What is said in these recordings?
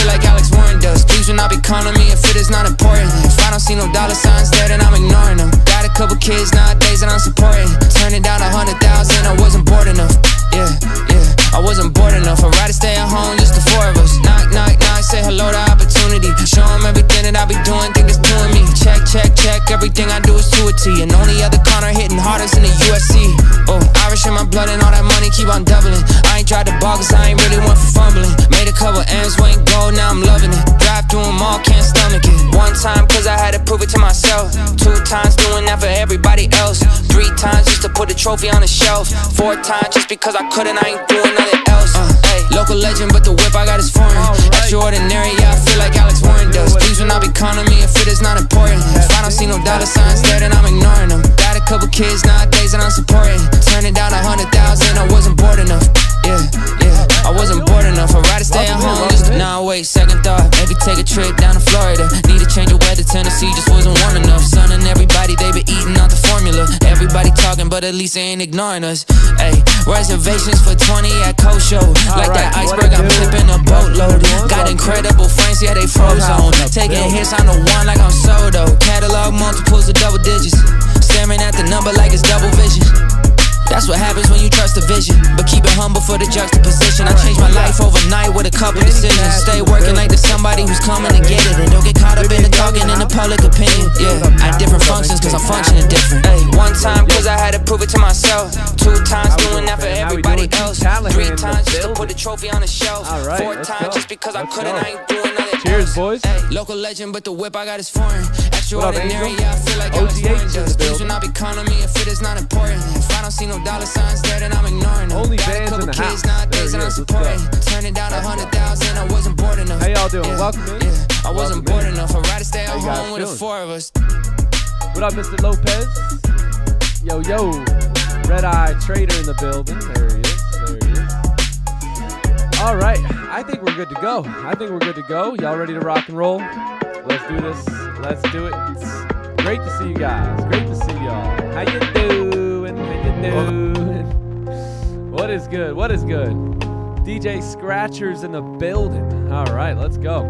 feel like Alex Warren does. Please will not be calling me if it is not important. If I don't see no dollar signs there, then I'm ignoring them. Got a couple kids nowadays that I'm supporting. Turning down 100,000, I wasn't bored enough. Yeah, I wasn't bored enough. I'd rather stay at home, just the four of us. Knock, knock, knock, say hello to opportunity. Show them everything that I be doing, think it's doing me. Check, check, check, everything I do is to a T. And only other corner hitting hardest in the USC. Oh, Irish in my blood and all that money keep on doubling. I ain't tried to ball cause I ain't really one for fumbling. Made a couple ends, went gold, now I'm loving it. Drive through them all, can't stomach it. One time cause I had to prove it to myself. 2 times doing that for everybody else. 3 times just to put a trophy on the shelf. 4 times just because I couldn't, I ain't doing nothing else. Local legend, but the whip I got is foreign. Extraordinary, yeah, I feel like Alex Warren does. Please will not be calling me if it is not important. If I don't see no dollar signs there, then I'm ignoring them. Got a couple kids nowadays that I'm supporting. Turning down 100,000, I wasn't bored enough. Yeah, I wasn't bored enough. I'd rather stay at home. Nah, wait, second thought. Maybe take a trip down to Florida. Need a change of weather, Tennessee just wasn't warm enough. Son and everybody, they been eating out the formula. Everybody talking, but at least they ain't ignoring us. Ayy, reservations for 20 at Coast Show. Like that iceberg, I'm flipping a boatload. Got incredible frames, yeah, they froze on. Taking hits on the one like I'm Soto. Catalog multiples of double digits. Staring at the number like it's double vision. That's what happens when you trust the vision, but keep it humble for the juxtaposition. I changed my life overnight with a couple decisions. Stay working like there's somebody who's coming to get it. And don't get caught up in the talking and the public opinion. Yeah, I had different functions cause I'm functioning different. Ay, 1 time cause I had to prove it to myself. 2 times doing that for everybody else. 3 times just to put a trophy on the shelf. 4 times just because I couldn't, I ain't doing nothing. Cheers, boys. Local legend, but the whip I got is foreign. Extraordinary, yeah, I feel like Alex Warren does. Please will not be calling me if it is not important. If I don't see no dollar signs there, then I'm ignoring them. Only got bands a couple in the kids house. nowadays that I'm supporting. Turning down 100,000, I wasn't bored enough. How y'all doing? Welcome in. I wasn't bored enough. I'd rather stay at home with the 4 of us. What up, Mr. Lopez? Yo, Red Eye Trader in the building. There he is. All right, I think we're good to go. Y'all ready to rock and roll? Let's do this. Let's do it. Great to see you guys. Great to see y'all. How you doing? What is good? DJ Scratchers in the building. All right, let's go.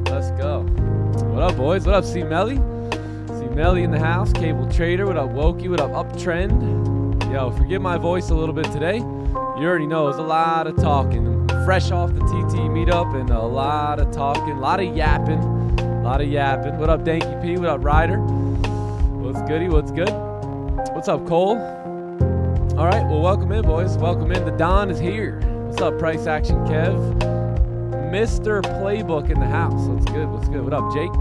What up, boys? What up, C Melly? Melly in the house. Cable Trader. What up, Wokey? What up, Uptrend? Yo, forgive my voice a little bit today. You already know there's a lot of talking. I'm fresh off the TTE meetup and a lot of talking, a lot of yapping. What up, Danky P? What up, Ryder? What's goody? What's good? What's up, Cole? All right, well, welcome in, boys. Welcome in. The Don is here. What's up, Price Action Kev? Mr. Playbook in the house. What's good? What up, Jake?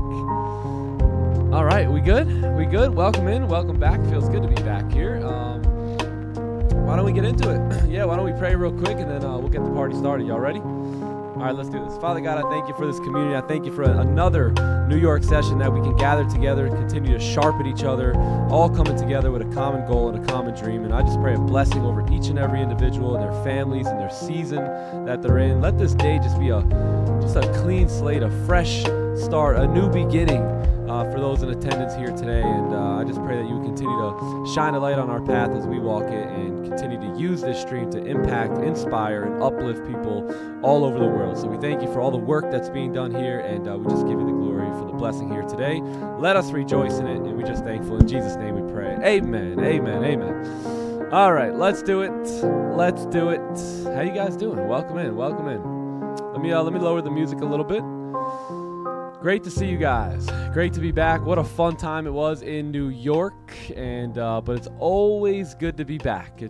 All right, we good? Welcome in, welcome back. Feels good to be back here. Why don't we get into it? Yeah, why don't we pray real quick and then we'll get the party started. Y'all ready? All right, let's do this. Father God, I thank you for this community. I thank you for another New York session that we can gather together and continue to sharpen each other, all coming together with a common goal and a common dream. And I just pray a blessing over each and every individual and their families and their season that they're in. Let this day just be a clean slate, a fresh start, a new beginning. For those in attendance here today, and I just pray that you would continue to shine a light on our path as we walk it and continue to use this stream to impact, inspire, and uplift people all over the world. So we thank you for all the work that's being done here, and we just give you the glory for the blessing here today. Let us rejoice in it, and we're just thankful. In Jesus' name we pray. Amen, amen, amen. All right, let's do it. How you guys doing? Welcome in. Let me lower the music a little bit. Great to see you guys. Great to be back. What a fun time it was in New York, and but it's always good to be back.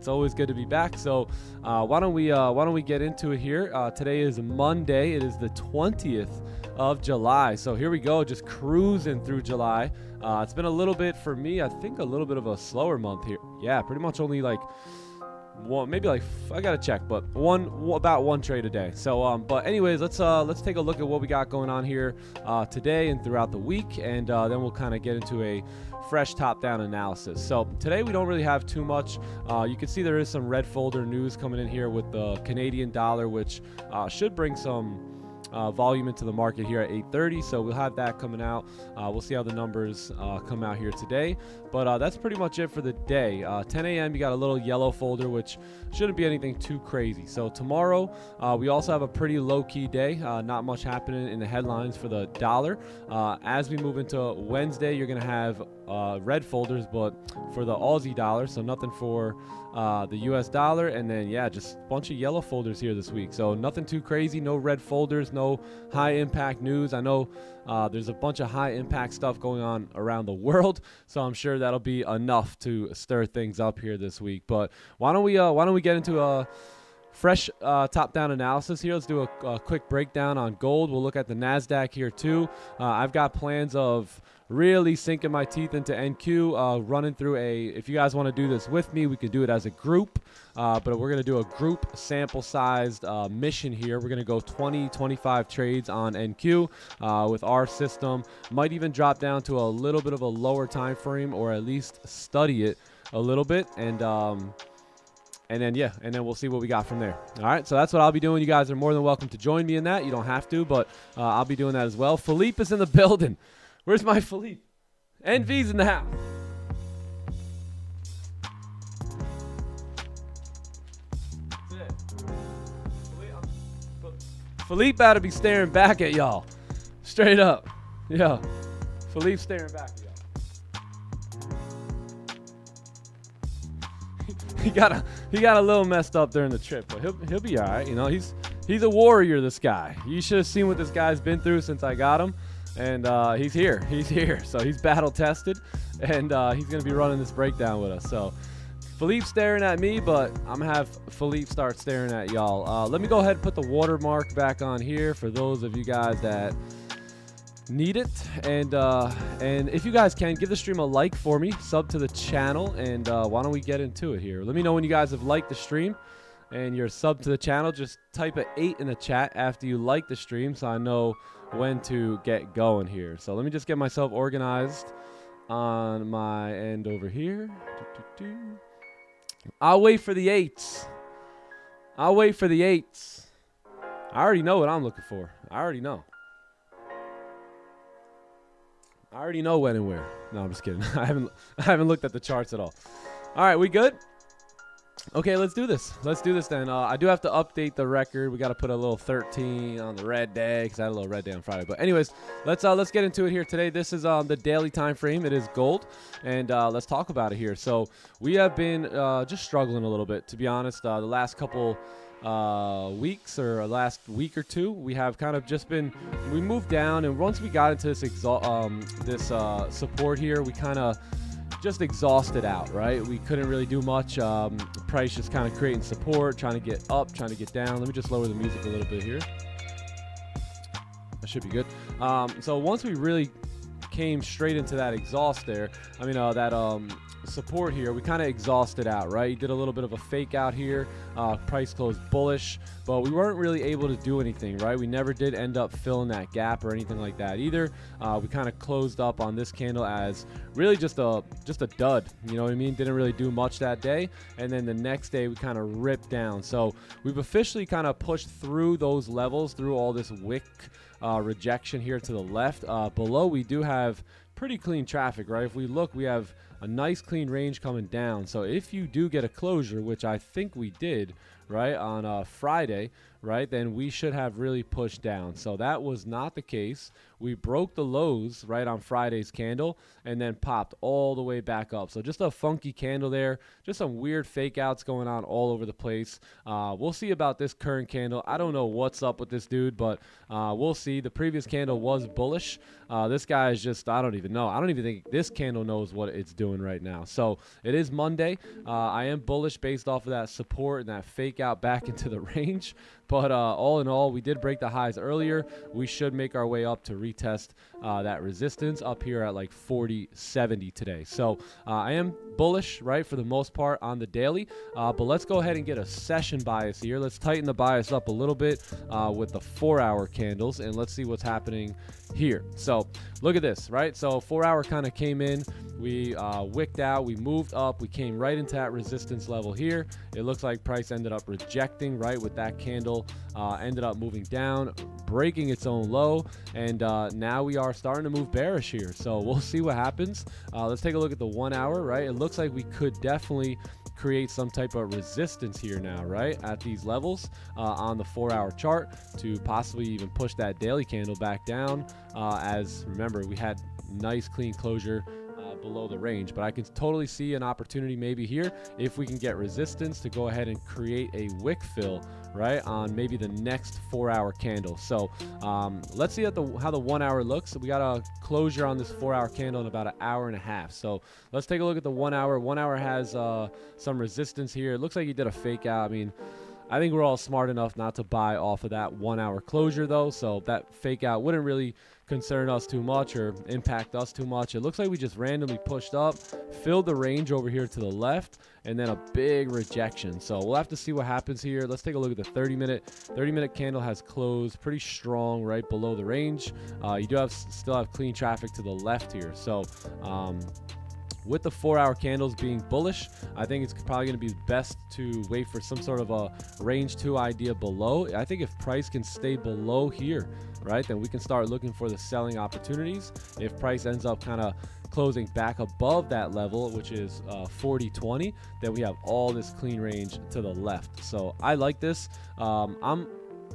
So why don't we get into it here? Today is Monday. It is the 20th of July. So here we go, just cruising through July. It's been a little bit for me. I think a little bit of a slower month here. Yeah, pretty much only like one, maybe like I gotta check, but about one trade a day. So but anyways, let's take a look at what we got going on here today and throughout the week, and then we'll kind of get into a fresh top-down analysis. So today we don't really have too much. You can see there is some red folder news coming in here with the Canadian dollar, which should bring some volume into the market here at 8:30, so we'll have that coming out. We'll see how the numbers come out here today, but that's pretty much it for the day. 10 a.m. you got a little yellow folder, which shouldn't be anything too crazy. So tomorrow we also have a pretty low-key day, not much happening in the headlines for the dollar. As we move into Wednesday, you're going to have red folders, but for the Aussie dollar, so nothing for the US dollar, and then yeah, just a bunch of yellow folders here this week. So nothing too crazy, no red folders, no high impact news. I know there's a bunch of high impact stuff going on around the world, so I'm sure that'll be enough to stir things up here this week. But why don't we get into a fresh top-down analysis here. Let's do a quick breakdown on gold. We'll look at the NASDAQ here too. I've got plans of really sinking my teeth into NQ, running through if you guys want to do this with me, we could do it as a group, but we're going to do a group sample-sized mission here. We're going to go 20-25 trades on NQ with our system. Might even drop down to a little bit of a lower time frame, or at least study it a little bit, and then we'll see what we got from there. All right, so that's what I'll be doing. You guys are more than welcome to join me in that. You don't have to, but I'll be doing that as well. Philippe is in the building. Where's my Philippe? NV's in the house. Philippe about to be staring back at y'all. Straight up. Yeah. Philippe staring back at y'all. He got a little messed up during the trip, but he'll be all right. You know, he's a warrior, this guy. You should have seen what this guy's been through since I got him. And he's here. So he's battle tested, and he's going to be running this breakdown with us. So Philippe's staring at me, but I'm going to have Philippe start staring at y'all. Let me go ahead and put the watermark back on here for those of you guys that need it. And if you guys can, give the stream a like for me, sub to the channel, and why don't we get into it here. Let me know when you guys have liked the stream and you're sub to the channel. Just type an 8 in the chat after you like the stream so I know when to get going here. So let me just get myself organized on my end over here. I'll wait for the 8s. I already know what I'm looking for. I already know when and where. No, I'm just kidding. I haven't looked at the charts at all. All right, we good? Okay, let's do this. Then. I do have to update the record. We got to put a little 13 on the red day because I had a little red day on Friday. But anyways, let's get into it here today. This is the daily time frame. It is gold, and let's talk about it here. So we have been just struggling a little bit, to be honest. The last couple weeks or last week or two, we have kind of just been, we moved down, and once we got into this support here, we kind of just exhausted out, right? We couldn't really do much. Price just kind of creating support, trying to get up, trying to get down. Let me just lower the music a little bit here. That should be good. So once we really came straight into that exhaust there, that support here, we kind of exhausted out, right? You did a little bit of a fake out here. Price closed bullish, but we weren't really able to do anything, right? We never did end up filling that gap or anything like that either. We kind of closed up on this candle as really just a dud, you know what I mean? Didn't really do much that day, and then the next day we kind of ripped down. So we've officially kind of pushed through those levels, through all this wick rejection here to the left. Below we do have pretty clean traffic, right? If we look, we have a nice clean range coming down. So if you do get a closure, which I think we did, right, on Friday, right, then we should have really pushed down. So that was not the case. We broke the lows right on Friday's candle and then popped all the way back up. So just a funky candle there, just some weird fake outs going on all over the place. We'll see about this current candle. I don't know what's up with this dude, but we'll see. The previous candle was bullish. This guy is just, I don't even know. I don't even think this candle knows what it's doing right now. So it is Monday. I am bullish based off of that support and that fake out back into the range. But all in all, we did break the highs earlier. We should make our way up to retest that resistance up here at like 40.70 today. So I am bullish, right, for the most part on the daily. But let's go ahead and get a session bias here. Let's tighten the bias up a little bit with the 4-hour candles, and let's see what's happening here. So look at this, right? So 4-hour kind of came in. We wicked out, we moved up, we came right into that resistance level here. It looks like price ended up rejecting, right, with that candle, ended up moving down, breaking its own low, and now we are starting to move bearish here. So we'll see what happens. Let's take a look at the 1 hour, right? It looks like we could definitely create some type of resistance here now, right, at these levels on the 4 hour chart to possibly even push that daily candle back down, as remember we had nice clean closure below the range. But I can totally see an opportunity maybe here if we can get resistance to go ahead and create a wick fill, right, on maybe the next 4 hour candle. So let's see how the 1 hour looks. So we got a closure on this 4 hour candle in about an hour and a half. So let's take a look at the 1 hour. 1 hour has some resistance here. It looks like he did a fake out. I mean, I think we're all smart enough not to buy off of that 1 hour closure though, so that fake out wouldn't really concern us too much or impact us too much. It looks like we just randomly pushed up, filled the range over here to the left, and then a big rejection. So we'll have to see what happens here. Let's take a look at the 30 minute candle has closed pretty strong right below the range. You do still have clean traffic to the left here. So with the 4 hour candles being bullish, I think it's probably going to be best to wait for some sort of a range 2 idea below. I think if price can stay below here, right, then we can start looking for the selling opportunities. If price ends up kind of closing back above that level, which is 40.20, then we have all this clean range to the left. So I like this.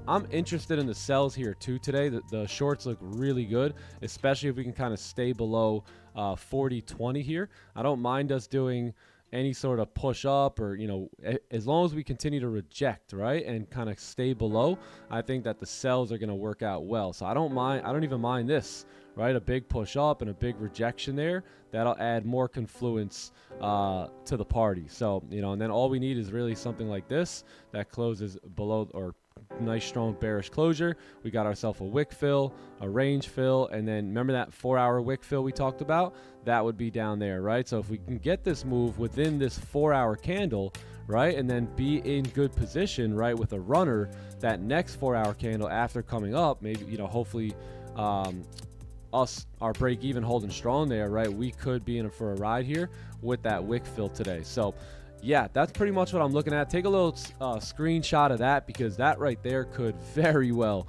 I'm interested in the sells here too today. The shorts look really good, especially if we can kind of stay below 40.20 here. I don't mind us doing any sort of push up, or, you know, as long as we continue to reject, right, and kind of stay below, I think that the sells are going to work out well. So I don't even mind this, right? A big push up and a big rejection there. That'll add more confluence to the party. So, you know, and then all we need is really something like this that closes below, or nice strong bearish closure. We got ourselves a wick fill, a range fill, and then remember that 4 hour wick fill we talked about? That would be down there, right? So if we can get this move within this 4 hour candle, right, and then be in good position, right, with a runner, that next 4 hour candle after coming up, maybe, you know, hopefully our break even holding strong there, right, we could be in for a ride here with that wick fill today. So yeah, that's pretty much what I'm looking at. Take a little screenshot of that, because that right there could very well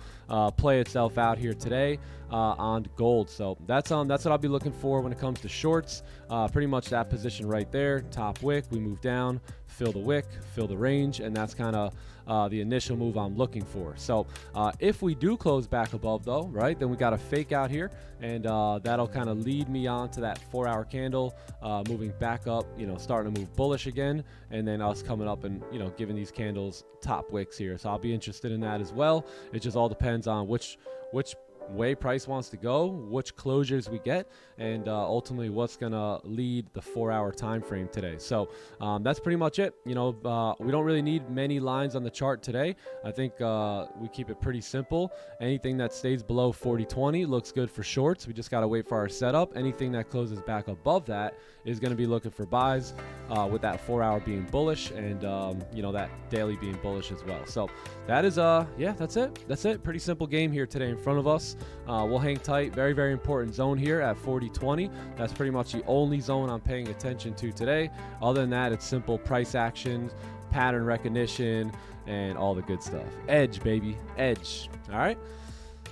play itself out here today on gold. So that's what I'll be looking for when it comes to shorts. Pretty much that position right there, top wick, we move down, fill the wick, fill the range, and that's kind of the initial move I'm looking for. So if we do close back above though, right, then we got a fake out here, and that'll kind of lead me on to that 4 hour candle moving back up, you know, starting to move bullish again, and then us coming up and, you know, giving these candles top wicks here. So I'll be interested in that as well. It just all depends on which way price wants to go, which closures we get, and ultimately what's gonna lead the 4 hour time frame today. So that's pretty much it. You know, we don't really need many lines on the chart today. I think we keep it pretty simple. Anything that stays below 40.20 looks good for shorts. We just got to wait for our setup. Anything that closes back above that is going to be looking for buys, with that 4 hour being bullish, and you know, that daily being bullish as well. So that is yeah, that's it. Pretty simple game here today in front of us. We'll hang tight. Very, very important zone here at 40.20. That's pretty much the only zone I'm paying attention to today. Other than that, it's simple price actions, pattern recognition, and all the good stuff. Edge, baby, edge. All right.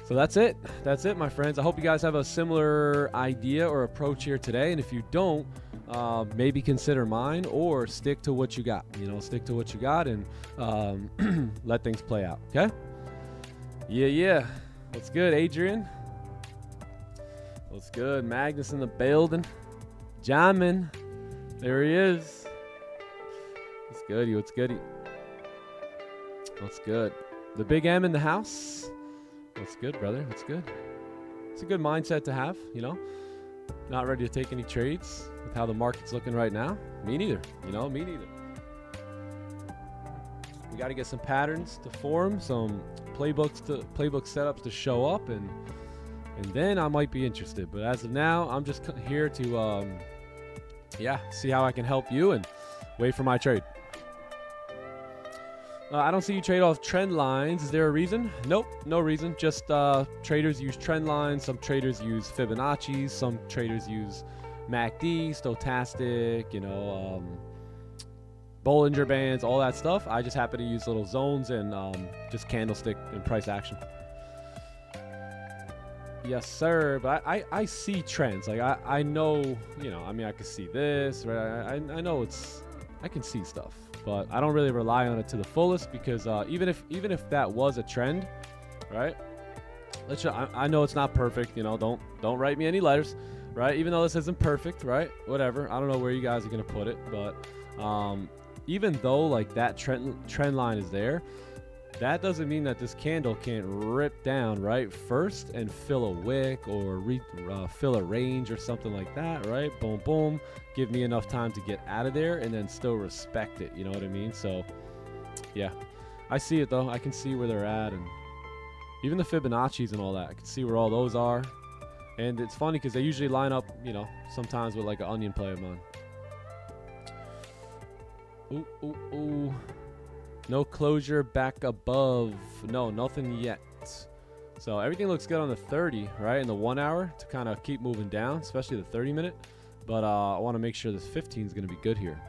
So that's it, my friends. I hope you guys have a similar idea or approach here today. And if you don't, maybe consider mine, or stick to what you got. You know, stick to what you got, and let things play out. Okay. Yeah. What's good, Adrian? What's good? Magnus in the building. Jamin. There he is. What's goody? What's goody? What's good? The Big M in the house. What's good, brother? What's good? It's a good mindset to have, you know. Not ready to take any trades with how the market's looking right now. Me neither. You know, me neither. We got to get some patterns to form, some playbook setups to show up, and then I might be interested. But as of now, I'm just here to see how I can help you and wait for my trade. I don't see you trade off trend lines. Is there a reason? Nope, no reason. Just traders use trend lines. Some traders use Fibonacci's. Some traders use MACD, stochastic, Bollinger Bands, all that stuff. I just happen to use little zones and just candlestick and price action. Yes, sir. But I see trends. Like I know, I can see this, right? I know I can see stuff, but I don't really rely on it to the fullest because even if that was a trend, right? I know it's not perfect. Don't write me any letters, right? Even though this isn't perfect, right? Whatever. I don't know where you guys are gonna put it, but even though like that trend line is there, that doesn't mean that this candle can't rip down right first and fill a wick or fill a range or something like that, right? Boom, boom. Give me enough time to get out of there and then still respect it. You know what I mean? So, yeah, I see it though. I can see where they're at, and even the Fibonacci's and all that. I can see where all those are. And it's funny because they usually line up, sometimes with like an onion play of mine. Ooh, ooh, ooh. No closure back above. No, nothing yet. So everything looks good on the 30, right? In the 1 hour to kind of keep moving down, especially the 30 minute. But I want to make sure this 15 is going to be good here.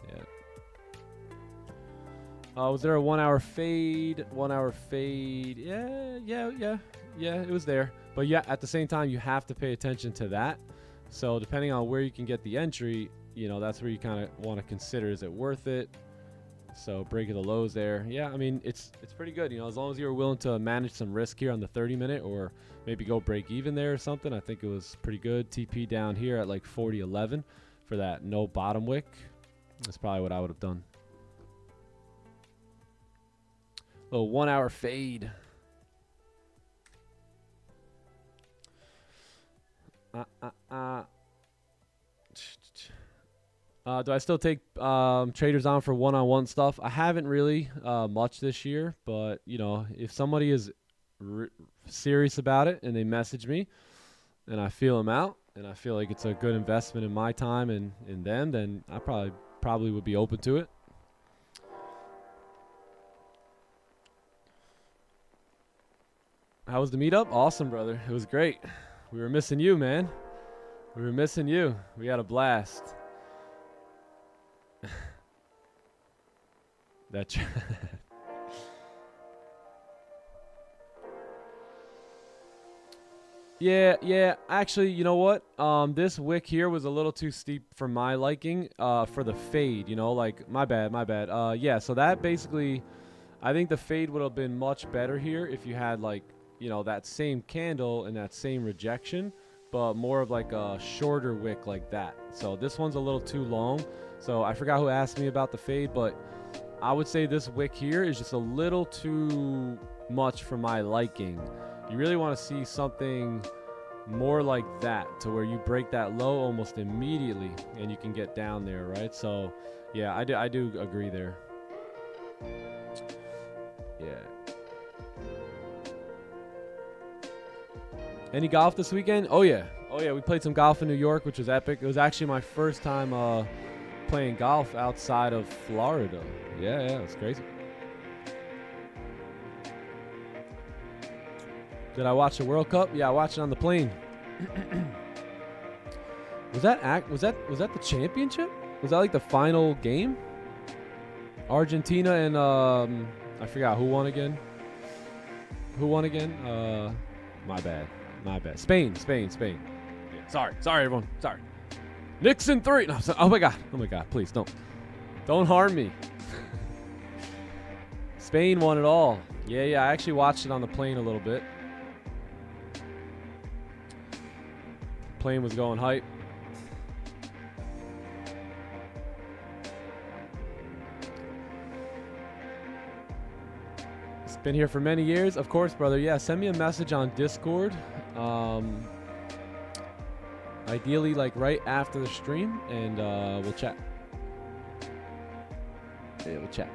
Yeah. Was there a 1 hour fade? 1 hour fade. Yeah, it was there. But yeah, at the same time, you have to pay attention to that. So depending on where you can get the entry, that's where you kind of want to consider, is it worth it? So break of the lows there. Yeah, I mean, it's pretty good. As long as you're willing to manage some risk here on the 30 minute or maybe go break even there or something, I think it was pretty good. TP down here at like 40.11 for that no bottom wick. That's probably what I would have done. Little 1 hour fade. Do I still take traders on for one-on-one stuff? I haven't really much this year, but if somebody is serious about it and they message me and I feel them out and I feel like it's a good investment in my time and in them, then I probably would be open to it. How was the meetup? Awesome, brother. It was great. We were missing you, man. We were missing you. We had a blast. That's yeah. Actually, you know what? This wick here was a little too steep for my liking. For the fade, like my bad. Yeah. So that basically, I think the fade would have been much better here if you had like, that same candle and that same rejection, but more of like a shorter wick like that. So this one's a little too long. So I forgot who asked me about the fade, but I would say this wick here is just a little too much for my liking. You really want to see something more like that, to where you break that low almost immediately and you can get down there, right? So yeah, I do agree there. Yeah. Any golf this weekend? Oh yeah, we played some golf in New York, which was epic. It was actually my first time playing golf outside of Florida. Yeah, it was crazy. Did I watch the World Cup? Yeah, I watched it on the plane. Was that the championship? Was that like the final game? Argentina and I forgot who won again. My bad. Spain. Yeah, sorry everyone. Sorry. Nixon 3. No, oh my god. Please don't harm me. Spain won it all. Yeah. I actually watched it on the plane a little bit. Plane was going hype. It's been here for many years, of course, brother. Yeah, send me a message on Discord. Ideally, like right after the stream, and we'll chat. Yeah, we'll chat.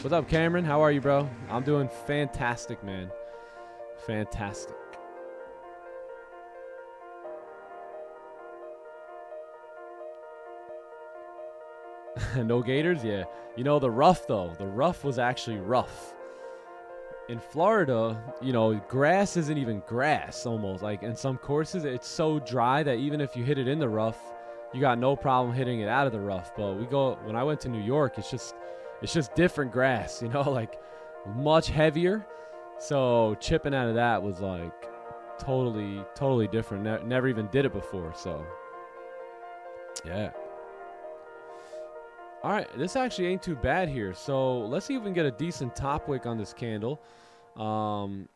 What's up, Cameron? How are you, bro? I'm doing fantastic, man. Fantastic. No gators? Yeah. The rough, though. The rough was actually rough. in Florida, you know, grass isn't even grass almost. Like in some courses, it's so dry that even if you hit it in the rough, you got no problem hitting it out of the rough. But when I went to New York, it's just different grass, you know, like much heavier. So chipping out of that was like totally different. Never even did it before. So yeah. All right, this actually ain't too bad here. So let's see if we can get a decent top wick on this candle. And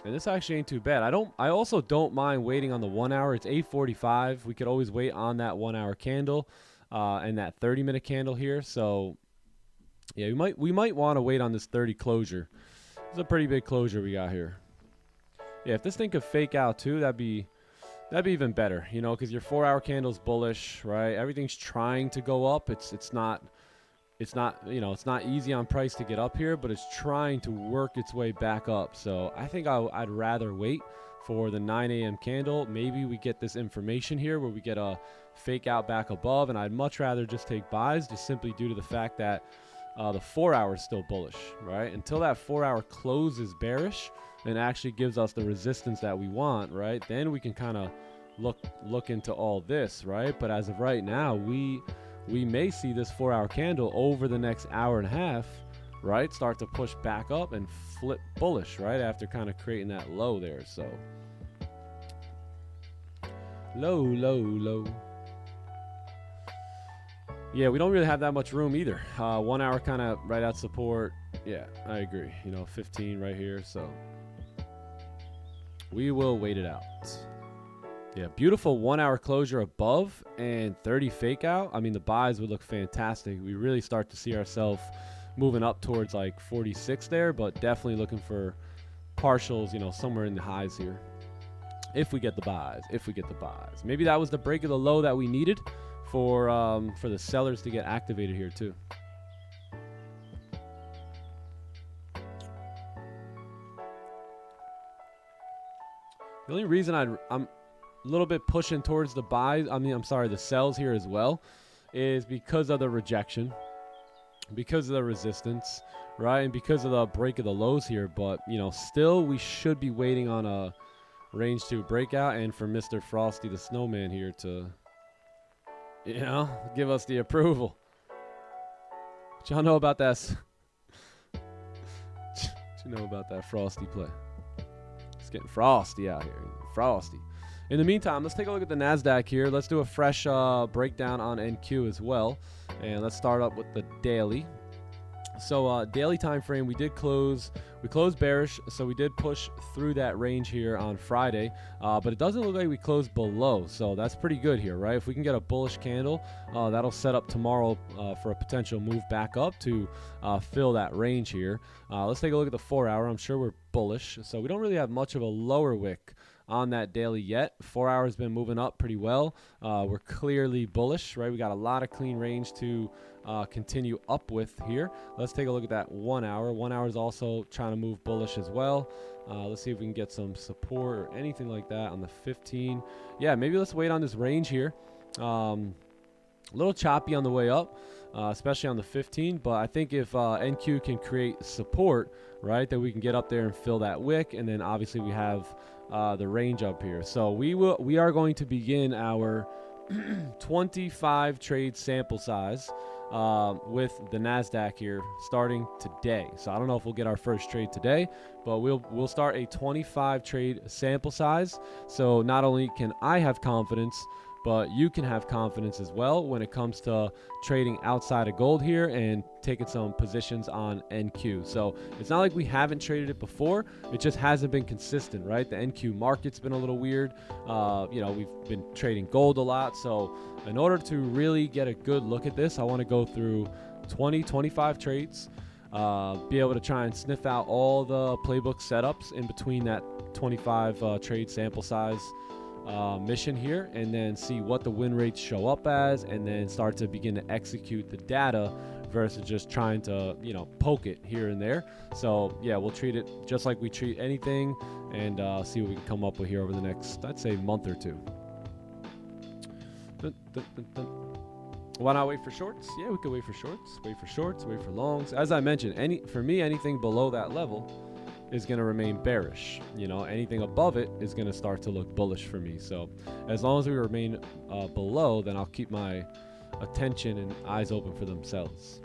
this actually ain't too bad. I also don't mind waiting on the 1 hour. It's 8:45. We could always wait on that 1 hour candle and that 30-minute candle here. So yeah, we might want to wait on this 30 closure. It's a pretty big closure we got here. Yeah, if this thing could fake out too, that'd be even better, you know, because your 4 hour candle's bullish, right? Everything's trying to go up. It's not, you know, it's not easy on price to get up here, but it's trying to work its way back up. So I think I'd rather wait for the 9 a.m. candle. Maybe we get this information here where we get a fake out back above, and I'd much rather just take buys just simply due to the fact that the 4 hour is still bullish, right? Until that 4 hour close is bearish and actually gives us the resistance that we want, right? Then we can kind of look into all this, right? But as of right now, we may see this 4 hour candle over the next hour and a half, right, start to push back up and flip bullish, right, after kind of creating that low there. So low. Yeah, we don't really have that much room either. 1 hour kind of right at support. Yeah, I agree. You know, 15 right here. So we will wait it out. Yeah, beautiful 1 hour closure above and 30 fake out. I mean, the buys would look fantastic. We really start to see ourselves moving up towards like 46 there, but definitely looking for partials, you know, somewhere in the highs here. If we get the buys, Maybe that was the break of the low that we needed for the sellers to get activated here too. The only reason I'm a little bit pushing towards the buys, the sells here as well, is because of the rejection, because of the resistance, right? And because of the break of the lows here. But, you know, still we should be waiting on a range 2 breakout and for Mr. Frosty the Snowman here to, you know, give us the approval. What y'all know about that? What you know about that Frosty play? It's getting frosty out here. Frosty. In the meantime, let's take a look at the NASDAQ here. Let's do a fresh breakdown on NQ as well. And let's start up with the daily. So daily time frame, we closed bearish, so we did push through that range here on Friday, but it doesn't look like we closed below, so that's pretty good here, right? If we can get a bullish candle, that'll set up tomorrow for a potential move back up to fill that range here. Let's take a look at the 4 hour. I'm sure we're bullish, so we don't really have much of a lower wick on that daily yet. 4 hours been moving up pretty well. We're clearly bullish, right? We got a lot of clean range to continue up with here. Let's take a look at that 1 hour. 1 hour is also trying to move bullish as well. Let's see if we can get some support or anything like that on the 15. Yeah, maybe let's wait on this range here. A little choppy on the way up, especially on the 15, but I think if NQ can create support, right, that we can get up there and fill that wick, and then obviously we have the range up here. So we are going to begin our 25 trade sample size with the NASDAQ here starting today. So I don't know if we'll get our first trade today, but we'll start a 25 trade sample size. So not only can I have confidence, but you can have confidence as well when it comes to trading outside of gold here and taking some positions on NQ. So it's not like we haven't traded it before. It just hasn't been consistent, right? The NQ market's been a little weird. You know, we've been trading gold a lot. So in order to really get a good look at this, I want to go through 25 trades, be able to try and sniff out all the playbook setups in between that 25 trade sample size mission here, and then see what the win rates show up as, and then start to begin to execute the data versus just trying to, you know, poke it here and there. So yeah, we'll treat it just like we treat anything, and see what we can come up with here over the next, I'd say, month or two. Why not wait for shorts? Yeah, we could wait for shorts, wait for longs. As I mentioned, for me, anything below that level is going to remain bearish. Anything above it is going to start to look bullish for me. So as long as we remain below, then I'll keep my attention and eyes open for themselves.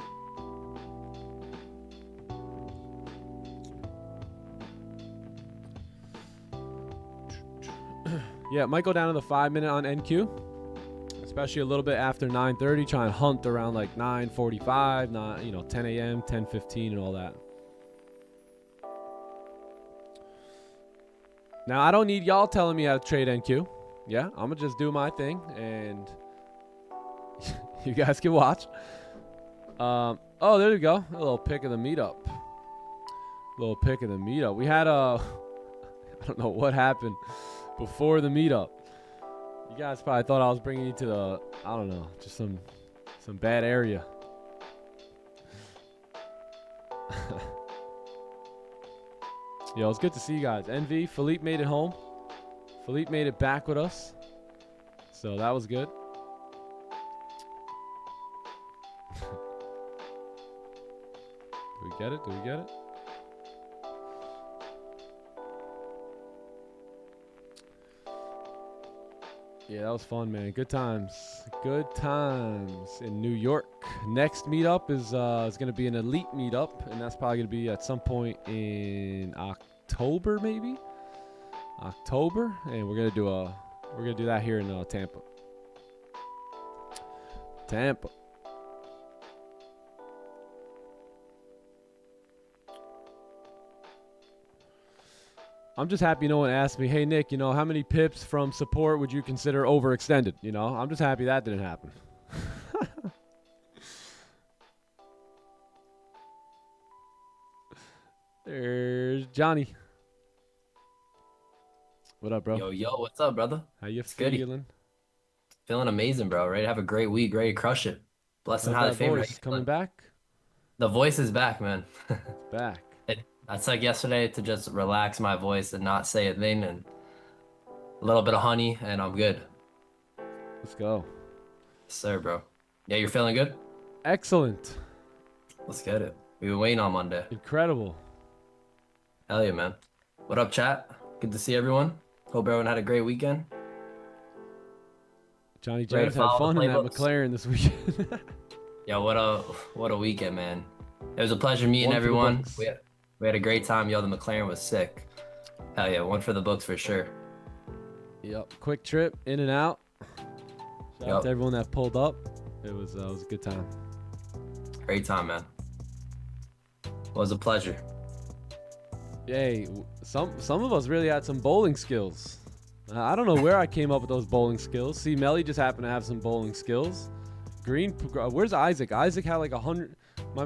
Yeah, it might go down to the 5-minute on NQ, especially a little bit after 9:30. Try and hunt around like 9:45, 10 a.m., 10:15, and all that. Now, I don't need y'all telling me how to trade NQ. Yeah, I'm going to just do my thing, and you guys can watch. Oh, there you go. A little pick of the meetup. We had I don't know what happened before the meetup. You guys probably thought I was bringing you to the, I don't know, just some bad area. Yo, it's good to see you guys. NV, Philippe made it home. Philippe made it back with us. So that was good. Do we get it? Yeah, that was fun, man. Good times in New York. Next meetup is going to be an elite meetup, and that's probably going to be at some point in October, maybe. And we're gonna do that here in Tampa. I'm just happy no one asked me, hey, Nick, how many pips from support would you consider overextended? I'm just happy that didn't happen. There's Johnny. What up, bro? Yo, what's up, brother? How you feeling? Goody. Feeling amazing, bro. Ready to have a great week, ready to crush it. Blessed and highly favored. Coming back? The voice is back, man. It's back. I took yesterday to just relax my voice and not say a thing, and a little bit of honey, and I'm good. Let's go. Yes, sir, bro. Yeah, you're feeling good? Excellent. Let's get it. We've been waiting on Monday. Incredible. Hell yeah, man. What up, chat? Good to see everyone. Hope everyone had a great weekend. Johnny James had fun in that McLaren this weekend. Yeah, what a weekend, man. It was a pleasure meeting everyone. We had a great time. Yo, the McLaren was sick. Hell yeah, one for the books for sure. Yep, quick trip in and out. Shout out to everyone that pulled up. It was a good time. Great time, man. It was a pleasure. Yay, some of us really had some bowling skills. I don't know where I came up with those bowling skills. See, Melly just happened to have some bowling skills. Green, where's Isaac? Isaac had like 100.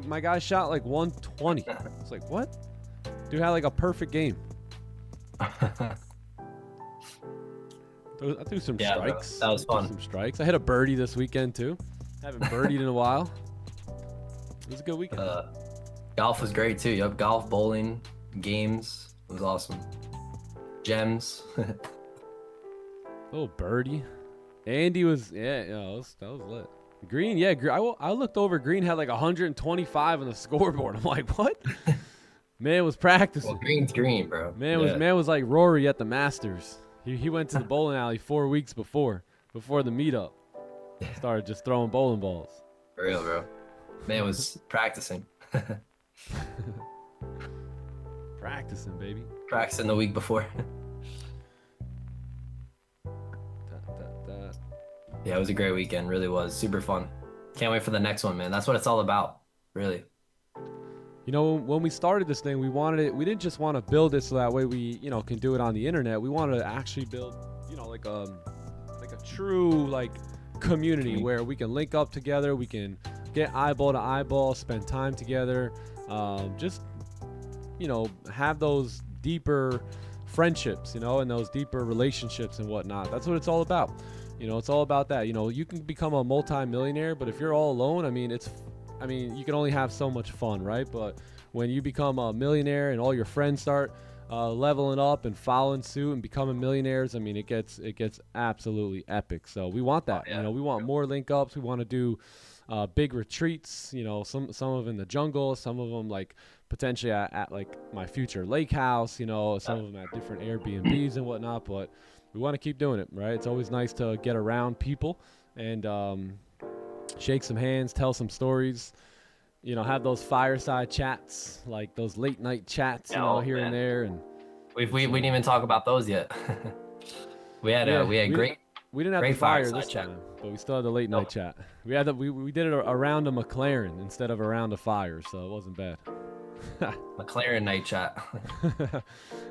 My guy shot like 120. It's like, what? Dude had like a perfect game. I threw some strikes. Bro, that was fun. Some strikes. I hit a birdie this weekend too. Haven't birdied in a while. It was a good weekend. Golf was great too. Yep, golf, bowling, games. It was awesome. Gems. Oh, birdie. Andy was, that was lit. Green, yeah. I looked over. Green had like 125 on the scoreboard. I'm like, what? Man was practicing. Well, green's green, bro. Man was like Rory at the Masters. He went to the bowling alley 4 weeks before the meetup. Started just throwing bowling balls. For real, bro. Man was practicing. Practicing, baby. Practicing the week before. Yeah, it was a great weekend. Really was. Super fun. Can't wait for the next one, man. That's what it's all about, really. When we started this thing, we didn't just want to build it so that way we, can do it on the internet. We wanted to actually build, like a true community where we can link up together, we can get eyeball to eyeball, spend time together, just have those deeper friendships, and those deeper relationships and whatnot. That's what it's all about. It's all about that. You can become a multi-millionaire, but if you're all alone, you can only have so much fun, right? But when you become a millionaire and all your friends start leveling up and following suit and becoming millionaires, it gets absolutely epic. So we want that. Oh, yeah. We want more link ups. We want to do big retreats. Some of them in the jungle, some of them like potentially at like my future lake house, you know, some of them at different Airbnbs and whatnot, but we want to keep doing it, right? It's always nice to get around people and shake some hands, tell some stories, you know, have those fireside chats, like those late night chats, you know, here and there. And we didn't even talk about those yet. we had great. We didn't have the fire this time, but we still had the late night chat. We had we did it around a McLaren instead of around a fire, so it wasn't bad. McLaren night chat.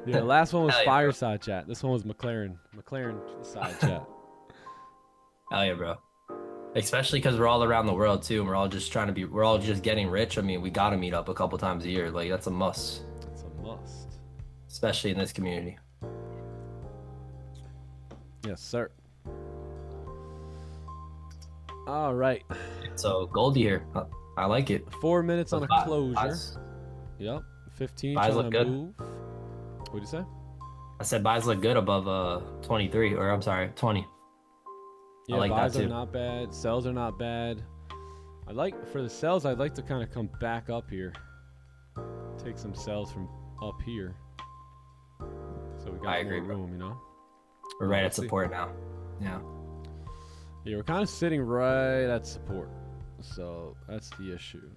Yeah, the last one was fireside chat. This one was McLaren side chat. Hell yeah, bro. Especially because we're all around the world too, and we're all just getting rich. I mean, we gotta meet up a couple times a year. Like, that's a must. That's a must. Especially in this community. Yes, sir. All right. So Goldie here. I like it. 4 minutes on a closure. Buys. Yep. 15 buys trying look to good. move. What'd you say? I said buys look good above 23, or I'm sorry, 20. Yeah, I like buys that too. are not bad. Sells are not bad. For the sells, I'd like to kind of come back up here. Take some sells from up here. So we got more room, you know? We're right at support now. Yeah. Yeah, we're kind of sitting right at support. So that's the issue.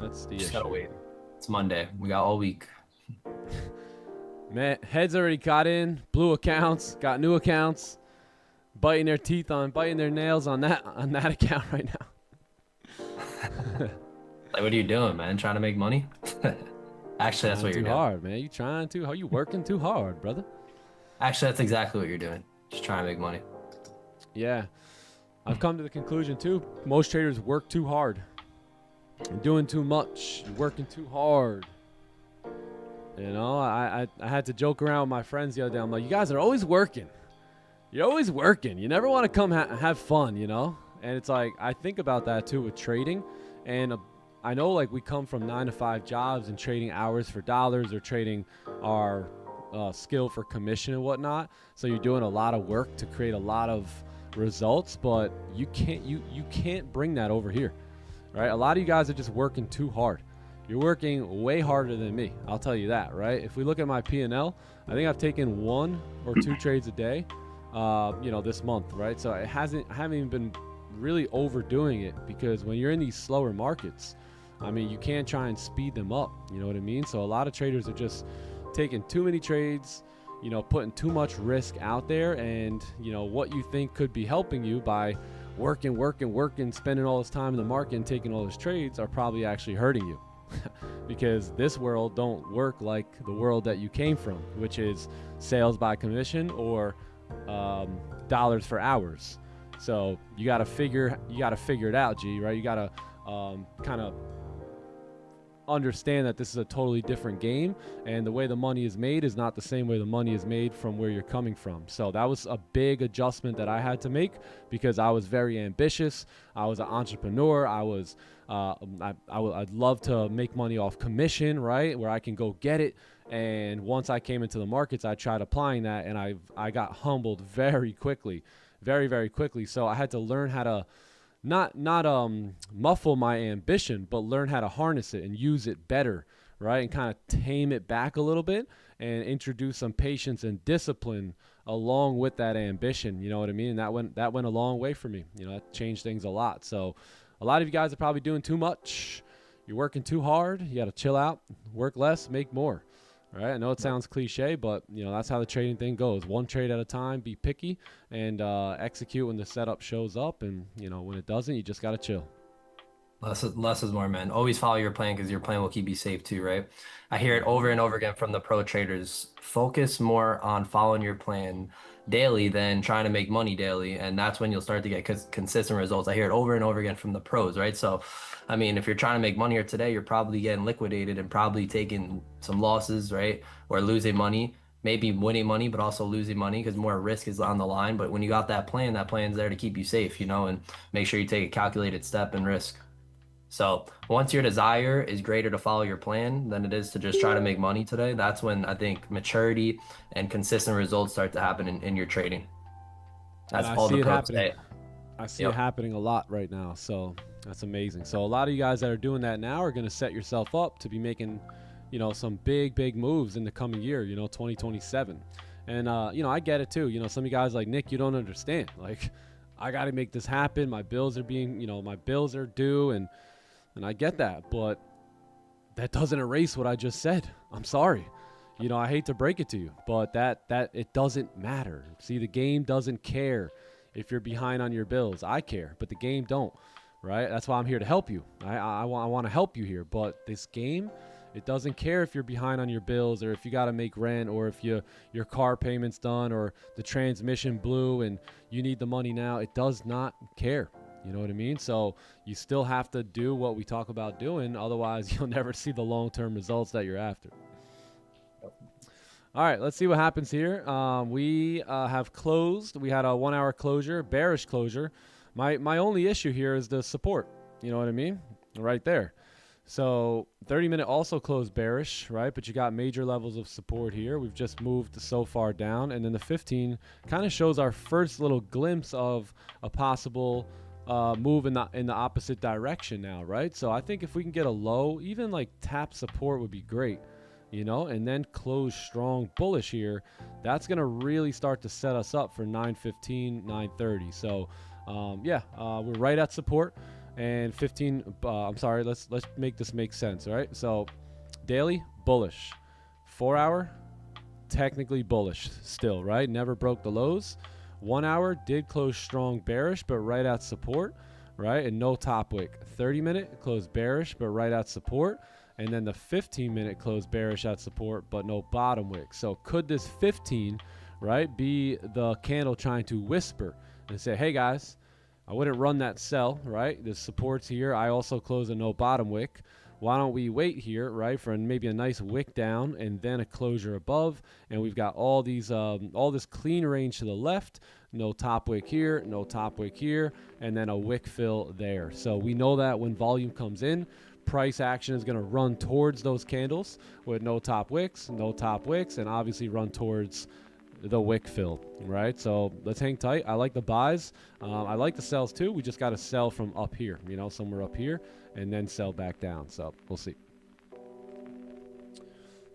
That's the issue. Just gotta wait. It's Monday. We got all week. Man, heads already got in, blue accounts, got new accounts, biting their nails on that account right now. Like, what are you doing, man? Trying to make money? Actually, that's what you're doing. Too hard, man. You trying to? How you working too hard, brother? Actually, that's exactly what you're doing. Just trying to make money. Yeah. I've come to the conclusion too. Most traders work too hard. You're doing too much. You're working too hard. You know, I had to joke around with my friends the other day. I'm like, you guys are always working. You're always working. You never want to come have fun, you know? And it's like, I think about that too with trading. And I know, like, we come from 9-to-5 jobs and trading hours for dollars or trading our skill for commission and whatnot. So you're doing a lot of work to create a lot of results, but you can't bring that over here, right? A lot of you guys are just working too hard. You're working way harder than me. I'll tell you that, right? If we look at my P&L, I think I've taken 1 or 2 trades a day, you know, this month, right? So I haven't even been really overdoing it, because when you're in these slower markets, I mean, you can't try and speed them up. You know what I mean? So a lot of traders are just taking too many trades, you know, putting too much risk out there, and, you know, what you think could be helping you by working, spending all this time in the market and taking all those trades are probably actually hurting you. Because this world don't work like the world that you came from, which is sales by commission or dollars for hours. So you got to figure it out, G, right? You got to kind of understand that this is a totally different game, and the way the money is made is not the same way the money is made from where you're coming from. So that was a big adjustment that I had to make, because I was very ambitious. I was an entrepreneur. I'd love to make money off commission, right, where I can go get it. And once I came into the markets, I tried applying that, and I got humbled very quickly, very, very quickly. So I had to learn how to not muffle my ambition, but learn how to harness it and use it better, right? And kind of tame it back a little bit and introduce some patience and discipline along with that ambition. You know what I mean? And that went a long way for me. You know, that changed things a lot. So a lot of you guys are probably doing too much. You're working too hard. You got to chill out, work less, make more. Right? I know it sounds cliche, but, you know, that's how the trading thing goes. One trade at a time, be picky, and execute when the setup shows up. And, you know, when it doesn't, you just got to chill. Less is more, man. Always follow your plan, because your plan will keep you safe too, right? I hear it over and over again from the pro traders. Focus more on following your plan daily than trying to make money daily, and that's when you'll start to get consistent results. I hear it over and over again from the pros, right? So, I mean, if you're trying to make money here today, you're probably getting liquidated and probably taking some losses, right? Or losing money, maybe winning money, but also losing money, because more risk is on the line. But when you got that plan's there to keep you safe, you know, and make sure you take a calculated step and risk. So once your desire is greater to follow your plan than it is to just try to make money today, that's when I think maturity and consistent results start to happen in your trading. That's all the pros say. I see it happening a lot right now. So that's amazing. So a lot of you guys that are doing that now are going to set yourself up to be making, you know, some big moves in the coming year, you know, 2027. And, you know, I get it too. You know, some of you guys like, Nick, you don't understand. Like, I got to make this happen. My bills are being, you know, my bills are due. And I get that. But that doesn't erase what I just said. I'm sorry. You know, I hate to break it to you, but that it doesn't matter. See, the game doesn't care if you're behind on your bills. I care, but the game don't, right? That's why I'm here to help you. I want to help you here, but this game, it doesn't care if you're behind on your bills or if you got to make rent or if your car payment's done or the transmission blew and you need the money now. It does not care. You know what I mean? So you still have to do what we talk about doing. Otherwise, you'll never see the long-term results that you're after. All right, let's see what happens here. We have closed. We had a 1 hour closure, bearish closure. My only issue here is the support. You know what I mean? Right there. So 30-minute also closed bearish, right? But you got major levels of support here. We've just moved so far down. And then the 15 kind of shows our first little glimpse of a possible move in the opposite direction now, right? So I think if we can get a low, even like tap support would be great, you know, and then close strong bullish here. That's going to really start to set us up for 9:15, 9:30. So yeah, we're right at support. And 15, I'm sorry, let's make this make sense, all right? So daily, bullish. 4 hour, technically bullish still, right? Never broke the lows. 1 hour did close strong bearish, but right at support, right? And no top wick. 30-minute closed bearish, but right at support. And then the 15-minute closed bearish at support, but no bottom wick. So could this 15, right, be the candle trying to whisper and say, hey guys, I wouldn't run that sell, right? The support's here. I also close a no bottom wick. Why don't we wait here, right, for maybe a nice wick down and then a closure above? And we've got all these, all this clean range to the left. No top wick here, no top wick here, and then a wick fill there. So we know that when volume comes in, price action is going to run towards those candles with no top wicks, and obviously run towards the wick fill, right? So let's hang tight. I like the buys. I like the sells too. We just got to sell from up here, you know, somewhere up here, and then sell back down. So we'll see.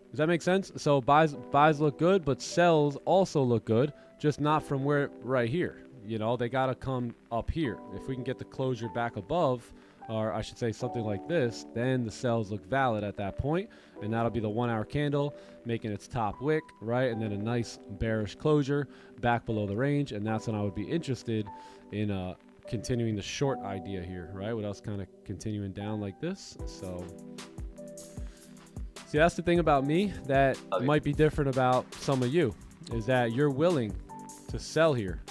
Does that make sense? So buys look good, but sells also look good, just not from where right here. You know, they got to come up here. If we can get the closure back above, or I should say something like this, then the sells look valid at that point, and that'll be the 1 hour candle making its top wick, right? And then a nice bearish closure back below the range, and that's when I would be interested in continuing the short idea here, right? What else kind of continuing down like this? So see, that's the thing about me that might be different about some of you, is that you're willing to sell here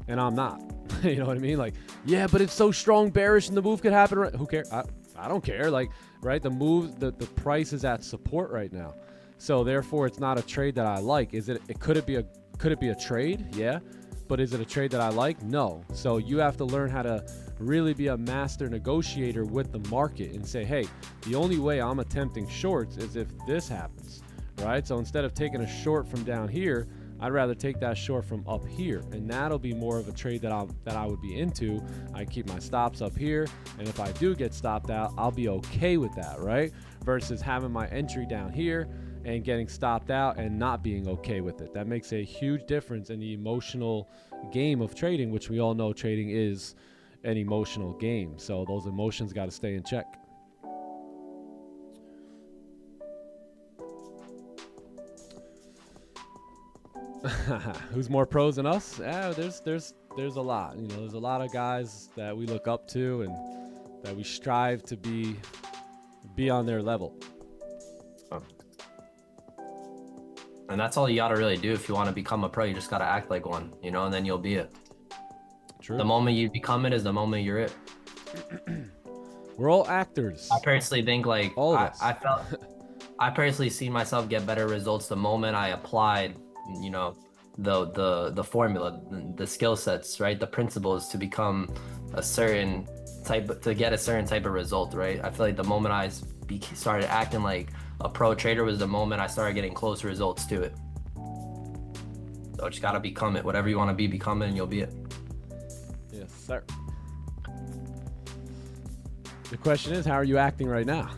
and I'm not. You know what I mean? Like, yeah, but it's so strong bearish and the move could happen. Right? Who cares? I don't care. Like, right? The move, the price is at support right now. So therefore it's not a trade that I like. Could it be a trade? Yeah. But is it a trade that I like? No. So you have to learn how to really be a master negotiator with the market and say, hey, the only way I'm attempting shorts is if this happens, right? So instead of taking a short from down here, I'd rather take that short from up here, and that'll be more of a trade that I would be into. I keep my stops up here, and if I do get stopped out, I'll be okay with that, right? Versus having my entry down here and getting stopped out and not being okay with it. That makes a huge difference in the emotional game of trading, which we all know trading is an emotional game. So those emotions got to stay in check. Who's more pros than us? There's a lot. You know, there's a lot of guys that we look up to and that we strive to be on their level. And that's all you got to really do if you want to become a pro. You just got to act like one, you know, and then you'll be it. True. The moment you become it is the moment you're it. We're all actors. I personally think like all of us. I personally see myself get better results the moment I applied, you know, the formula, the skill sets, right? The principles to become a certain type, to get a certain type of result, right? I feel like the moment I started acting like a pro trader was the moment I started getting close results to it. So just gotta become it. Whatever you want to be, become it, and you'll be it. Yeah, Yes, sir. The question is, how are you acting right now?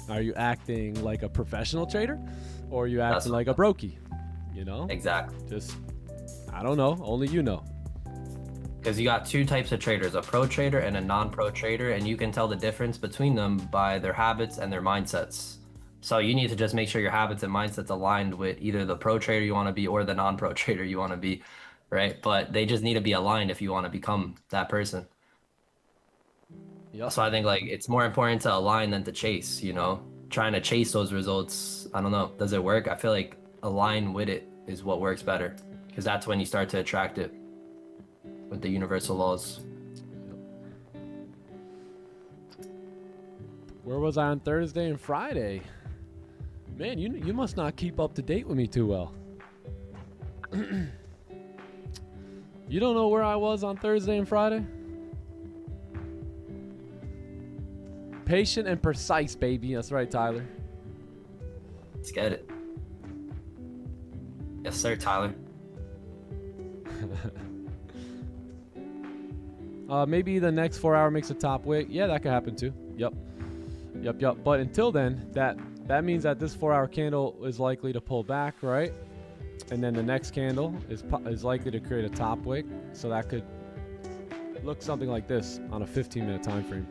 Are you acting like a professional trader, or are you acting like a brokey? You know? Exactly. Just, I don't know. Only you know. Because you got two types of traders, a pro trader and a non-pro trader, and you can tell the difference between them by their habits and their mindsets. So you need to just make sure your habits and mindsets aligned with either the pro trader you want to be or the non-pro trader you want to be, right? But they just need to be aligned if you want to become that person. Yep. So I think like it's more important to align than to chase, you know? Trying to chase those results, I don't know, does it work? I feel like align with it is what works better, because that's when you start to attract it with the universal laws. Where was I on Thursday and Friday? Man, you must not keep up to date with me too well. You don't know where I was on Thursday and Friday? Patient and precise, baby. That's right, Tyler. Let's get it. Yes, sir, Tyler. Maybe the next 4 hour makes a top wick. Yeah, that could happen too. Yep. But until then, that means that this 4 hour candle is likely to pull back, right? And then the next candle is likely to create a top wick. So that could look something like this on a 15-minute time frame.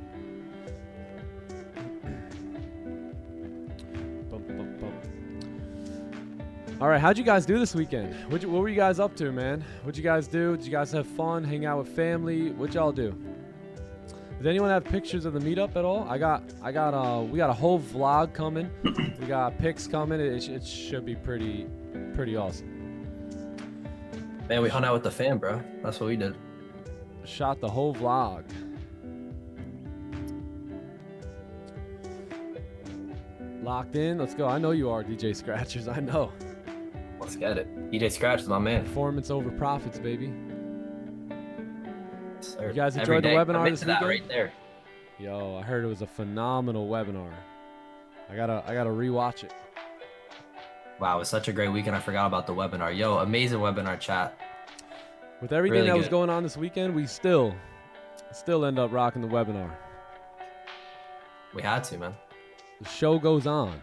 All right, how'd you guys do this weekend? What were you guys up to, man? What'd you guys do? Did you guys have fun, hang out with family? What'd y'all do? Does anyone have pictures of the meetup at all? we got a whole vlog coming. We got pics coming. It should be pretty awesome. Man, we hung out with the fam, bro. That's what we did. Shot the whole vlog. Locked in. Let's go. I know you are, DJ Scratchers. I know. Let's get it. DJ Scratch is my man. Performance over profits, baby. Sir. You guys Every enjoyed the day. webinar Commit this to that weekend? right there. Yo, I heard it was a phenomenal webinar. I gotta rewatch it. Wow, it was such a great weekend. I forgot about the webinar. Yo, amazing webinar chat. With everything Really that was good. going on this weekend, we still end up rocking the webinar. We had to, man. The show goes on.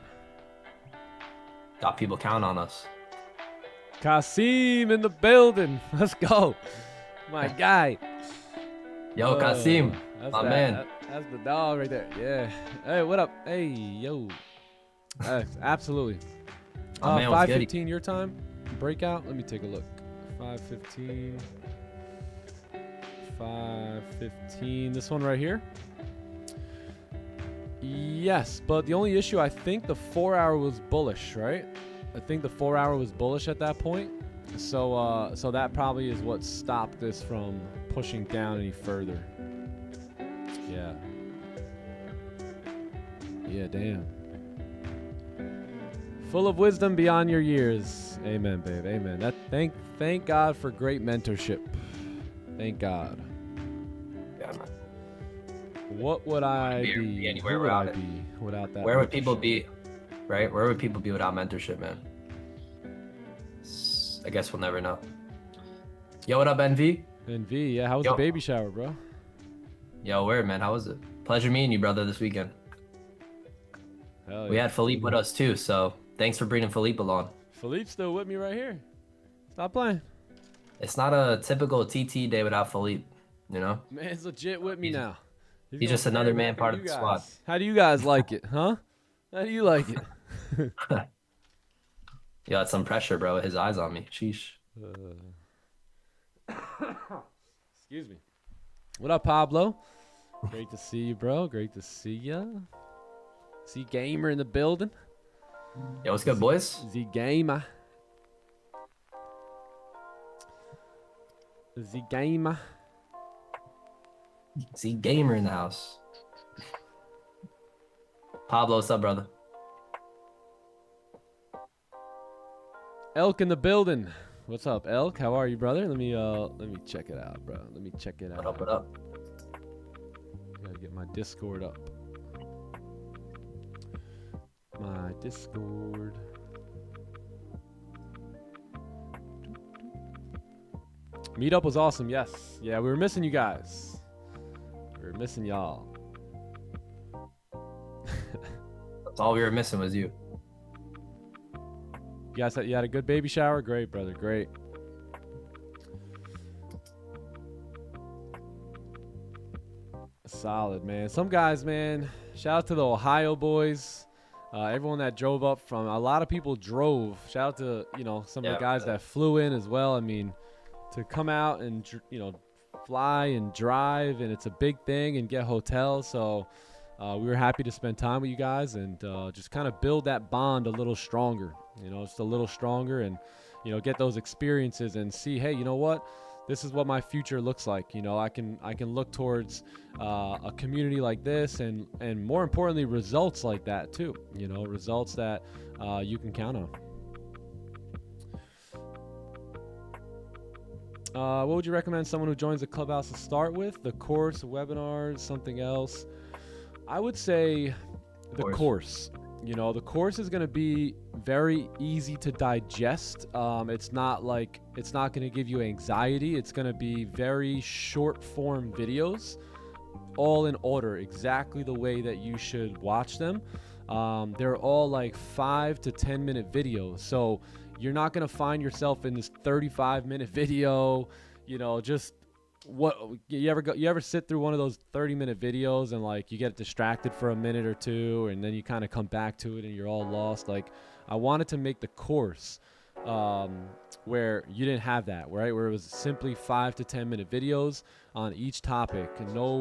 Got people counting on us. Kasim in the building. Let's go. My guy. Yo, Kasim, my man. That's the dog right there. Yeah. Hey, what up? Hey, yo. Absolutely. My man was good. 5:15 your time. Breakout. Let me take a look. 5:15. 5:15. This one right here. Yes, but the only issue, I think the 4 hour was bullish, right? I think the 4 hour was bullish at that point. So that probably is what stopped this from pushing down any further. Yeah. Yeah, damn. Full of wisdom beyond your years. Amen, babe. Amen. Thank God for great mentorship. Thank God. Yeah, man. What would I be? Anywhere Who would I without it. be without that? Where would people mentorship? be, right? Where would people be without mentorship, man? I guess we'll never know. Yo, what up, NV? NV, yeah. How was the baby shower, bro? Yo, word, man. How was it? Pleasure meeting you, brother, this weekend. Hell We yeah. had Philippe with us, too, so thanks for bringing Philippe along. Philippe's still with me right here. Stop playing. It's not a typical TT day without Philippe, you know? Man's legit with me now. He's gonna just another stand man up for part you of the guys. squad. How do you guys like it, huh? How do you like it? Yo, that's some pressure, bro. His eyes on me. Sheesh. Excuse me. What up, Pablo? Great to see you, bro. Great to see ya. See Gamer in the building. Yo, what's good, boys? Z Gamer. Z Gamer. See Gamer in the house. Pablo, what's up, brother? Elk in the building. What's up, Elk? How are you, brother? Let me check it out, bro. Let me check it out. What up, what up? Gotta get my Discord up. My Meetup was awesome. Yes. Yeah, we were missing you guys. We were missing y'all. That's all we were missing was you. You guys you had a good baby shower? Great, brother. Great. Solid, man. Some guys, man. Shout out to the Ohio boys. Everyone that drove up from, a lot of people drove. Shout out to, some of the guys that flew in as well. I mean, to come out and, fly and drive, and it's a big thing, and get hotels. So we were happy to spend time with you guys and just kind of build that bond a little stronger, just a little stronger, and, get those experiences and see, hey, you know what? This is what my future looks like. I can look towards a community like this, and more importantly, results like that too. Results that you can count on. What would you recommend someone who joins the Clubhouse to start with? The course, webinars, something else? I would say the course. The course is going to be very easy to digest. It's not going to give you anxiety. It's going to be very short form videos, all in order, exactly the way that you should watch them. They're all like 5 to 10 minute videos. So you're not going to find yourself in this 35-minute video, just what you ever sit through one of those 30-minute videos and like you get distracted for a minute or two, and then you kind of come back to it and you're all lost. Like, I wanted to make the course where you didn't have that, right? Where it was simply 5 to 10 minute videos on each topic, and no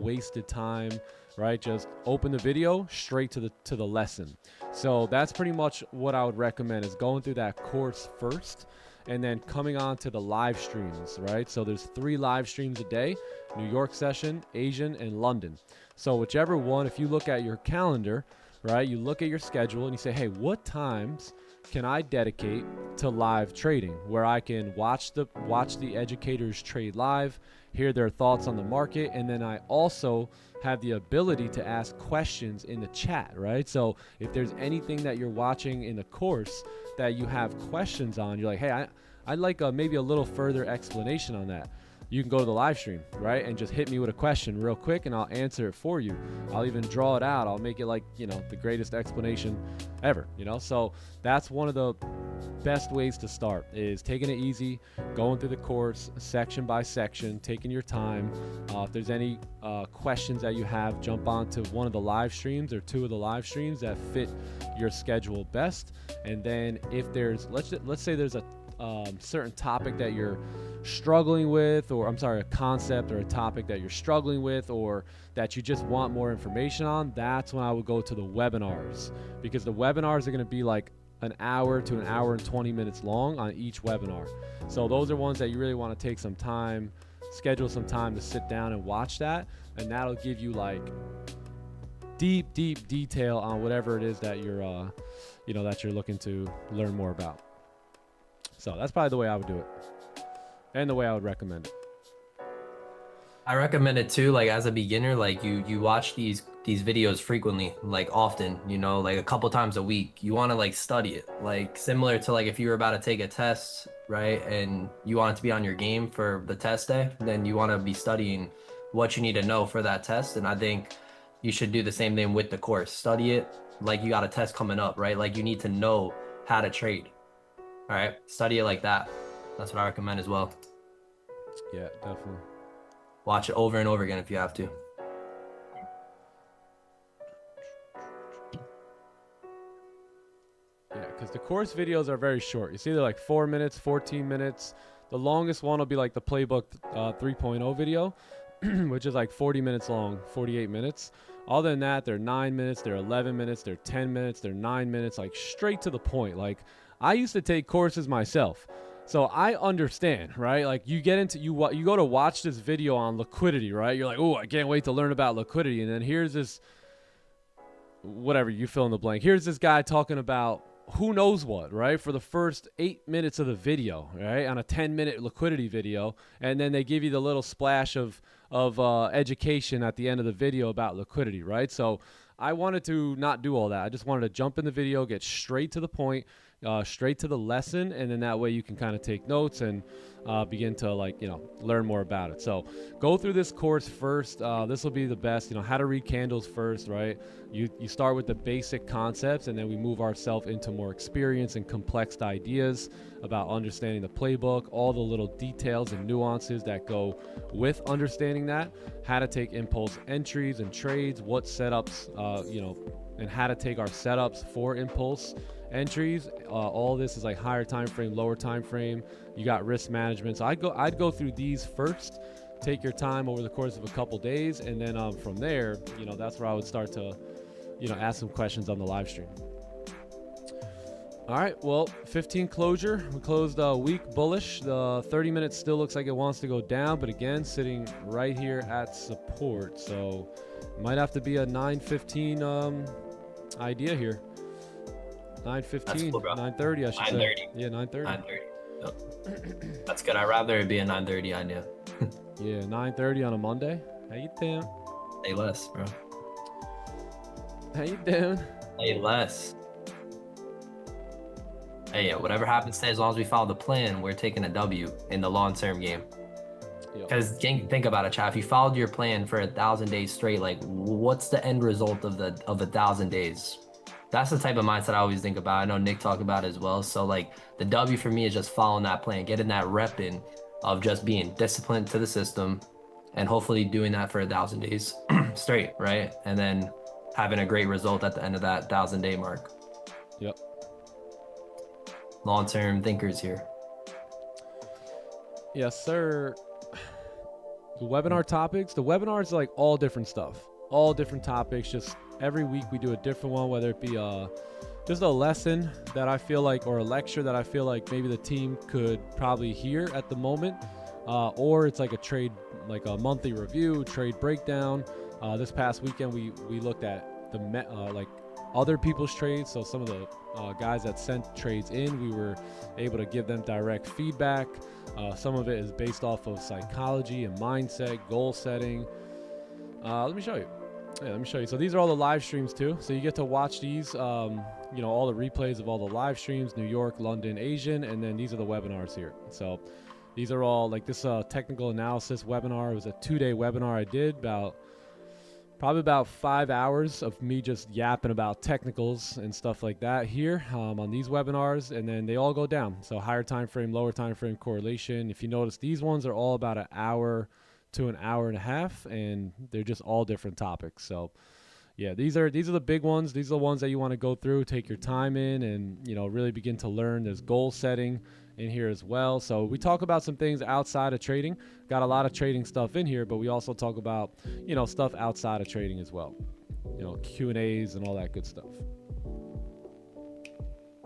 wasted time, right? Just open the video straight to the lesson. So that's pretty much what I would recommend, is going through that course first, and then coming on to the live streams, right? So there's 3 live streams a day: New York session, Asian, and London. So whichever one, if you look at your calendar, right, you look at your schedule and you say, hey, what times can I dedicate to live trading, where I can watch the educators trade live, hear their thoughts on the market, and then I also have the ability to ask questions in the chat, right? So if there's anything that you're watching in the course that you have questions on, you're like, hey, I'd like maybe a little further explanation on that. You can go to the live stream, right, and just hit me with a question real quick, and I'll answer it for you. I'll even draw it out. I'll make it like, the greatest explanation ever, So that's one of the best ways to start, is taking it easy, going through the course section by section, taking your time. If there's any questions that you have, jump on to one of the live streams or 2 of the live streams that fit your schedule best. And then if there's, let's say there's a certain topic that you're struggling with, or a concept or a topic that you're struggling with, or that you just want more information on, that's when I would go to the webinars, because the webinars are going to be like an hour to an hour and 20 minutes long on each webinar. So those are ones that you really want to take some time, schedule some time to sit down and watch that, and that'll give you like deep detail on whatever it is that you're that you're looking to learn more about. So that's probably the way I would do it, and the way I would recommend it. I recommend it too, like as a beginner, like you watch these videos frequently, like often, like a couple times a week. You want to like study it, like similar to like if you were about to take a test, right? And you want it to be on your game for the test day, then you want to be studying what you need to know for that test. And I think you should do the same thing with the course. Study it like you got a test coming up, right? Like you need to know how to trade. All right, study it like that. That's what I recommend as well. Yeah, definitely. Watch it over and over again if you have to. Yeah, because the course videos are very short. You see, they're like 4 minutes, 14 minutes. The longest one will be like the Playbook 3.0 video, which is like 40 minutes long, 48 minutes. Other than that, they're 9 minutes, they're 11 minutes, they're 10 minutes, they're 9 minutes, like straight to the point. Like, I used to take courses myself, so I understand, right? Like you get into, you go to watch this video on liquidity, right? You're like, oh, I can't wait to learn about liquidity. And then here's this, whatever, you fill in the blank. Here's this guy talking about who knows what, right? For the first 8 minutes of the video, right? On a 10-minute liquidity video. And then they give you the little splash of education at the end of the video about liquidity, right? So I wanted to not do all that. I just wanted to jump in the video, get straight to the point, straight to the lesson, and then that way you can kind of take notes and begin to learn more about it. So go through this course first. This will be the best, how to read candles first, right? You start with the basic concepts, and then we move ourselves into more experience and complex ideas about understanding the playbook, all the little details and nuances that go with understanding that, how to take impulse entries and trades, what setups, and how to take our setups for impulse entries. All this is like higher time frame, lower time frame. You got risk management. So I'd go through these first, take your time over the course of a couple days, and then from there, that's where I would start to ask some questions on the live stream. All right, well, 15 closure. We closed a week bullish. The 30 minutes still looks like it wants to go down, but again, sitting right here at support. So might have to be a 9:15 idea here. 9:15, cool, 9:30, I should 9:30. say. Yeah, 9:30. 9:30. Yep. That's good. I'd rather it be a 9:30 idea. Yeah, 9:30 on a Monday. How you doing? Say less, bro. How you doing? Say less. Hey, yeah, whatever happens today, as long as we follow the plan, we're taking a W in the long-term game. Because think about it, chat. If you followed your plan for 1,000 days straight, like, what's the end result of 1,000 days? That's the type of mindset I always think about. I know Nick talked about it as well. So like the W for me is just following that plan, getting that rep in of just being disciplined to the system, and hopefully doing that for 1,000 days straight, right? And then having a great result at the end of that 1,000-day mark. Yep. Long-term thinkers here. Yes, sir. The webinar topics. The webinars are like all different stuff, all different topics. Just every week we do a different one, whether it be just a lesson that I feel like, or a lecture that I feel like maybe the team could probably hear at the moment, or it's like a trade, like a monthly review, trade breakdown. This past weekend we looked at the like other people's trades. So some of the guys that sent trades in, we were able to give them direct feedback. Some of it is based off of psychology and mindset, goal setting. Let me show you. Yeah, let me show you. So these are all the live streams too. So you get to watch these, all the replays of all the live streams, New York, London, Asian, and then these are the webinars here. So these are all like this technical analysis webinar. It was a 2-day webinar I did, probably about 5 hours of me just yapping about technicals and stuff like that here on these webinars, and then they all go down. So higher time frame, lower time frame correlation. If you notice, these ones are all about an hour to an hour and a half, and they're just all different topics. So yeah, these are the big ones. These are the ones that you want to go through, take your time in, and really begin to learn. There's goal setting in here as well. So we talk about some things outside of trading. Got a lot of trading stuff in here, but we also talk about stuff outside of trading as well. Q&As and all that good stuff.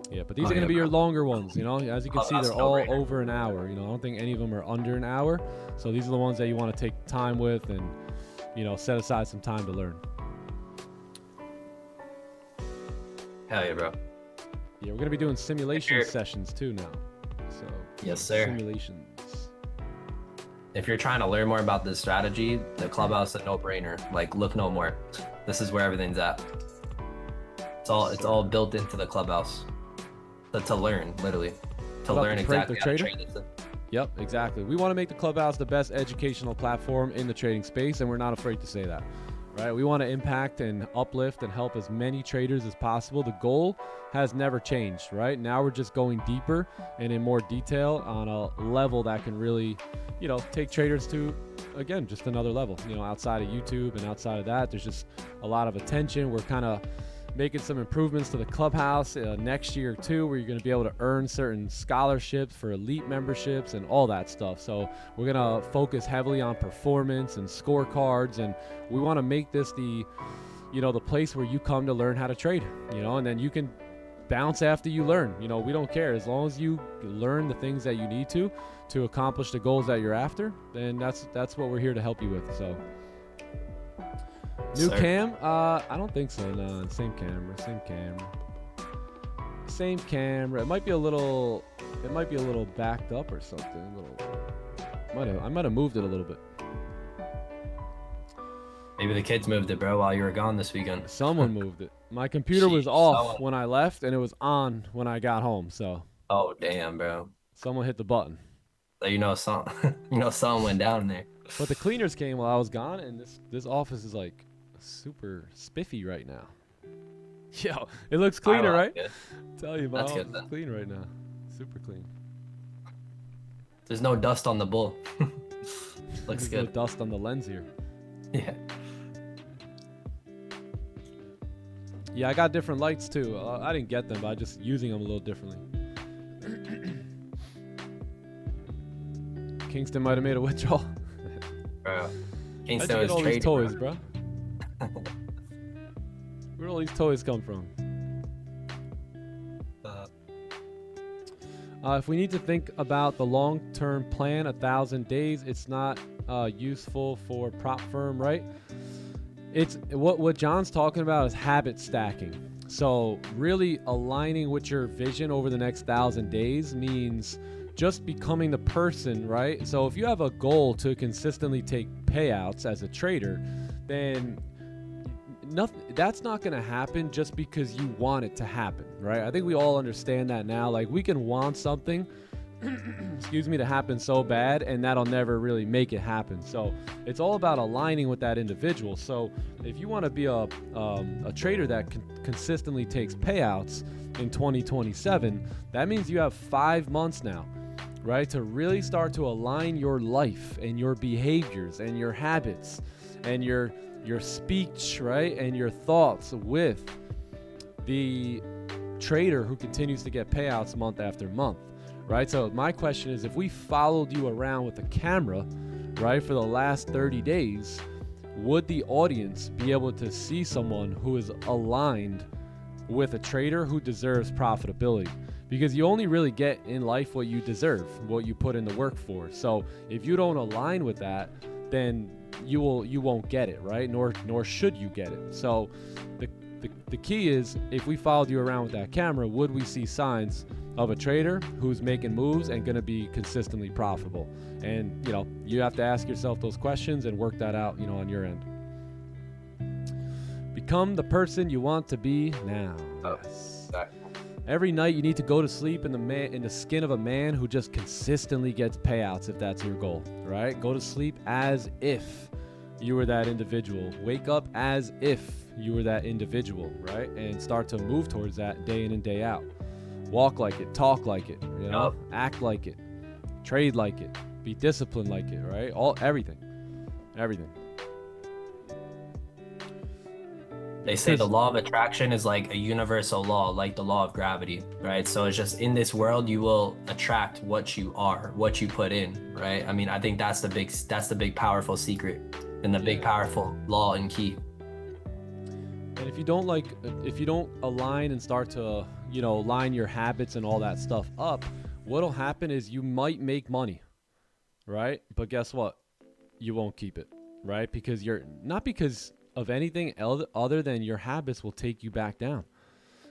Yeah, but these are going to be your longer ones. As you can see, they're all over an hour. I don't think any of them are under an hour. So these are the ones that you want to take time with and set aside some time to learn. Hell yeah, bro. Yeah, we're going to be doing simulation sessions too now. So yes, sir. Simulations. If you're trying to learn more about this strategy, the Clubhouse is a no-brainer. Like, look no more. This is where everything's at. It's all built into the Clubhouse. To learn, literally. To learn exactly how to trade this. Yep, exactly. We want to make the Clubhouse the best educational platform in the trading space, and we're not afraid to say that. Right? We want to impact and uplift and help as many traders as possible. The goal has never changed, right? Now we're just going deeper and in more detail on a level that can really, take traders to, again, just another level. Outside of YouTube and outside of that, there's just a lot of attention. We're kind of making some improvements to the Clubhouse next year too, where you're going to be able to earn certain scholarships for elite memberships and all that stuff. So we're going to focus heavily on performance and scorecards, and we want to make this the place where you come to learn how to trade, and then you can bounce after you learn. We don't care. As long as you learn the things that you need to accomplish the goals that you're after, then that's what we're here to help you with. So new cam? I don't think so. No, same camera. It might be a little backed up or something. I might have moved it a little bit. Maybe the kids moved it, bro, while you were gone this weekend. Someone moved it. My computer was Sheesh, off when I left, and it was on when I got home. So Oh, damn, bro. someone hit the button. So something went down there. But the cleaners came while I was gone, and this office is like super spiffy right now. Yo, it looks cleaner, right? It. Tell you, my That's office good, is then. clean right now. Super clean. There's no dust on the bull. Looks There's no good. dust on the lens here. Yeah. Yeah, I got different lights too. I didn't get them, but I'm just using them a little differently. Kingston might have made a withdrawal. Bro. How'd you Kingston get was all these trading, toys, bro. bro? Where all these toys come from? If we need to think about the long-term plan, 1,000 days, it's not useful for prop firm, right? It's what John's talking about is habit stacking. So really aligning with your vision over the next 1,000 days means just becoming the person, right? So if you have a goal to consistently take payouts as a trader, then nothing, that's not going to happen just because you want it to happen, right? I think we all understand that now. Like, we can want something excuse me, to happen so bad, and that'll never really make it happen. So it's all about aligning with that individual. So if you want to be a trader that consistently takes payouts in 2027, that means you have 5 months now, right, to really start to align your life and your behaviors and your habits and your speech, right, and your thoughts with the trader who continues to get payouts month after month, right? So my question is, if we followed you around with a camera, right, for the last 30 days, would the audience be able to see someone who is aligned with a trader who deserves profitability? Because you only really get in life what you deserve, what you put in the work for. So if you don't align with that, then you won't get it, right? Nor should you get it. So the key is, if we followed you around with that camera, would we see signs of a trader who's making moves and going to be consistently profitable? And you have to ask yourself those questions and work that out, on your end. Become the person you want to be now. Yes. Every night you need to go to sleep in the skin of a man who just consistently gets payouts, if that's your goal, right? Go to sleep as if you were that individual. Wake up as if you were that individual, right? And start to move towards that day in and day out. Walk like it, talk like it, act like it, trade like it, be disciplined like it, right? Everything. They say the law of attraction is like a universal law, like the law of gravity, right? So it's just, in this world, you will attract what you are, what you put in, right? I mean, I think that's the big powerful secret and the big powerful law and key. And if you don't align and start to, line your habits and all that stuff up, what'll happen is you might make money, right? But guess what? You won't keep it, right? Because not because of anything other than your habits will take you back down.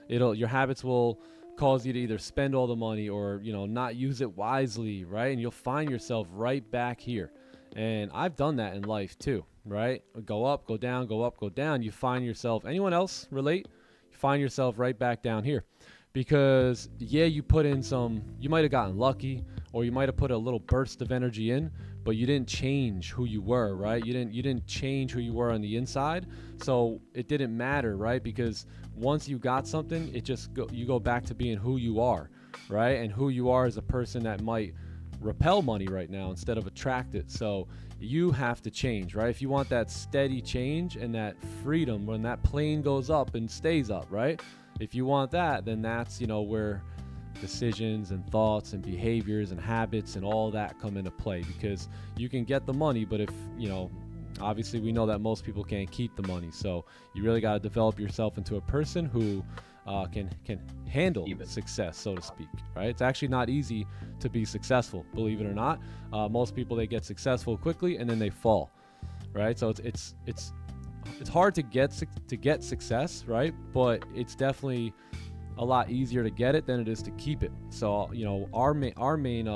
Your habits will cause you to either spend all the money or, not use it wisely, right? And you'll find yourself right back here. And I've done that in life too, right? Go up, go down, go up, go down. You find yourself, anyone else relate? You find yourself right back down here. Because you put in you might have gotten lucky, or you might have put a little burst of energy in, but you didn't change who you were, right? You didn't change who you were on the inside. So it didn't matter, right? Because once you got something, you go back to being who you are, right? And who you are is a person that might repel money right now instead of attract it. So you have to change, right? If you want that steady change and that freedom when that plane goes up and stays up, right? If you want that, then that's, where decisions and thoughts and behaviors and habits and all that come into play. Because you can get the money, but if, obviously we know that most people can't keep the money. So you really got to develop yourself into a person who can handle success, so to speak, right? It's actually not easy to be successful, believe it or not. Most people, they get successful quickly and then they fall, right? So it's hard to get success, right? But it's definitely a lot easier to get it than it is to keep it. So our main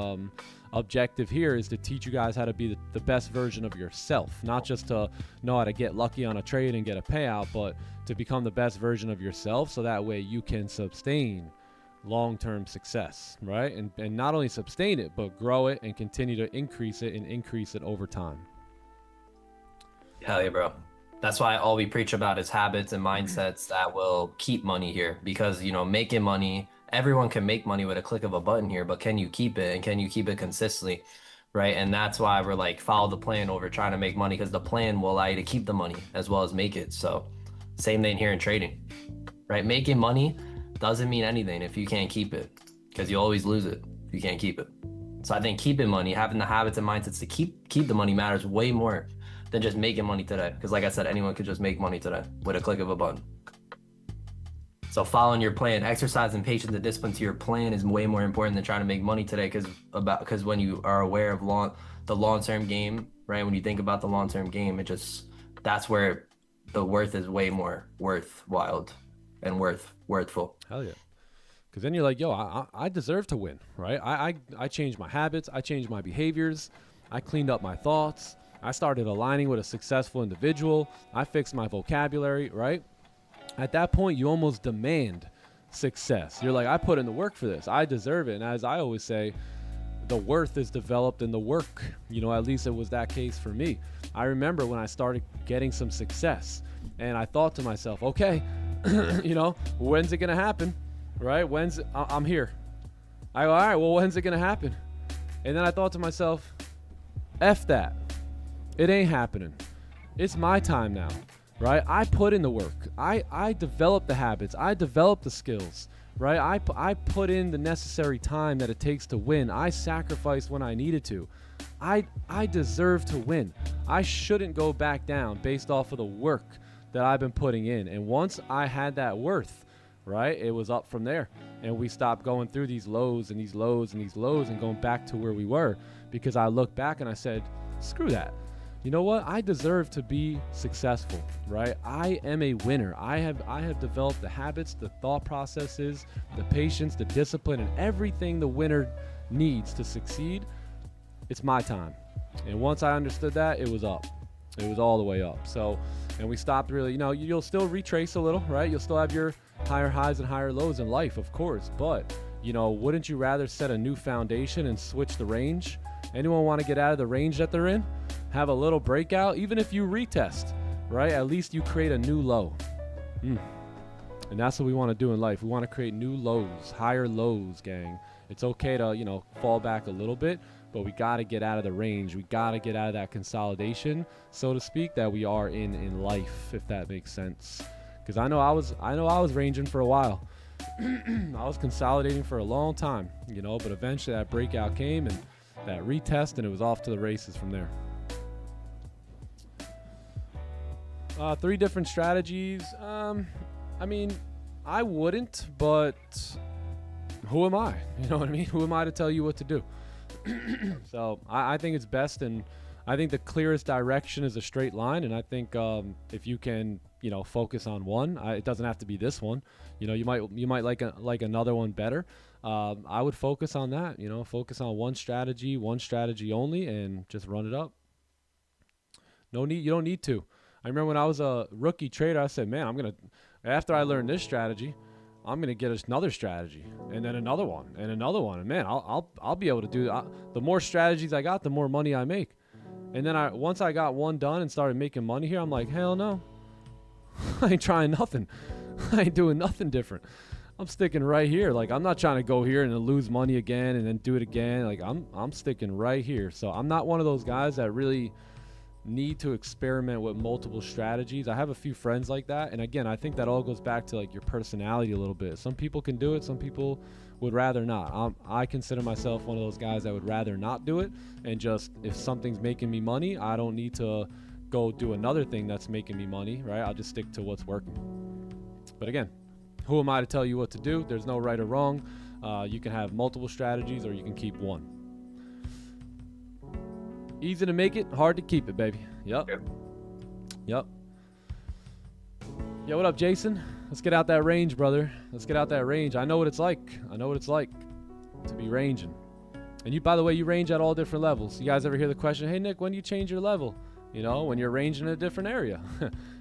objective here is to teach you guys how to be the best version of yourself, not just to know how to get lucky on a trade and get a payout, but to become the best version of yourself so that way you can sustain long-term success, right? And not only sustain it, but grow it and continue to increase it over time. Hell yeah, bro. That's why all we preach about is habits and mindsets that will keep money here, because, you know, making money, everyone can make money with a click of a button here, but can you keep it, and can you keep it consistently, right? And that's why we're like, follow the plan over trying to make money, because the plan will allow you to keep the money as well as make it. So same thing here in trading, right? Making money doesn't mean anything if you can't keep it, because you always lose it if you can't keep it. So I think keeping money, having the habits and mindsets to keep the money matters way more than just making money today. Because like I said, anyone could just make money today with a click of a button. So following your plan, exercising patience and discipline to your plan is way more important than trying to make money today. Because when you are aware of the long-term game, right? When you think about the long-term game, that's where the worth is way more worthwhile and worthful. Hell yeah. Because then you're like, yo, I deserve to win, right? I changed my habits. I changed my behaviors. I cleaned up my thoughts. I started aligning with a successful individual. I fixed my vocabulary, right? At that point, you almost demand success. You're like, I put in the work for this. I deserve it. And as I always say, the worth is developed in the work. You know, at least it was that case for me. I remember when I started getting some success and I thought to myself, okay, you know, when's it going to happen, right? I'm here. I go, all right, well, when's it going to happen? And then I thought to myself, F that. It ain't happening. It's my time now, right? I put in the work. I developed the habits. I developed the skills, right? I put in the necessary time that it takes to win. I sacrificed when I needed to. I deserve to win. I shouldn't go back down based off of the work that I've been putting in. And once I had that worth, right, it was up from there. And we stopped going through these lows and these lows and these lows and going back to where we were, because I looked back and I said, screw that. You know what? I deserve to be successful, right? I am a winner. I have developed the habits, the thought processes, the patience, the discipline, and everything the winner needs to succeed. It's my time. And once I understood that, it was up. It was all the way up. So, and we stopped really, you know, you'll still retrace a little, right? You'll still have your higher highs and higher lows in life, of course. But, you know, wouldn't you rather set a new foundation and switch the range? Anyone want to get out of the range that they're in? Have a little breakout, even if you retest, right? At least you create a new low. And that's what we want to do in life. We want to create new lows, higher lows, gang. It's okay to, you know, fall back a little bit, but we got to get out of the range. We got to get out of that consolidation, so to speak, that we are in life, if that makes sense. Because I know I was ranging for a while. I was consolidating for a long time, you know, but eventually that breakout came and that retest, and it was off to the races from there. 3 different strategies. I mean, I wouldn't, but who am I? You know what I mean? Who am I to tell you what to do? So I think it's best, and I think the clearest direction is a straight line. And I think if you can, you know, focus on one, it doesn't have to be this one. You know, you might like another one better. I would focus on that. You know, focus on one strategy only, and just run it up. You don't need to. I remember when I was a rookie trader, I said, man, after I learned this strategy, I'm gonna get another strategy, and then another one, and another one, and man, I'll be able to do that. The more strategies I got, the more money I make. And then once I got one done and started making money here, I'm like, hell no, I ain't trying nothing. I ain't doing nothing different. I'm sticking right here. Like, I'm not trying to go here and then lose money again and then do it again. Like, I'm sticking right here. So I'm not one of those guys that really need to experiment with multiple strategies. I have a few friends like that, and again, I think that all goes back to like your personality a little bit. Some people can do it, some people would rather not. I consider myself one of those guys that would rather not do it, and just, if something's making me money, I don't need to go do another thing that's making me money, right? I'll just stick to what's working. But again, who am I to tell you what to do? There's no right or wrong. You can have multiple strategies, or you can keep one. Easy to make it, hard to keep it, baby. Yep. Yo, what up, Jason? Let's get out that range, brother. Let's get out that range. I know what it's like. I know what it's like to be ranging. And you, by the way, you range at all different levels. You guys ever hear the question, hey, Nick, when do you change your level? You know, when you're ranging in a different area,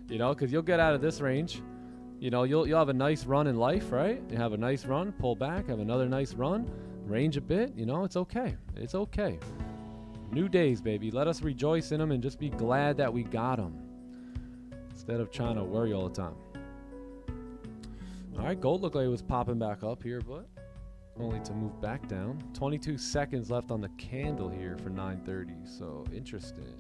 you know, because you'll get out of this range. You know, you'll have a nice run in life, right? You have a nice run, pull back, have another nice run, range a bit. You know, it's okay. It's okay. New days, baby. Let us rejoice in them and just be glad that we got them instead of trying to worry all the time. All right, gold looked like it was popping back up here, but only to move back down. 22 seconds left on the candle here for 9:30. So interesting.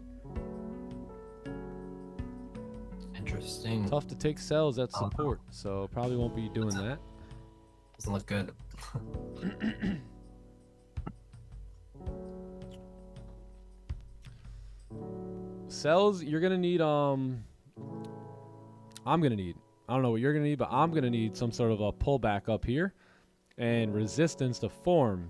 Interesting. Tough to take sells at support, so probably won't be doing that. Doesn't look good. Sells, you're gonna need I'm gonna need, I don't know what you're gonna need, but I'm gonna need some sort of a pullback up here and resistance to form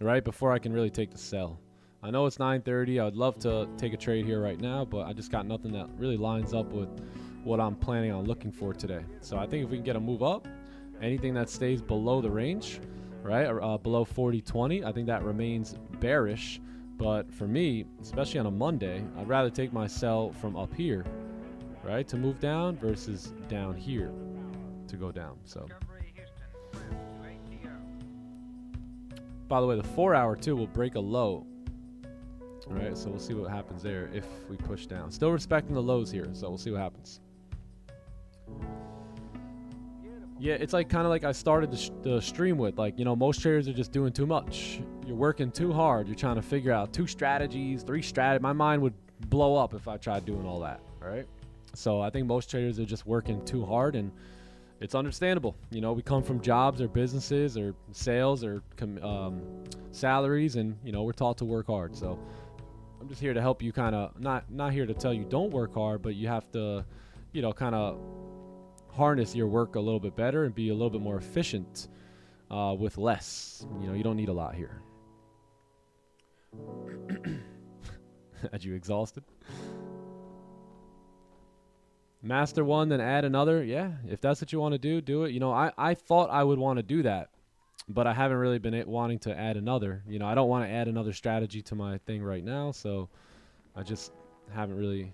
right before I can really take the sell. I know it's 9:30. I would love to take a trade here right now, but I just got nothing that really lines up with what I'm planning on looking for today. So I think if we can get a move up, anything that stays below the range, right, or below 40.20, I think that remains bearish. But for me, especially on a Monday, I'd rather take my sell from up here, right, to move down versus down here to go down. So, by the way, the 4-hour too will break a low. All right, so we'll see what happens there if we push down. Still respecting the lows here, so we'll see what happens. Yeah, it's like kind of like I started the stream with, like, you know, most traders are just doing too much. You're working too hard. You're trying to figure out 2 strategies, 3 strategies. My mind would blow up if I tried doing all that, all right? So I think most traders are just working too hard, and it's understandable. You know, we come from jobs or businesses or sales or salaries, and, you know, we're taught to work hard. So I'm just here to help you kind of, not here to tell you don't work hard, but you have to, you know, kind of harness your work a little bit better and be a little bit more efficient with less. You know, you don't need a lot here. Are you exhausted? Master one, then add another. Yeah, if that's what you want to do, do it. You know, I thought I would want to do that, but I haven't really been wanting to add another. You know, I don't want to add another strategy to my thing right now, so I just haven't really.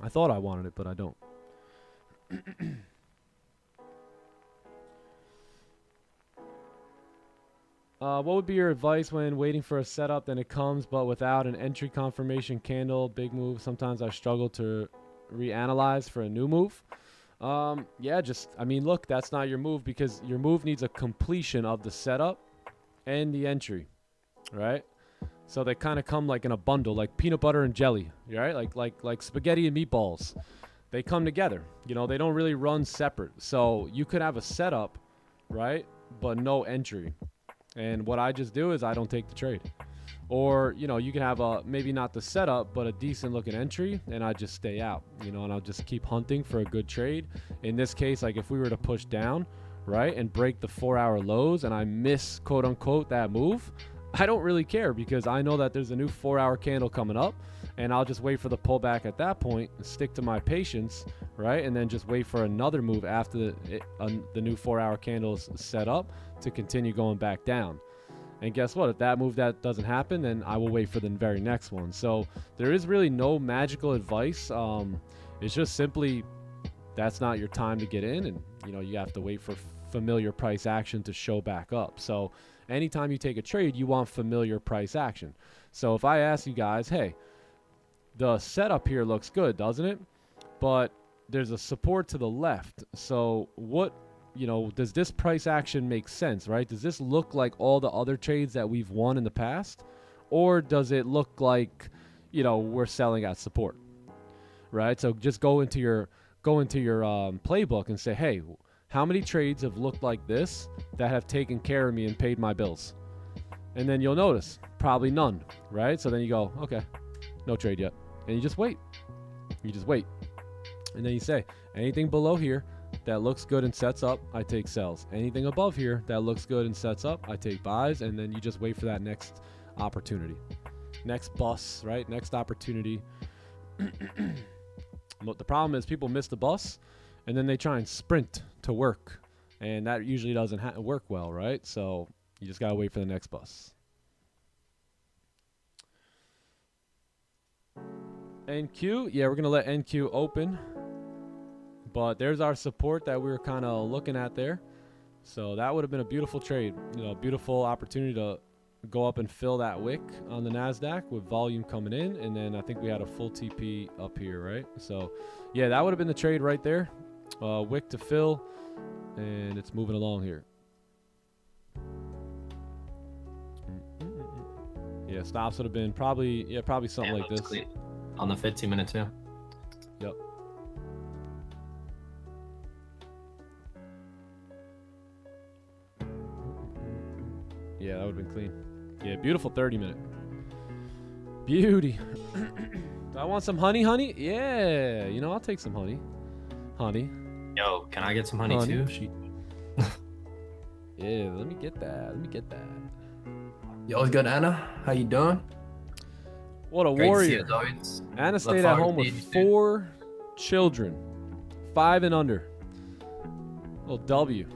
I thought I wanted it, but I don't. What would be your advice when waiting for a setup, then it comes but without an entry confirmation candle, big move? Sometimes I struggle to reanalyze for a new move. Yeah, just, I mean, look, that's not your move, because your move needs a completion of the setup and the entry, right? So they kind of come like in a bundle, like peanut butter and jelly, right? Like spaghetti and meatballs. They come together. You know, they don't really run separate. So you could have a setup, right, but no entry. And what I just do is I don't take the trade. Or, you know, you can have a, maybe not the setup, but a decent looking entry, and I just stay out, you know, and I'll just keep hunting for a good trade. In this case, like if we were to push down, right, and break the 4-hour lows and I miss, quote unquote, that move, I don't really care, because I know that there's a new 4-hour candle coming up, and I'll just wait for the pullback at that point and stick to my patience, right? And then just wait for another move after the new 4-hour candle is set up to continue going back down. And guess what? If that move that doesn't happen, then I will wait for the very next one. So there is really no magical advice. It's just simply that's not your time to get in, and you know, you have to wait for familiar price action to show back up. So anytime you take a trade, you want familiar price action. So if I ask you guys, hey, the setup here looks good, doesn't it? But there's a support to the left. So what, you know, does this price action make sense, right? Does this look like all the other trades that we've won in the past? Or does it look like, you know, we're selling at support, right? So just go into your playbook and say, hey, how many trades have looked like this that have taken care of me and paid my bills? And then you'll notice probably none, right? So then you go, okay, no trade yet. And you just wait. You just wait. And then you say, anything below here that looks good and sets up, I take sells. Anything above here that looks good and sets up, I take buys. And then you just wait for that next opportunity. Next bus, right? Next opportunity. The problem is people miss the bus and then they try and sprint to work. And that usually doesn't work well, right? So you just got to wait for the next bus. NQ, yeah, we're gonna let NQ open, but there's our support that we were kind of looking at there. So that would have been a beautiful trade, you know, beautiful opportunity to go up and fill that wick on the NASDAQ with volume coming in. And then I think we had a full TP up here, right? So yeah, that would have been the trade right there. Wick to fill, and it's moving along here. Yeah, stops would have been probably something like this. Clean. On the 15-minute too. Yep. Yeah, that would have been clean. Yeah, beautiful 30-minute. Beauty. Do I want some honey? Yeah, you know, I'll take some honey. Yo, can I get some honey too? Yeah, let me get that. Yo, what's good, Anna? How you doing? What a Great warrior. to see you, always. Anna stayed at home with 4 children, 5 and under. Little W.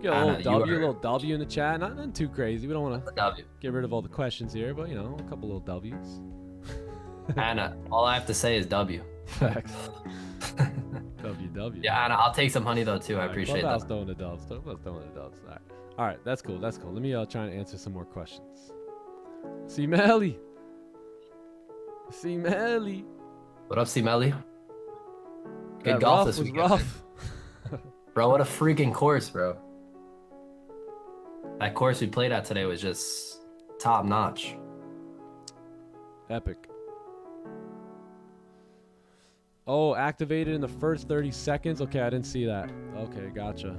Get a little W in the chat. Nothing too crazy. We don't want to get rid of all the questions here, but you know, a couple little W's. Anna, all I have to say is W. Facts. WW. Yeah, Anna, I'll take some honey though too. I appreciate that. Throwing the dubs. All right, that's cool. Let me try and answer some more questions. See Melly. What up, C Melly? Good That golf rough this was weekend. rough. Bro, what a freaking course, bro. That course we played at today was just top notch. Epic. Oh, activated in the first 30 seconds. Okay, I didn't see that. Okay, gotcha.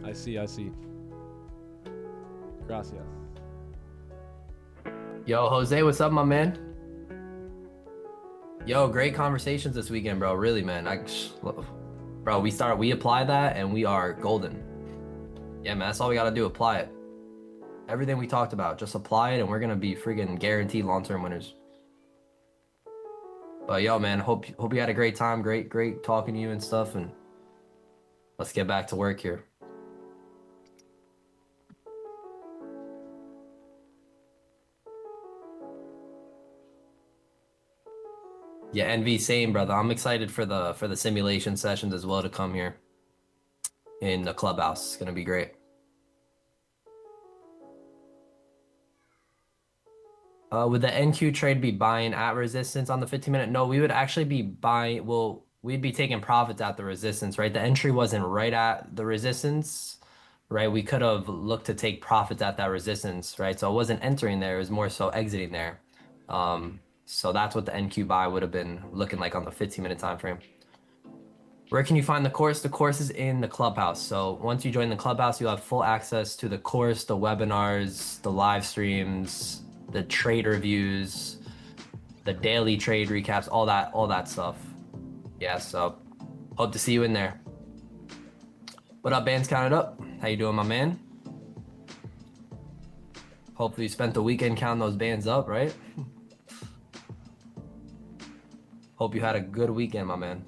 I see. Gracias. Yo, Jose, what's up, my man? Yo, great conversations this weekend, bro. Really, man. Bro, we apply that and we are golden. Yeah, man, that's all we gotta do. Apply it. Everything we talked about, just apply it, and we're gonna be freaking guaranteed long-term winners. But yo, man, hope you had a great time. Great talking to you and stuff. And let's get back to work here. Yeah, NV, same, brother. I'm excited for the simulation sessions as well to come here in the clubhouse. It's gonna be great. Would the NQ trade be buying at resistance on the 15-minute? No, we would actually be buying. Well, we'd be taking profits at the resistance, right? The entry wasn't right at the resistance, right? We could have looked to take profits at that resistance, right? So it wasn't entering there. It was more so exiting there. So that's what the NQ buy would have been looking like on the 15-minute time frame. Where can you find the course? The course is in the clubhouse. So once you join the clubhouse, you'll have full access to the course, the webinars, the live streams, the trade reviews, the daily trade recaps, all that stuff. Yeah, so hope to see you in there. What up, bands counted up? How you doing, my man? Hopefully you spent the weekend counting those bands up, right? Hope you had a good weekend, my man.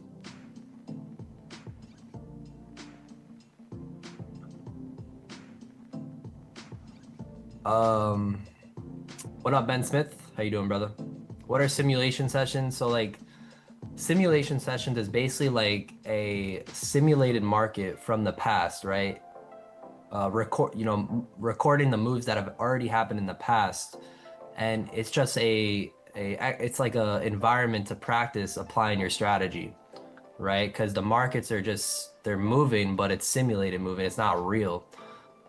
What up, Ben Smith? How you doing, brother? What are simulation sessions? So like simulation sessions is basically like a simulated market from the past, right? Recording the moves that have already happened in the past. And it's just it's like a environment to practice applying your strategy, right? Because the markets are they're moving, but it's simulated moving. It's not real.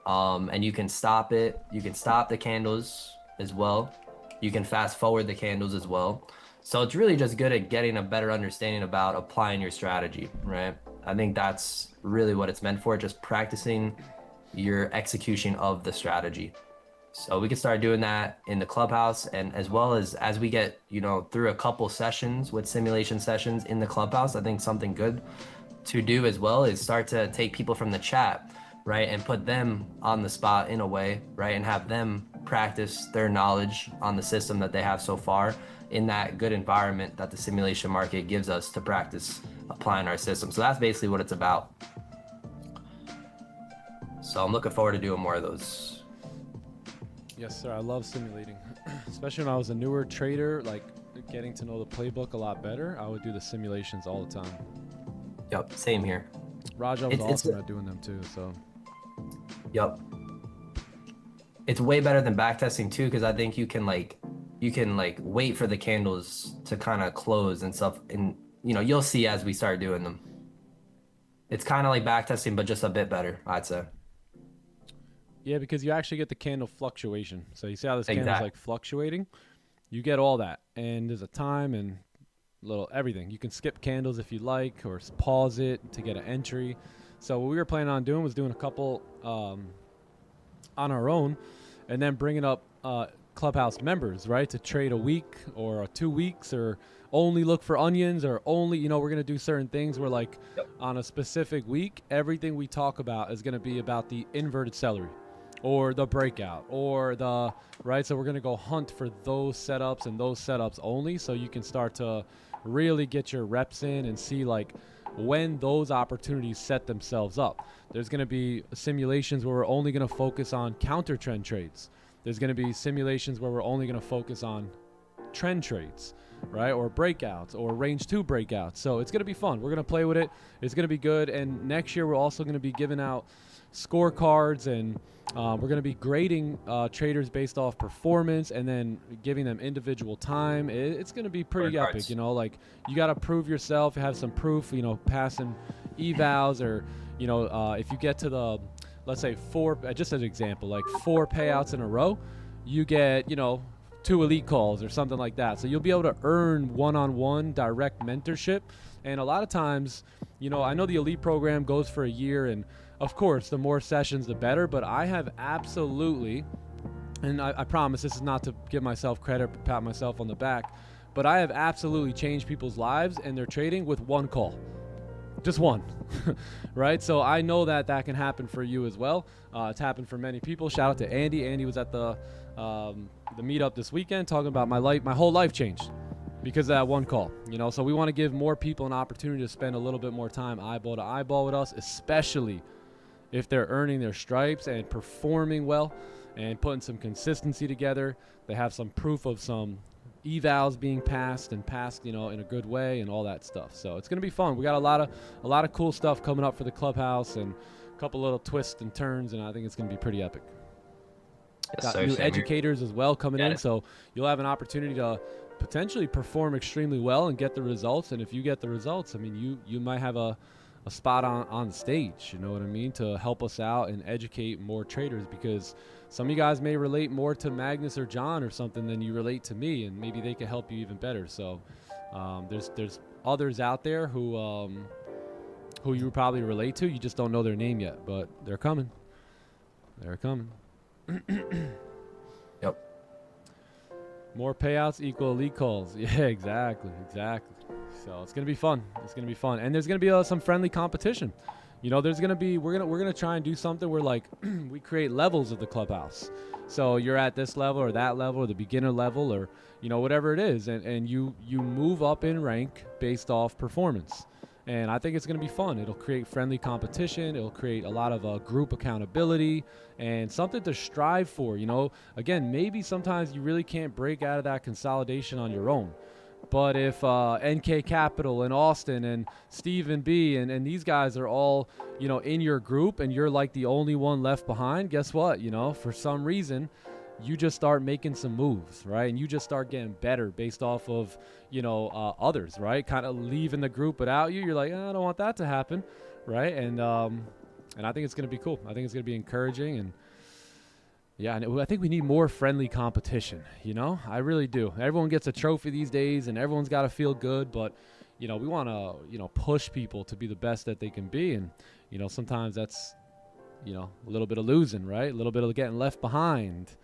And you can stop it. You can stop the candles as well. You can fast forward the candles as well. So it's really just good at getting a better understanding about applying your strategy, right? I think that's really what it's meant for, just practicing your execution of the strategy. So we can start doing that in the clubhouse, and as well as we get, through a couple sessions with simulation sessions in the clubhouse, I think something good to do as well is start to take people from the chat, right, and put them on the spot in a way, right, and have them practice their knowledge on the system that they have so far in that good environment that the simulation market gives us to practice applying our system. So that's basically what it's about. So I'm looking forward to doing more of those. Yes, sir. I love simulating, especially when I was a newer trader, like getting to know the playbook a lot better. I would do the simulations all the time. Yep, same here. Raja was It's awesome at doing them too. So, yep. It's way better than backtesting too, because I think you can like wait for the candles to kind of close and stuff, and you'll see as we start doing them. It's kind of like backtesting, but just a bit better, I'd say. yeah, because you actually get the candle fluctuation. So you see how this candle's Exactly. like fluctuating? You get all that, and there's a time and little everything. You can skip candles if you like, or pause it to get an entry. So what we were planning on doing was doing a couple on our own, and then bringing up Clubhouse members, right, to trade a week or 2 weeks, or only look for onions, or only, we're going to do certain things where, like, on a specific week, everything we talk about is going to be about the inverted celery or the breakout or the, right? So we're going to go hunt for those setups and those setups only, so you can start to really get your reps in and see, like, when those opportunities set themselves up. There's going to be simulations where we're only going to focus on counter trend trades. There's going to be simulations where we're only going to focus on trend trades, right? Or breakouts or range 2 breakouts. So it's going to be fun. We're going to play with it. It's going to be good. And next year, we're also going to be giving out scorecards, and we're going to be grading traders based off performance, and then giving them individual time. It's going to be pretty epic, like, you got to prove yourself, have some proof, passing evals, or, if you get to the, let's say 4, just as an example, like 4 payouts in a row, you get, 2 elite calls or something like that. So you'll be able to earn one-on-one direct mentorship. And a lot of times, I know the elite program goes for a year, and of course, the more sessions, the better. But I have absolutely, and I promise this is not to give myself credit, pat myself on the back, but I have absolutely changed people's lives and their trading with one call. Just one, right? So I know that can happen for you as well. It's happened for many people. Shout out to Andy. Andy was at the meetup this weekend talking about my whole life changed because of that one call. So we want to give more people an opportunity to spend a little bit more time eyeball to eyeball with us, especially if they're earning their stripes and performing well and putting some consistency together. They have some proof of some evals being passed in a good way and all that stuff. So it's going to be fun. We got a lot of cool stuff coming up for the Clubhouse, and a couple little twists and turns, and I think it's going to be pretty epic. Yes, got new educators as well coming in, so you'll have an opportunity to potentially perform extremely well and get the results. And if you get the results, I mean, you might have a spot on stage, you know what I mean, to help us out and educate more traders, because some of you guys may relate more to Magnus or John or something than you relate to me, and maybe they can help you even better. So there's others out there who you probably relate to. You just don't know their name yet, but they're coming. They're coming. Yep. More payouts equal elite calls. Yeah, exactly. So it's gonna be fun. And there's gonna be some friendly competition. There's gonna be we're gonna try and do something where, like, we create levels of the Clubhouse. So you're at this level or that level or the beginner level, or whatever it is, and you move up in rank based off performance. And I think it's going to be fun. It'll create friendly competition. It'll create a lot of group accountability and something to strive for. Again, maybe sometimes you really can't break out of that consolidation on your own. But if NK Capital and Austin and Stephen B and these guys are all, in your group, and you're like the only one left behind, guess what? For some reason, you just start making some moves, right? And you just start getting better based off of, others, right? Kind of leaving the group without you. You're like, I don't want that to happen, right? And I think it's going to be cool. I think it's going to be encouraging. And yeah, and I think we need more friendly competition, I really do. Everyone gets a trophy these days, and everyone's got to feel good, but, we want to, push people to be the best that they can be. And, sometimes that's, a little bit of losing, right? A little bit of getting left behind.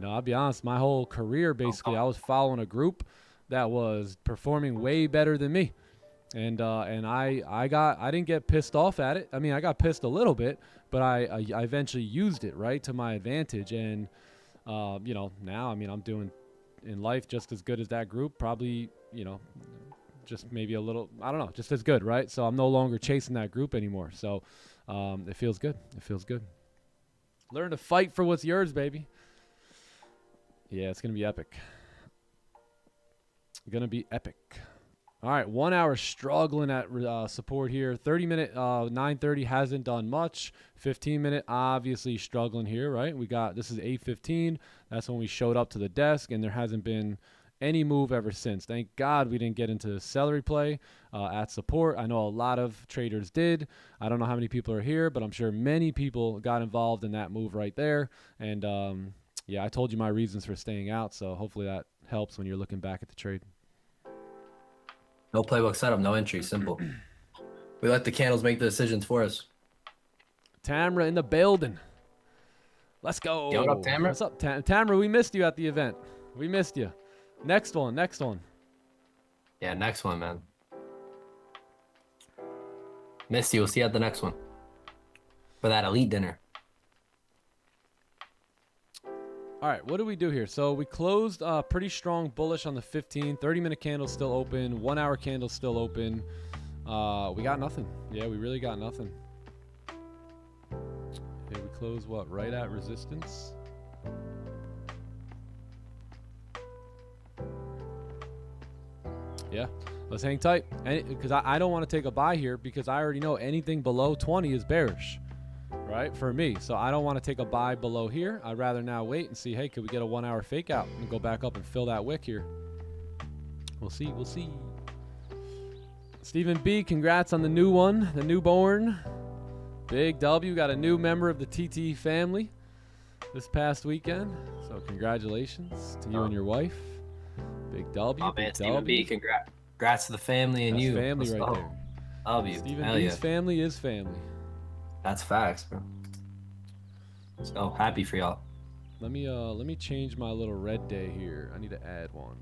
I'll be honest, my whole career, basically, I was following a group that was performing way better than me. And I didn't get pissed off at it. I mean, I got pissed a little bit, but I eventually used it, right, to my advantage. And, now, I mean, I'm doing in life just as good as that group, probably, just maybe a little, I don't know, just as good, right? So I'm no longer chasing that group anymore. So it feels good. Learn to fight for what's yours, baby. Yeah, it's going to be epic. Going to be epic. All right, 1 hour struggling at support here. 30-minute 9:30 hasn't done much. 15-minute obviously struggling here, right? This is 8:15. That's when we showed up to the desk, and there hasn't been any move ever since. Thank God we didn't get into celery play at support. I know a lot of traders did. I don't know how many people are here, but I'm sure many people got involved in that move right there. And yeah, I told you my reasons for staying out, so hopefully that helps when you're looking back at the trade. No playbook setup, no entry, simple. We let the candles make the decisions for us. Tamra in the building. Let's go. Yo, what up, Tamra? What's up, Tamra? We missed you at the event. We missed you. Next one. Yeah, next one, man. Missed you. We'll see you at the next one. For that elite dinner. All right, what do we do here? So we closed pretty strong bullish on the 15. 30-minute candle still open. 1 hour candle still open. We got nothing. Yeah, we really got nothing. Yeah, we closed what? Right at resistance. Yeah, let's hang tight. Because I don't want to take a buy here because I already know anything below 20 is bearish. Right, for me. So I don't want to take a buy below here. I'd rather now wait and see, hey, could we get a 1 hour fake out and go back up and fill that wick here? We'll see. Stephen B, congrats on the new one, the newborn. Big W, got a new member of the TTE family this past weekend. So congratulations to you and your wife. Big W. Oh, man, Stephen B, congrats to the family and That's you. family Let's right go. there. Love you. Stephen Hell B's yeah. family is family. That's facts, bro. So happy for y'all. Let me change my little red day here. I need to add one.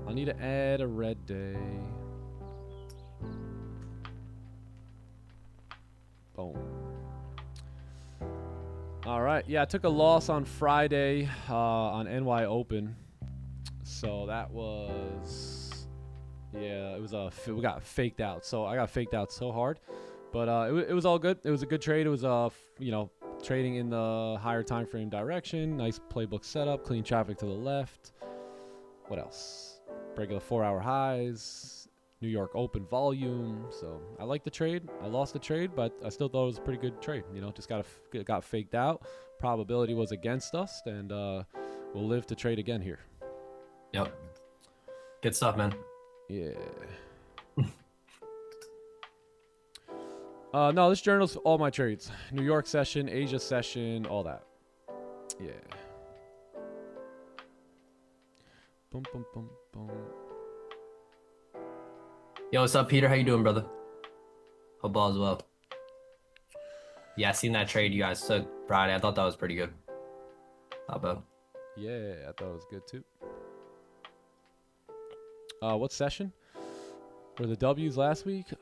I need to add a red day. Boom. All right. Yeah, I took a loss on Friday on NY Open. So that was, yeah, it was we got faked out. So I got faked out so hard. But it was all good. It was a good trade. It was, trading in the higher time frame direction. Nice playbook setup. Clean traffic to the left. What else? Regular 4 hour highs. New York Open volume. So I like the trade. I lost the trade, but I still thought it was a pretty good trade. Just got faked out. Probability was against us, and we'll live to trade again here. Yep. Good stuff, man. Yeah. No, this journal's all my trades. New York session, Asia session, all that. Yeah. Boom, boom, boom, boom. Yo, what's up, Peter? How you doing, brother? Hope all is well. Yeah, I seen that trade you guys took Friday. I thought that was pretty good. Not bad. Yeah, I thought it was good too. What session? Were the W's last week?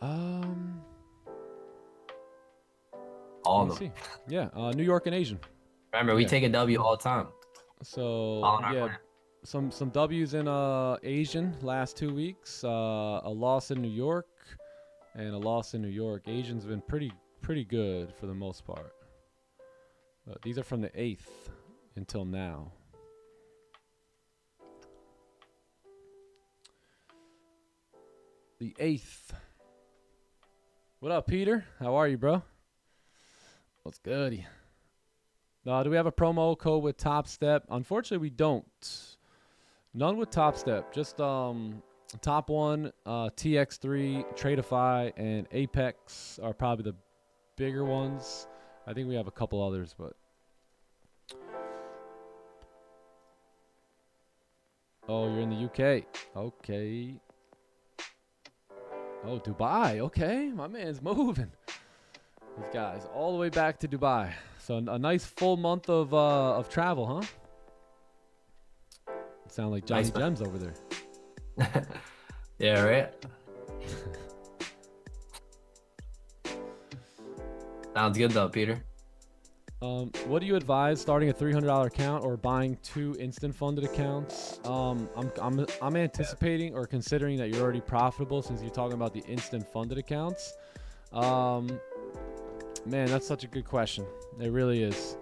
All Let of me them. see. Yeah, New York and Asian. Remember, we take a W all the time. So All in our yeah, plan. some W's in Asian last 2 weeks. A loss in New York and a loss in New York. Asian's been pretty good for the most part. These are from the 8th until now. The 8th. What up, Peter? How are you, bro? What's good? Do we have a promo code with Top Step? Unfortunately, we don't. None with Top Step. Just TopOne, TX3, Tradeify, and Apex are probably the bigger ones. I think we have a couple others, but. Oh, you're in the UK. Okay. Oh, Dubai. Okay, my man's moving. These guys all the way back to Dubai. So a nice full month of travel, huh? Sound like Johnny Nice, man. Gems over there. Yeah, right? Sounds good though, Peter. What do you advise starting a $300 account or buying 2 instant funded accounts? I'm anticipating or considering that you're already profitable since you're talking about the instant funded accounts. Man, that's such a good question. It really is.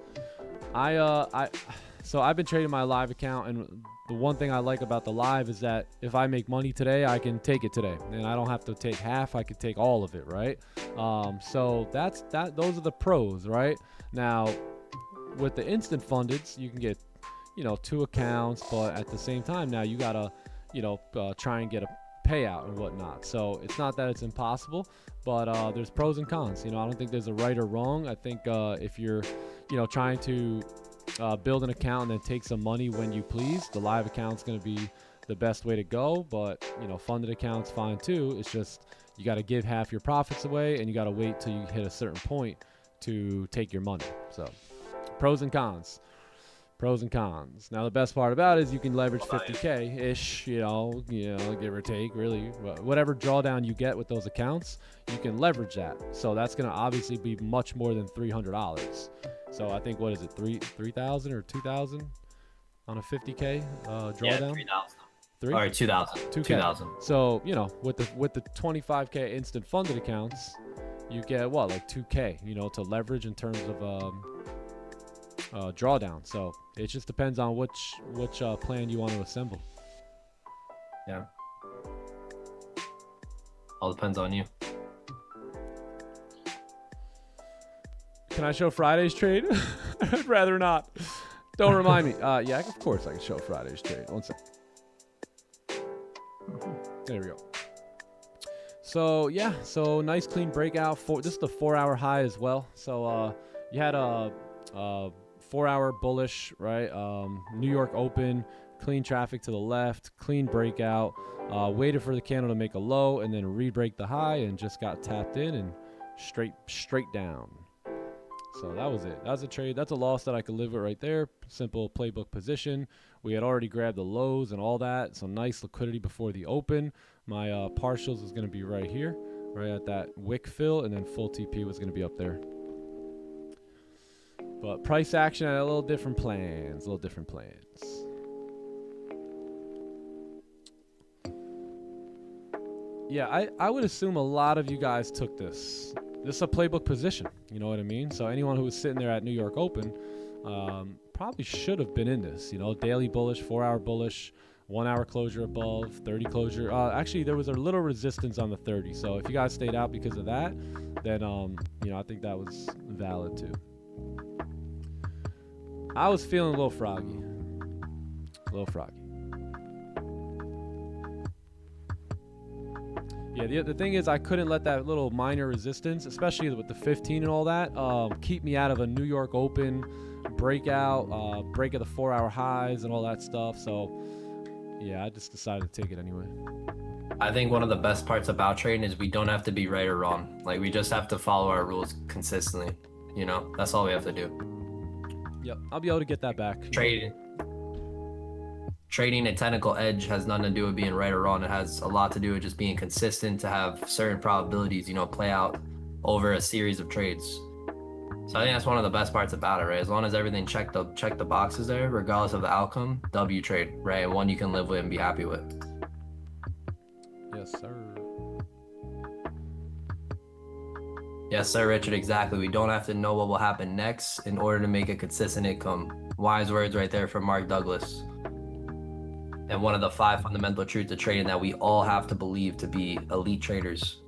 So I've been trading my live account, and the one thing I like about the live is that if I make money today, I can take it today, and I don't have to take half. I could take all of it, right? So those are the pros, right? Now, with the instant fundeds, you can get, 2 accounts, but at the same time, now you gotta, try and get a payout and whatnot. So it's not that it's impossible, but there's pros and cons. I don't think there's a right or wrong. I think if you're, trying to build an account and then take some money when you please, the live account's going to be the best way to go. But funded account's fine too. It's just you got to give half your profits away, and you got to wait till you hit a certain point to take your money. So pros and cons. Now the best part about it is you can leverage 50K ish, give or take, really. Whatever drawdown you get with those accounts, you can leverage that. So that's going to obviously be much more than $300. So I think, what is it, 3,000 or 2,000 on a 50K drawdown? Yeah, 3,000. Or 2,000. 2,000. So with the 25K instant funded accounts, you get what, like 2K, to leverage in terms of drawdown. So it just depends on which plan you want to assemble. Yeah. All depends on you. Can I show Friday's trade? I'd rather not. Don't remind me. Yeah, of course I can show Friday's trade. One sec. There we go. So yeah, so nice clean breakout. This is the 4-hour high as well. So you had a 4-hour bullish, right? New York open, clean traffic to the left, clean breakout. Waited for the candle to make a low and then re-break the high, and just got tapped in and straight down. So that was it. That's a trade. That's a loss that I could live with right there. Simple playbook position. We had already grabbed the lows and all that. So nice liquidity before the open. My partials is going to be right here, right at that wick fill, and then full TP was going to be up there. But price action had a little different plans. Yeah, I would assume a lot of you guys took this. This is a playbook position, you know what I mean? So anyone who was sitting there at New York Open probably should have been in this. Daily bullish, 4-hour bullish, 1-hour closure above, 30 closure. Actually, there was a little resistance on the 30. So if you guys stayed out because of that, then I think that was valid too. I was feeling a little froggy. Yeah, the thing is, I couldn't let that little minor resistance, especially with the 15 and all that, keep me out of a New York Open breakout, break of the 4-hour highs and all that stuff. So, yeah, I just decided to take it anyway. I think one of the best parts about trading is we don't have to be right or wrong. Like, we just have to follow our rules consistently. That's all we have to do. Yep, I'll be able to get that back. Trading a technical edge has nothing to do with being right or wrong. It has a lot to do with just being consistent to have certain probabilities, play out over a series of trades. So I think that's one of the best parts about it, right? As long as everything check the boxes there, regardless of the outcome, W trade, right? And one you can live with and be happy with. Yes, sir. Yes, sir, Richard, exactly. We don't have to know what will happen next in order to make a consistent income. Wise words right there from Mark Douglas. And one of the 5 fundamental truths of trading that we all have to believe to be elite traders.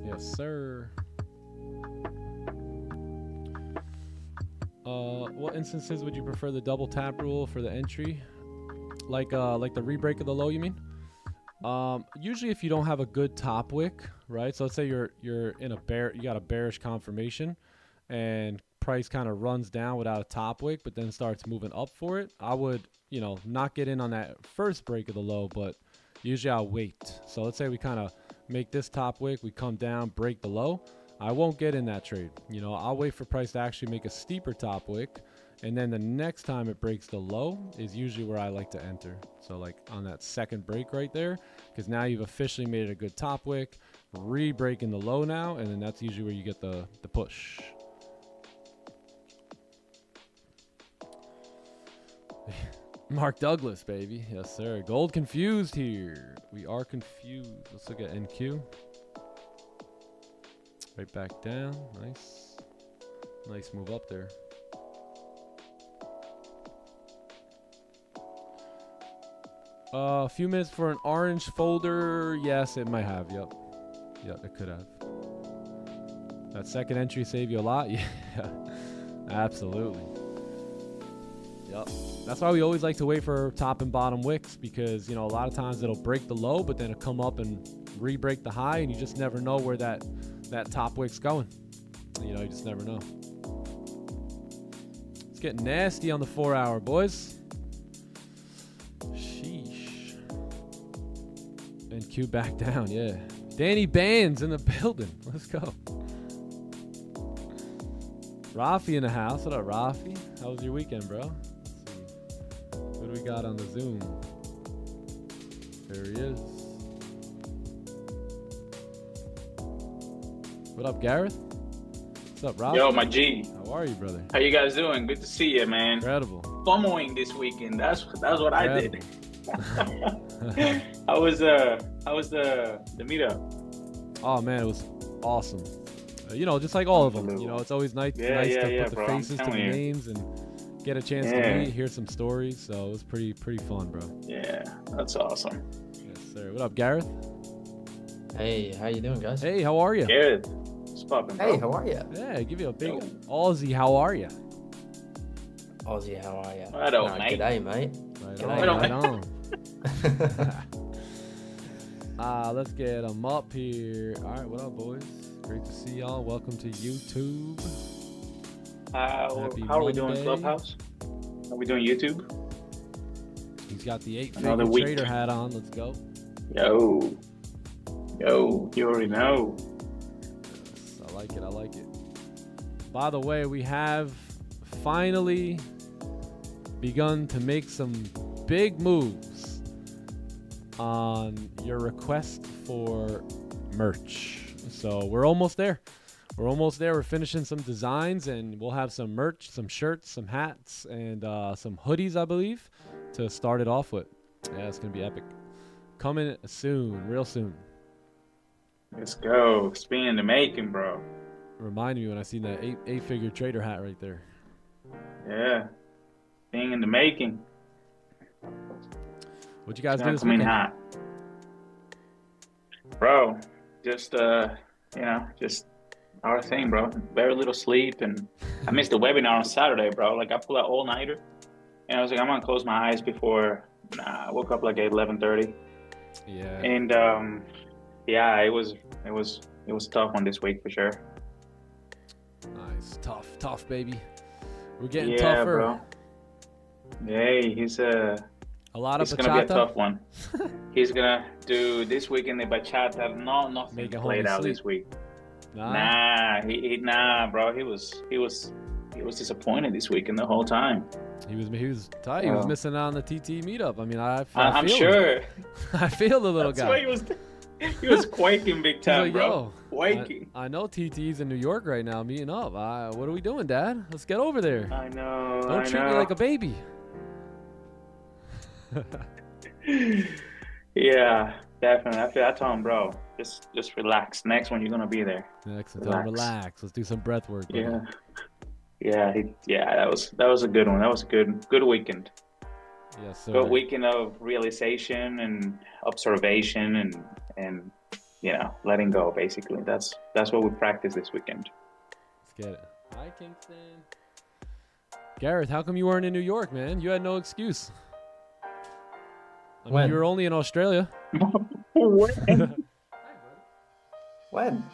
Yes, sir. What instances would you prefer the double tap rule for the entry? Like the re-break of the low, you mean? Usually if you don't have a good top wick, right? So let's say you're in you got a bearish confirmation, and price kind of runs down without a top wick, but then starts moving up for it. I would, not get in on that first break of the low, but usually I'll wait. So let's say we kind of make this top wick, we come down, break the low. I won't get in that trade. I'll wait for price to actually make a steeper top wick, and then the next time it breaks the low is usually where I like to enter. So like on that second break right there, because now you've officially made it a good top wick, re-breaking the low now, and then that's usually where you get the push. Mark Douglas, baby. Yes, sir. Gold confused here. We are confused. Let's look at NQ. Right back down. Nice. Nice move up there. A few minutes for an orange folder. Yes, it might have. Yep. Yep, it could have. That second entry save you a lot. Yeah, absolutely. Yep. That's why we always like to wait for top and bottom wicks, because, you know, a lot of times it'll break the low, but then it'll come up and re-break the high, and you just never know where that top wick's going. You know, you just never know. It's getting nasty on the 4 hour, boys. Sheesh. And Q back down, yeah. Danny Bands in the building. Let's go. Rafi in the house. What up, Rafi? How was your weekend, bro? Let's see. What do we got on the Zoom? There he is. What up, Gareth? What's up, Rafi? Yo, my G. How are you, brother? How you guys doing? Good to see you, man. Incredible. FOMOing this weekend. That's what I did. How was the meetup? Oh man, it was awesome. You know, just like all of them. You know, it's always nice to put the bro. faces to the names and get a chance to meet, hear some stories. So it was pretty fun, bro. Yeah, that's awesome. Yes, sir. What up, Gareth? Hey, how you doing, guys? Hey, how are you? Good. What's poppin', bro? Hey, how are you? Yeah, give you a big Aussie. How are you? Aussie, how are you? Right on, mate. G'day, mate. Right on. Let's get them up here. All right, what up, boys? Great to see y'all. Welcome to YouTube. How are we doing, Clubhouse? Are we doing YouTube? He's got the 8-figure Another week. trader hat on. Let's go. Yo, you already know. Yes, I like it. By the way, we have finally begun to make some big moves on your request for merch. So we're almost there. We're finishing some designs, and we'll have some merch, some shirts, some hats, and some hoodies, I believe, to start it off with. Yeah, it's going to be epic. Coming soon, real soon. Let's go. It's being in the making, bro. Reminded me when I seen that eight-figure trader hat right there. Yeah. Being in the making. What you guys It's do this gonna come in weekend? hot. Bro, just just our thing, bro. Very little sleep, and I missed the webinar on Saturday, bro. Like I pulled out all-nighter, and I was like, I'm gonna close my eyes before. I woke up like at 11:30. Yeah. And it was tough one this week for sure. Nice. Tough, baby. We're getting Yeah, tougher. bro. Hey, he's A lot of it's gonna be a bachata. tough one. He's gonna do this weekend the bachata. Nothing Make it played homie out sleep. this week. Nah. Nah, bro. He was disappointed this weekend the whole time. He was tight. He was missing out on the TTE meetup. I mean, I'm feel sure. it. I feel the little That's guy. why he was quaking big time, like, bro. yo, Quaking. I know TTE's in New York right now meeting up. What are we doing, Dad? Let's get over there. I know. Don't treat me like a baby. Yeah, definitely. I told him, bro, just relax. Next one, you're gonna be there. Next, relax. Let's do some breath work. Buddy. Yeah. That was a good one. That was a good weekend. Yes, sir. Good weekend of realization and observation and letting go. Basically, that's what we practice this weekend. Let's get it. Hi, Kingston. Gareth, how come you weren't in New York, man? You had no excuse. I mean, When? you were only in Australia. When?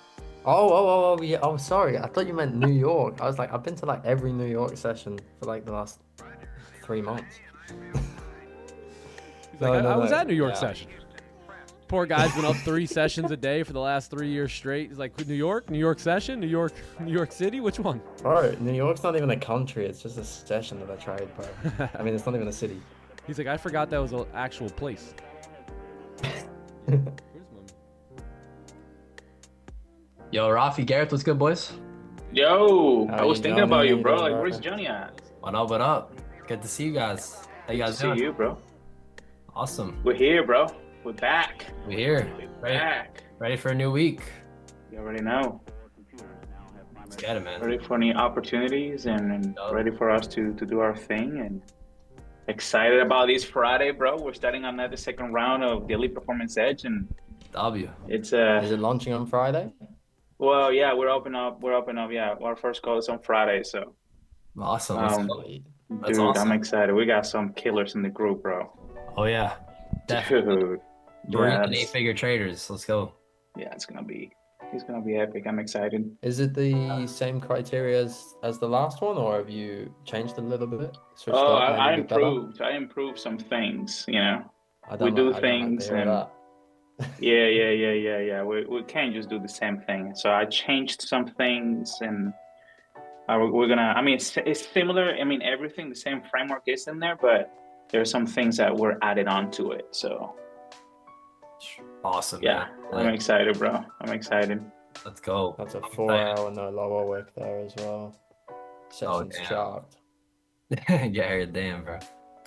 Oh, yeah. Oh, sorry. I thought you meant New York. I was like, I've been to like every New York session for like the last 3 months. He's like, I was at New York Yeah. session. Poor guy's been up 3 sessions a day for the last 3 years straight. He's like, New York session, New York City, which one? Bro, New York's not even a country. It's just a session that I tried, bro. I mean, it's not even a city. He's like, I forgot that was an actual place. Where's Mom? Yo, Rafi, Gareth, what's good, boys? Yo, How I was you thinking doing, about you, man? bro. Like, where's Johnny at? What up? Good to see you guys. How you Good to guys see doing? you, bro. Awesome. We're here, bro. We're back. We're here. We're back. Ready for a new week. You already know. Let's get it, man. Ready for any opportunities and ready for us to do our thing, and excited about this Friday, bro. We're starting another second round of the Elite Performance Edge, and W. it's Is it launching on Friday? well, yeah, we're open up. Yeah, our first call is on Friday, so Awesome. Let's go. Sweet. That's dude, awesome. I'm excited. We got some killers in the group, bro. Oh yeah, definitely. Dude, Bring yeah, in 8-figure traders. Let's go. yeah, it's gonna be epic. I'm excited. Is it the same criteria as the last one, or have you changed a little bit? Switched Oh, up, made I it a bit better? improved. I improved some things. You know, I we don't do like, I don't like to things hear and. that. Yeah. We can't just do the same thing. So I changed some things, and we're gonna. I mean, it's similar. I mean, everything, the same framework is in there, but there's some things that were added onto it. So Awesome. yeah, Man. I'm excited, bro. I'm excited. Let's go. That's a 4-hour no lower wick there as well. Session's damn. charged. Yeah, damn, bro.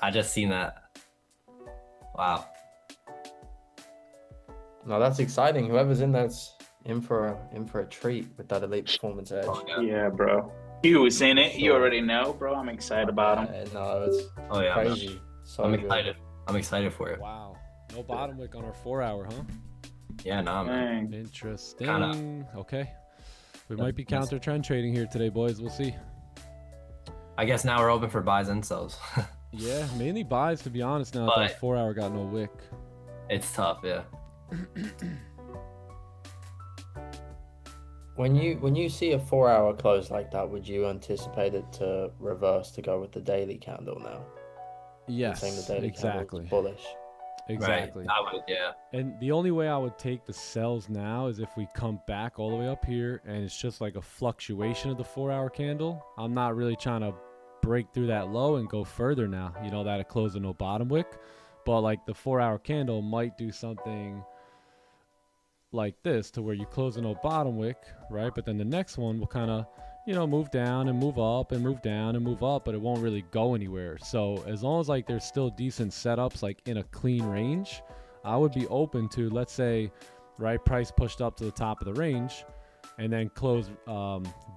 I just seen that. Wow. No, that's exciting. Whoever's in there's in for a treat with that Elite Performance Edge. Oh, yeah. Yeah, bro. You was in it. You Sure. already know, bro. I'm excited about him. No, it's Oh yeah. crazy. So I'm good. excited. I'm excited for it. Wow. No bottom wick on our 4-hour, huh? Yeah, nah, man. Dang. Interesting. Okay. We might be counter trend trading here today, boys. We'll see. I guess now we're open for buys and sells. Yeah, mainly buys, to be honest, now that But- that 4-hour got no wick. It's tough, yeah. When you see a 4-hour close like that, would you anticipate it to reverse to go with the daily candle now? Yes, Saying the daily exactly. candle is bullish. Exactly. Right. I would, yeah. And the only way I would take the sells now is if we come back all the way up here and it's just like a fluctuation of the 4-hour candle. I'm not really trying to break through that low and go further now, you know, that it closed with no bottom wick. But like the 4-hour candle might do something like this to where you close a no bottom wick, right? But then the next one will kind of, you know, move down and move up and move down and move up, but it won't really go anywhere. So as long as like there's still decent setups like in a clean range, I would be open to, let's say, right, price pushed up to the top of the range and then close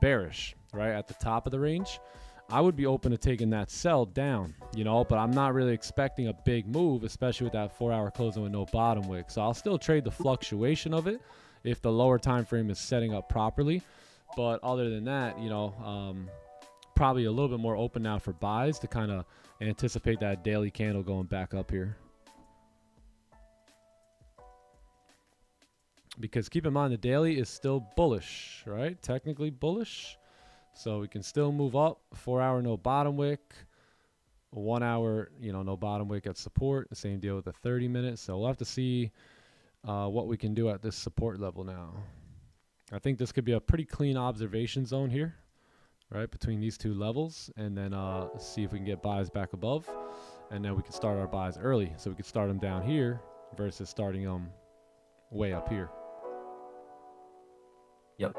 bearish, right, at the top of the range. I would be open to taking that sell down, you know, but I'm not really expecting a big move, especially with that 4-hour closing with no bottom wick. So I'll still trade the fluctuation of it if the lower time frame is setting up properly. But other than that, you know, probably a little bit more open now for buys to kind of anticipate that daily candle going back up here. Because keep in mind, the daily is still bullish, right? Technically bullish. So we can still move up. 4-hour no bottom wick. 1 hour, you know, no bottom wick at support. The same deal with the 30 minutes. So we'll have to see what we can do at this support level now. I think this could be a pretty clean observation zone here, right, between these two levels. And then see if we can get buys back above. And then we can start our buys early. So we could start them down here versus starting them way up here. Yep.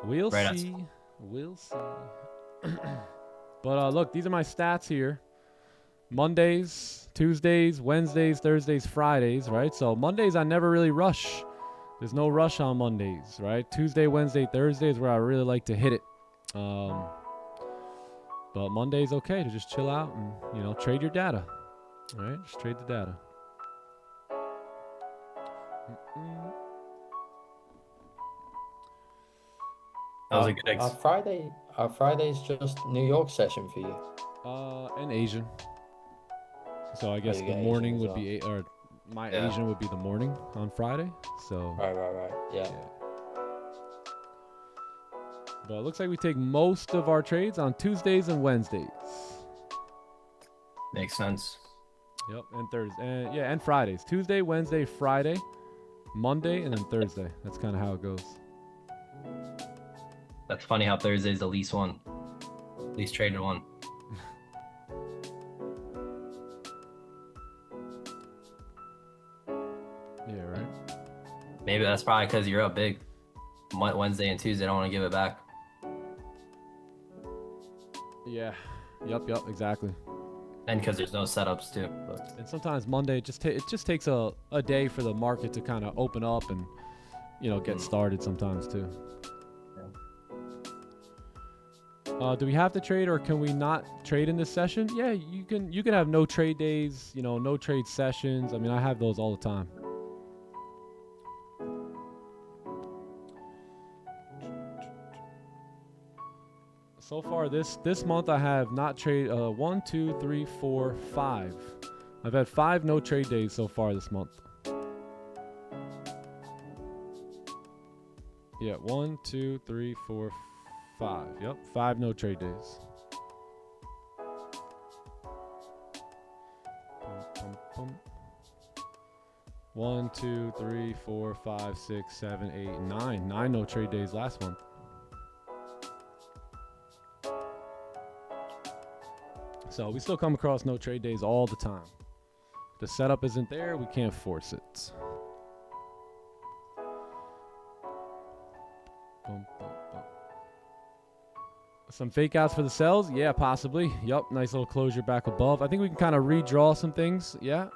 We'll Right see. We'll see. But look, these are my stats here. Mondays, Tuesdays, Wednesdays, Thursdays, Fridays, right? So Mondays, I never really rush. There's no rush on Mondays, right? Tuesday, Wednesday, Thursday is where I really like to hit it. But Monday's okay to just chill out and, you know, trade your data, right? Just trade the data. That was a good Our Friday's just New York session for you. And Asian. So I guess you the get morning Asian would as be, or my Yeah. Asian would be the morning on Friday. So, Right. Yeah. but it looks like we take most of our trades on Tuesdays and Wednesdays. Makes sense. Yep, and Thursday, and Fridays. Tuesday, Wednesday, Friday, Monday, and then Thursday. That's kind of how it goes. That's funny how Thursday's the least traded one. Yeah, right. Maybe that's probably because you're up big. Wednesday and Tuesday don't want to give it back. Yeah. Yep, exactly. And because there's no setups too. But And sometimes Monday it just takes a day for the market to kind of open up and get started sometimes too. Do we have to trade, or can we not trade in this session? Yeah, you can have no trade days, no trade sessions. I mean, I have those all the time. So far this month I have not trade 1, 2, 3, 4, 5. I've had 5 no trade days so far this month. Yeah, 1, 2, 3, 4, 5. Yep, 5 no trade days. Bum, bum, bum. 1, 2, 3, 4, 5, 6, 7, 8, 9. 9 no trade days last month. So we still come across no trade days all the time. The setup isn't there, we can't force it. Bum, bum, bum. Some fake outs for the sells? Yeah, possibly. Yup, nice little closure back above. I think we can kind of redraw some things. Yeah.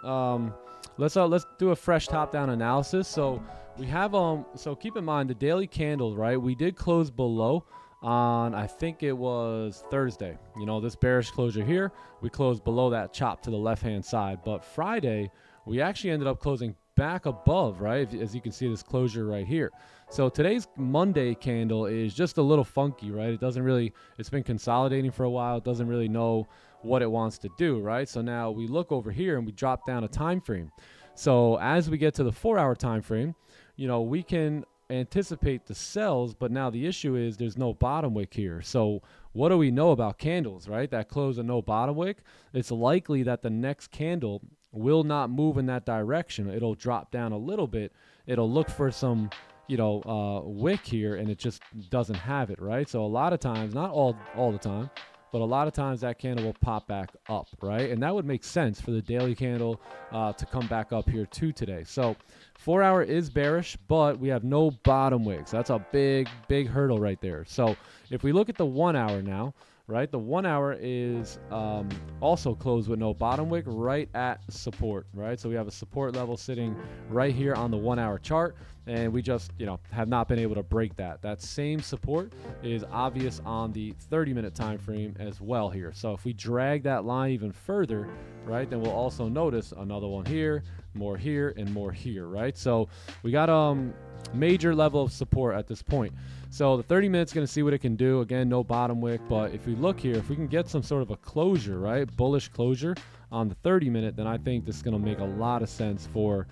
Let's do a fresh top-down analysis. So we have so keep in mind the daily candle, right? We did close below on, I think it was Thursday. This bearish closure here, we closed below that chop to the left-hand side. But Friday, we actually ended up closing back above, right? As you can see, this closure right here. So today's Monday candle is just a little funky, right? It's been consolidating for a while. It doesn't really know what it wants to do, right? So now we look over here and we drop down a time frame. So as we get to the 4-hour time frame, we can anticipate the sells, but now the issue is there's no bottom wick here. So what do we know about candles, right? That close a no bottom wick. It's likely that the next candle will not move in that direction. It'll drop down a little bit. It'll look for some, wick here, and it just doesn't have it, right? So a lot of times, not all the time, but a lot of times that candle will pop back up, right? And that would make sense for the daily candle to come back up here too today. So 4-hour is bearish, but we have no bottom wicks. That's a big hurdle right there. So if we look at the 1-hour now, right, the 1-hour is also closed with no bottom wick right at support, right? So we have a support level sitting right here on the 1-hour chart, and we just, have not been able to break that. That same support is obvious on the 30-minute time frame as well here. So if we drag that line even further, right, then we'll also notice another one here, more here, and more here, right? So we got major level of support at this point. So the 30 minutes going to see what it can do. Again, no bottom wick, but if we look here, if we can get some sort of a closure, right, bullish closure on the 30 minute, then I think this is going to make a lot of sense for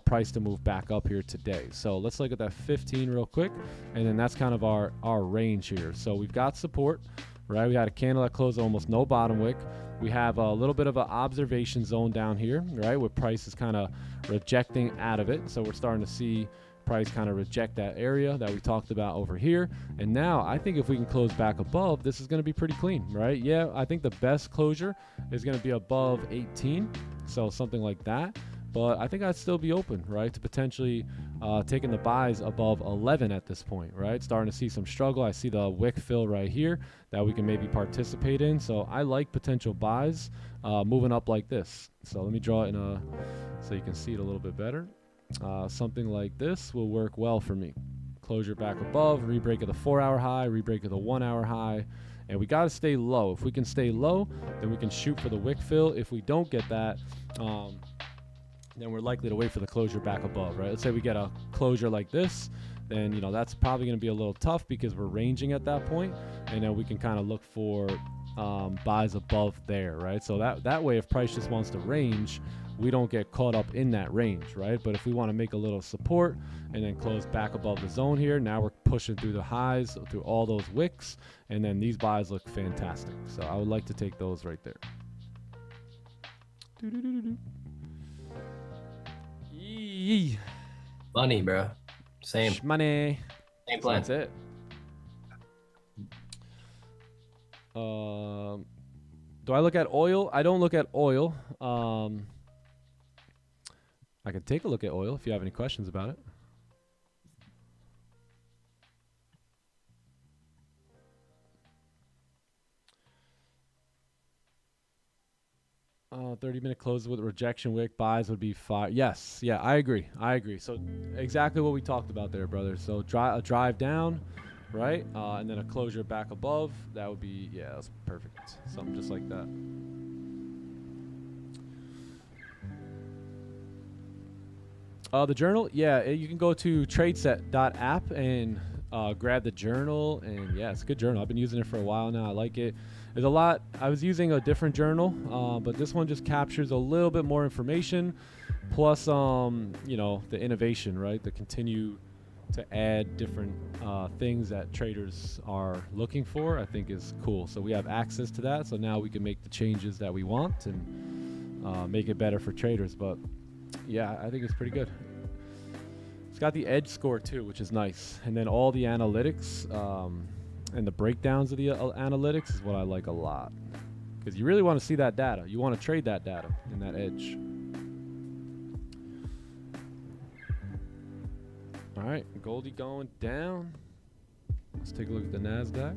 price to move back up here today. So let's look at that 15 real quick, and then that's kind of our range here. So we've got support, right? We had a candle that closed almost no bottom wick. We have a little bit of an observation zone down here, right, where price is kind of rejecting out of it. So we're starting to see price kind of reject that area that we talked about over here. And now I think if we can close back above, this is going to be pretty clean, right? Yeah, I think the best closure is going to be above 18, so something like that. But I think I'd still be open, right, to potentially taking the buys above 11 at this point, right? Starting to see some struggle. I see the wick fill right here that we can maybe participate in. So I like potential buys moving up like this. So let me draw it in so you can see it a little bit better. Something like this will work well for me. Closure back above, rebreak of the 4-hour high, rebreak of the 1-hour high, and we got to stay low. If we can stay low, then we can shoot for the wick fill. If we don't get that, then we're likely to wait for the closure back above, right? Let's say we get a closure like this, then that's probably going to be a little tough because we're ranging at that point, and then we can kind of look for buys above there, right? So that way, if price just wants to range, we don't get caught up in that range, right? But if we want to make a little support and then close back above the zone here, now we're pushing through the highs, through all those wicks, and then these buys look fantastic. So I would like to take those right there. Yee. Money, bro. Same. Money. Same plan. That's it. Do I look at oil? I don't look at oil. I could take a look at oil if you have any questions about it. 30-minute closes with rejection wick buys would be 5. Yes, yeah, I agree. So exactly what we talked about there, brother. So a drive down, right? And then a closure back above. That would be, yeah, that's perfect. Something just like that. The journal, yeah, you can go to TradeSet.app and grab the journal, and yeah, it's a good journal. I've been using it for a while now. I like it. There's a lot. I was using a different journal, but this one just captures a little bit more information, plus you know, the innovation, right? The continue to add different things that traders are looking for, I think is cool. So we have access to that, so now we can make the changes that we want and make it better for traders. But yeah, I think it's pretty good. It's got the edge score too, which is nice. And then all the analytics and the breakdowns of the analytics is what I like a lot. Because you really want to see that data. You want to trade that data in that edge. All right, Goldie going down. Let's take a look at the NASDAQ.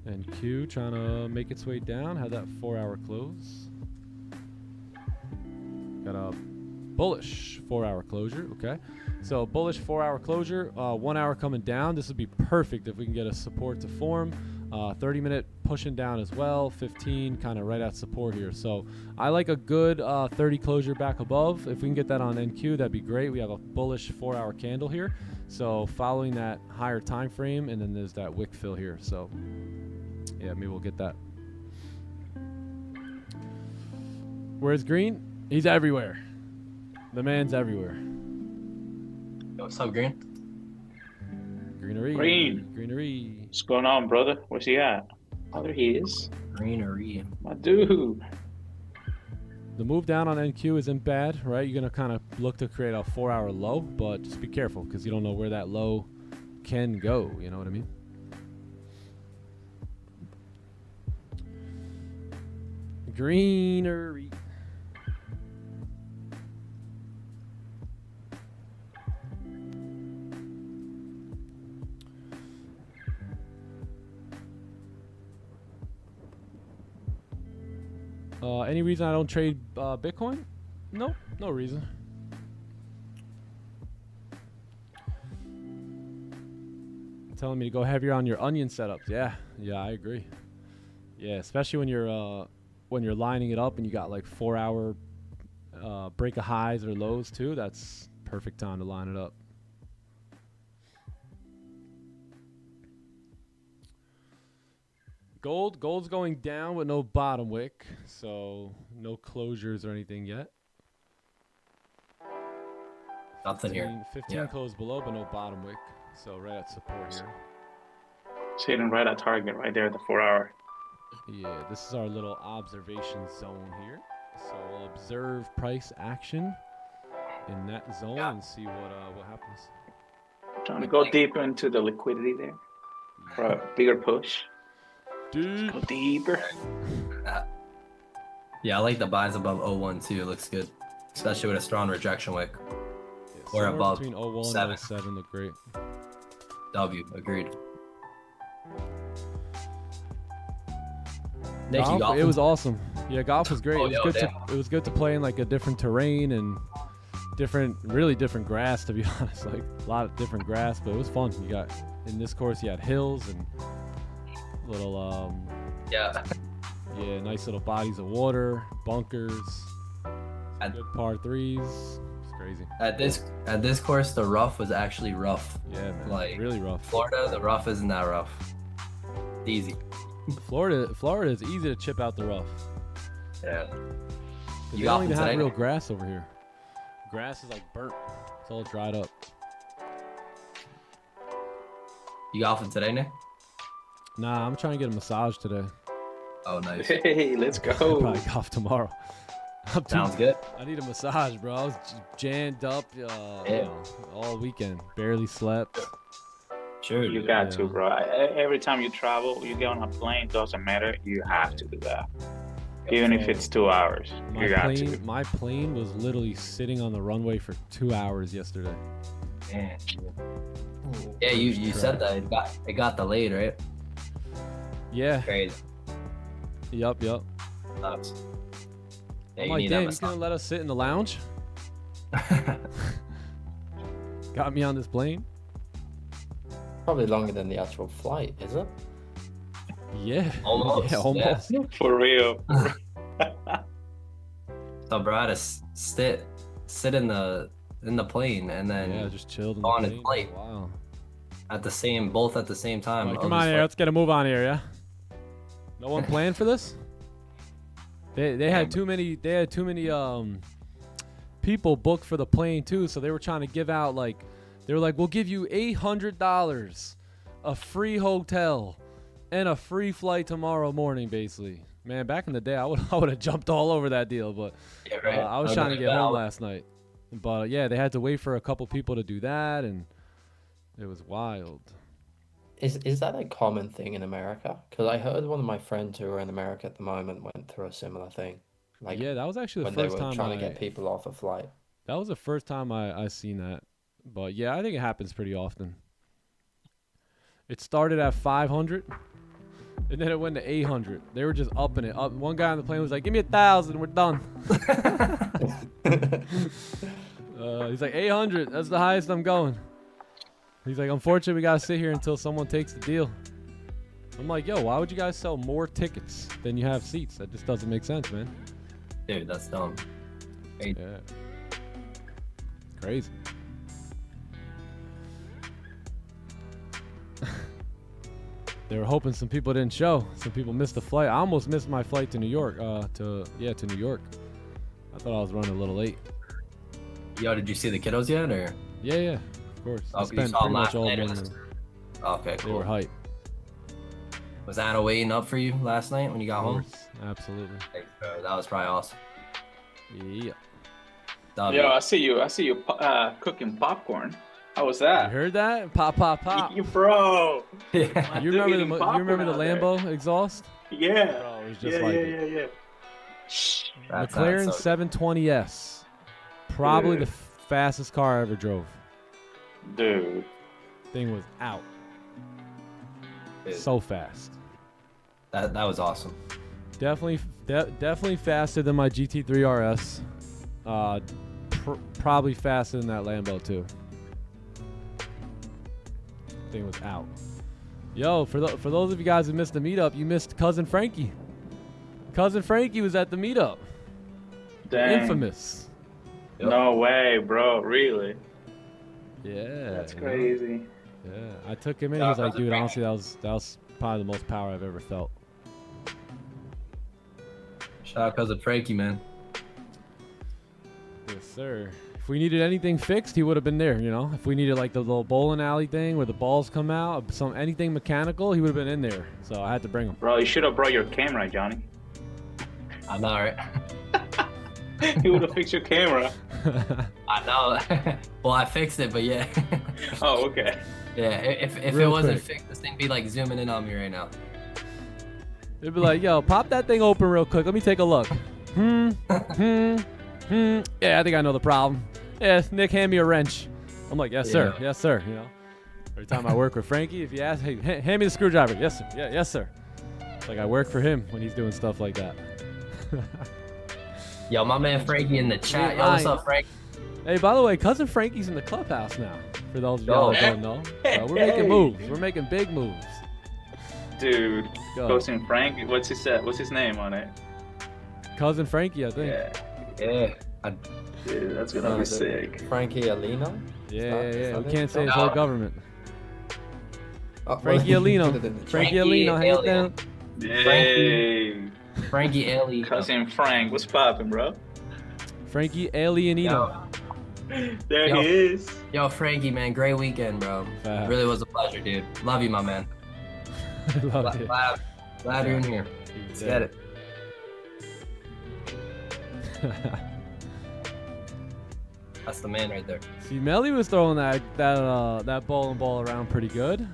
And Q trying to make its way down. Had that 4-hour close. Got a bullish 4-hour closure. Okay, so bullish 4-hour closure, 1 hour coming down. This would be perfect if we can get a support to form. 30-minute pushing down as well, 15 kind of right at support here. So I like a good 30 closure back above. If we can get that on NQ, that'd be great. We have a bullish 4-hour candle here, so following that higher time frame, and then there's that wick fill here. So yeah, maybe we'll get that. Where's Green? He's everywhere. The man's everywhere. Yo, what's up, Green? Greenery. Green. Greenery. What's going on, brother? Where's he at? Oh, there he is. Greenery. My dude. The move down on NQ isn't bad, right? You're going to kind of look to create a 4-hour low, but just be careful because you don't know where that low can go. You know what I mean? Greenery. Any reason I don't trade Bitcoin? Nope, no reason. Telling me to go heavier on your onion setups. Yeah, I agree. Yeah, especially when you're lining it up and you got like 4-hour break of highs or lows too. That's perfect time to line it up. Gold's going down with no bottom wick, so no closures or anything yet. Nothing here. 15 closed below, but no bottom wick, so right at support here. It's hitting right at target right there at the 4-hour. Yeah, this is our little observation zone here. So we'll observe price action in that zone and see what happens. Trying to go deep into the liquidity there for a bigger push. Go deeper. Yeah, I like the buys above 01 too. It looks good, especially with a strong rejection wick. Yeah, Or above between 01 7. and 07 look great. W, agreed. Nick, you Golf, golfing? it was awesome. Yeah, golf was great. Oh, it was good to play in like a different terrain and really different grass, to be honest. Like a lot of different grass, but it was fun. You got in this course you had hills and little nice little bodies of water, bunkers, good par threes. It's crazy. At this course, the rough was actually rough. Yeah, man, like really rough. Florida, the rough isn't that rough. Easy. Florida is easy to chip out the rough. Yeah. You don't even have real grass over here. Grass is like burnt. It's all dried up. You golfing today, Nick? Nah, I'm trying to get a massage today. Oh, nice. Hey, let's I'll go. probably golf tomorrow. Sounds good. I need a massage, bro. I was jammed up all weekend. Barely slept. Sure. You got to, bro. Every time you travel, you get on a plane, doesn't matter. You have to do that. Even if it's 2 hours. My plane was literally sitting on the runway for 2 hours yesterday. Man. Yeah, you said that it got delayed, right? Yeah. Crazy. Yup. Nuts. Yeah, I'm you like, need damn, that you gonna massage. let us sit in the lounge? Got me on this plane? Probably longer than the actual flight, is it? Yeah. Almost, Yeah, almost. For real. So bro, I had to sit in the plane and then Yeah, just chilled in go the on his plane. flight Wow. both at the same time. Like, of come his on here, flight. let's get a move on here, yeah? No one planned for this? They had too many people booked for the plane too, so they were trying to give out they were like, we'll give you $800, a free hotel, and a free flight tomorrow morning, basically. Man, back in the day, I would have jumped all over that deal, but Yeah, right. I was trying to get home last night. But yeah, they had to wait for a couple people to do that, and it was wild. Is that a common thing in America? Because I heard one of my friends who are in America at the moment went through a similar thing. Like Yeah, that was actually the when they first were time trying to get people off a flight. That was the first time I seen that. But yeah, I think it happens pretty often. It started at 500, and then it went to 800. They were just upping it up. One guy on the plane was like, "Give me 1,000, we're done." He's like, 800. That's the highest I'm going. He's like, unfortunately, we gotta sit here until someone takes the deal. I'm like, yo, why would you guys sell more tickets than you have seats? That just doesn't make sense, man. Dude, that's dumb. Hey, Yeah. Crazy. They were hoping some people didn't show. Some people missed the flight. I almost missed my flight to New York. To New York. I thought I was running a little late. yo, did you see the kiddos yet, or? Yeah, of course. I Oh, you spent saw pretty them much last all night. morning. Okay, They were cool. hype. Was Anna waiting up for you last night when you got Of home? course. Absolutely. Thanks, bro. That was probably awesome. Yeah. W. Yo, I see you cooking popcorn. How was You that? heard that? Pop, pop, pop. You bro. Yeah. You remember the Lambo exhaust? Yeah. Bro, it was just like it. Yeah. That's McLaren not so 720S. Probably Dude. the fastest car I ever drove. Dude. Thing was out. Dude. So fast. That was awesome. Definitely faster than my GT3 RS. Probably faster than that Lambo too. Thing was out. Yo, for those of you guys who missed the meetup, you missed Cousin Frankie. Cousin Frankie was at the meetup. Dang. Infamous. Yep. No way, bro. Really? Yeah. That's you know? crazy. Yeah, I took him in. Yeah, He was like, Cousin dude, Frankie. honestly, that was probably the most power I've ever felt. Shout out cousin Frankie, man. Yes, sir. If we needed anything fixed, he would have been there, you know? If we needed like the little bowling alley thing where the balls come out, anything mechanical, he would have been in there. So I had to bring him. Bro, you should have brought your camera, Johnny. I know, right? He would have fixed your camera. I know. Well, I fixed it, but yeah. Oh, okay. Yeah, if it Real wasn't quick. fixed, this thing be like zooming in on me right now. They'd be like, yo, pop that thing open real quick. Let me take a look. Yeah, I think I know the problem. Yeah, Nick, hand me a wrench. I'm like, yes, sir. Yeah. Yes, sir. You know, every time I work with Frankie, if you ask, hey, hand me the screwdriver. Yes, sir. Yeah, yes, sir. It's like I work for him when he's doing stuff like that. Yo, my man Frankie in the chat. Yo, what's up, Frank? Hey, by the way, cousin Frankie's in the clubhouse now. For those of y'all who don't know, we're making moves. We're making big moves. Dude, Go. Cousin Frank, what's his name on it? Cousin Frankie, I think. Yeah, Yeah. dude, that's gonna be sick. Frankie Alino? Yeah. We it? can't say his No. whole government. Oh, Frankie well, you Alino. put it in the chat. Frankie Alino, hands Alien. down. Yay. Frankie Ailey. Cousin Frank, what's poppin', bro? Frankie Alienino. There Yo. he is. Yo, Frankie, man, great weekend, bro. Facts. Really was a pleasure, dude. Love you, my man. I love it. Glad you're in here. Let's get it. That's the man right there. See, Melly was throwing that bowling ball around pretty good.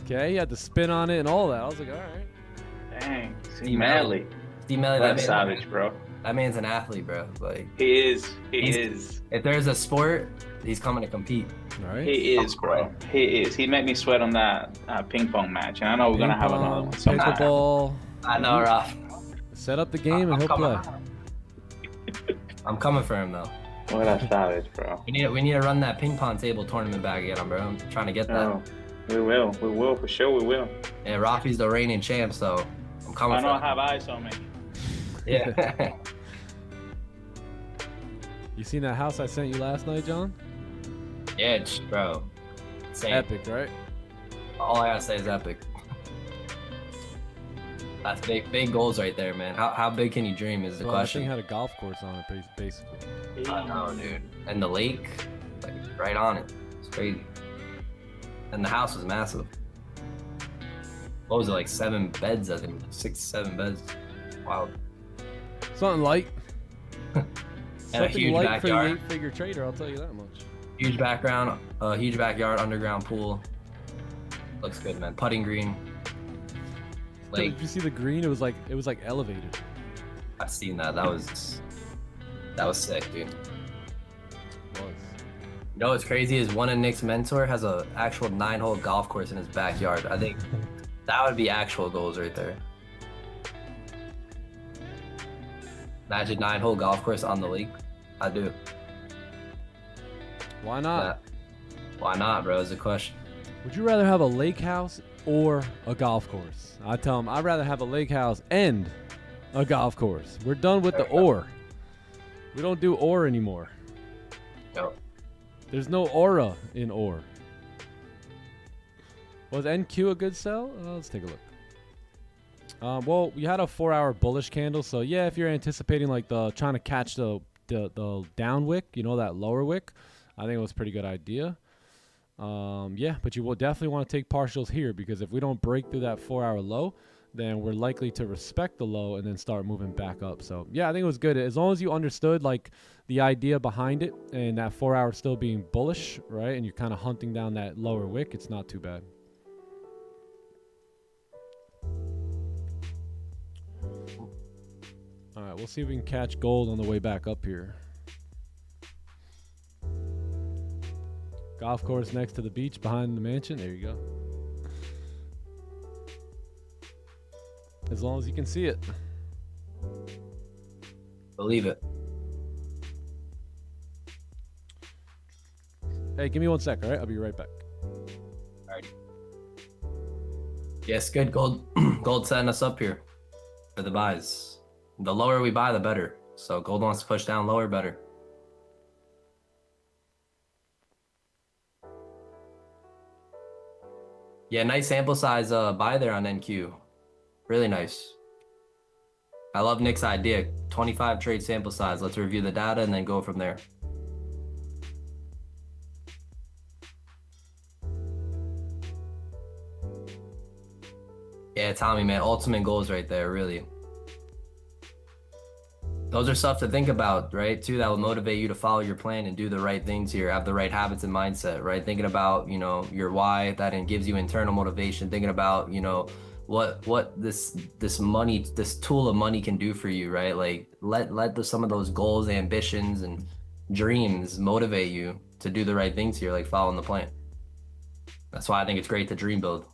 Okay, he had to spin on it and all that. I was like, all right. Dang, Steve see Madley. Steve Melly, That's savage, bro. That man's an athlete, bro. Like, He is. He He's- is. if there's a sport, he's coming to compete. All right. He is, bro. He is. He made me sweat on that ping pong match, and I know we're gonna have another one sometime. Pickleball. I know, Ralph. Set up the game and I'm he'll coming. play. I'm coming for him though. What a savage, bro. We need to run that ping pong table tournament back again, bro. I'm trying to get that. No, we will for sure. We will. And Rafi's the reigning champ, so I'm coming I for don't him. have eyes on me. Yeah. You seen that house I sent you last night, John? Yeah, bro. Same. Epic, right? All I gotta say is epic. That's big goals right there, man. How big can you dream is the Well, question. That thing had a golf course on it, basically. I know, dude. And the lake, like right on it. It's crazy. And the house was massive. What was it, like 7 beds? I think 6, 7 beds. Wow. Something light. And a Something huge light for the backyard. 8-figure trader, I'll tell you that much. Huge background, huge backyard, underground pool. Looks good, man. Putting green. Lake. Did you see the green? It was like elevated. I've seen that. That was sick, dude. It was. You know what's crazy is one of Nick's mentor has a actual 9-hole golf course in his backyard. I think that would be actual goals right there. Imagine 9-hole golf course on the lake. I do. Why not? Why not, bro? Is the question. Would you rather have a lake house or a golf course? I tell them I'd rather have a lake house and a golf course. We're done with the or. We don't do or anymore. No. There's no aura in or. Was NQ a good sell? Let's take a look. Well, we had a 4-hour bullish candle, so yeah, if you're anticipating like trying to catch the down wick, you know, that lower wick, I think it was a pretty good idea. Yeah, but you will definitely want to take partials here, because if we don't break through that 4-hour low, then we're likely to respect the low and then start moving back up. So yeah, I think it was good. As long as you understood like the idea behind it and that 4-hour still being bullish, right? And you're kind of hunting down that lower wick, it's not too bad. All right, we'll see if we can catch gold on the way back up here. Golf course next to the beach behind the mansion. There you go. As long as you can see it. Believe it. Hey, give me 1 sec, all right? I'll be right back. Alrighty. Yes, good. Gold setting us up here for the buys. The lower we buy, the better. So gold wants to push down lower, better. Yeah, nice sample size buy there on NQ. Really nice. I love Nick's idea. 25 trade sample size. Let's review the data and then go from there. Yeah, Tommy, man, ultimate goals right there, really. Those are stuff to think about, right? Too, that will motivate you to follow your plan and do the right things here, have the right habits and mindset, right? Thinking about, you know, your why, that gives you internal motivation. Thinking about, you know, what this money, this tool of money can do for you, right? Like let some of those goals, ambitions, and dreams motivate you to do the right things here, like following the plan. That's why I think it's great to dream build.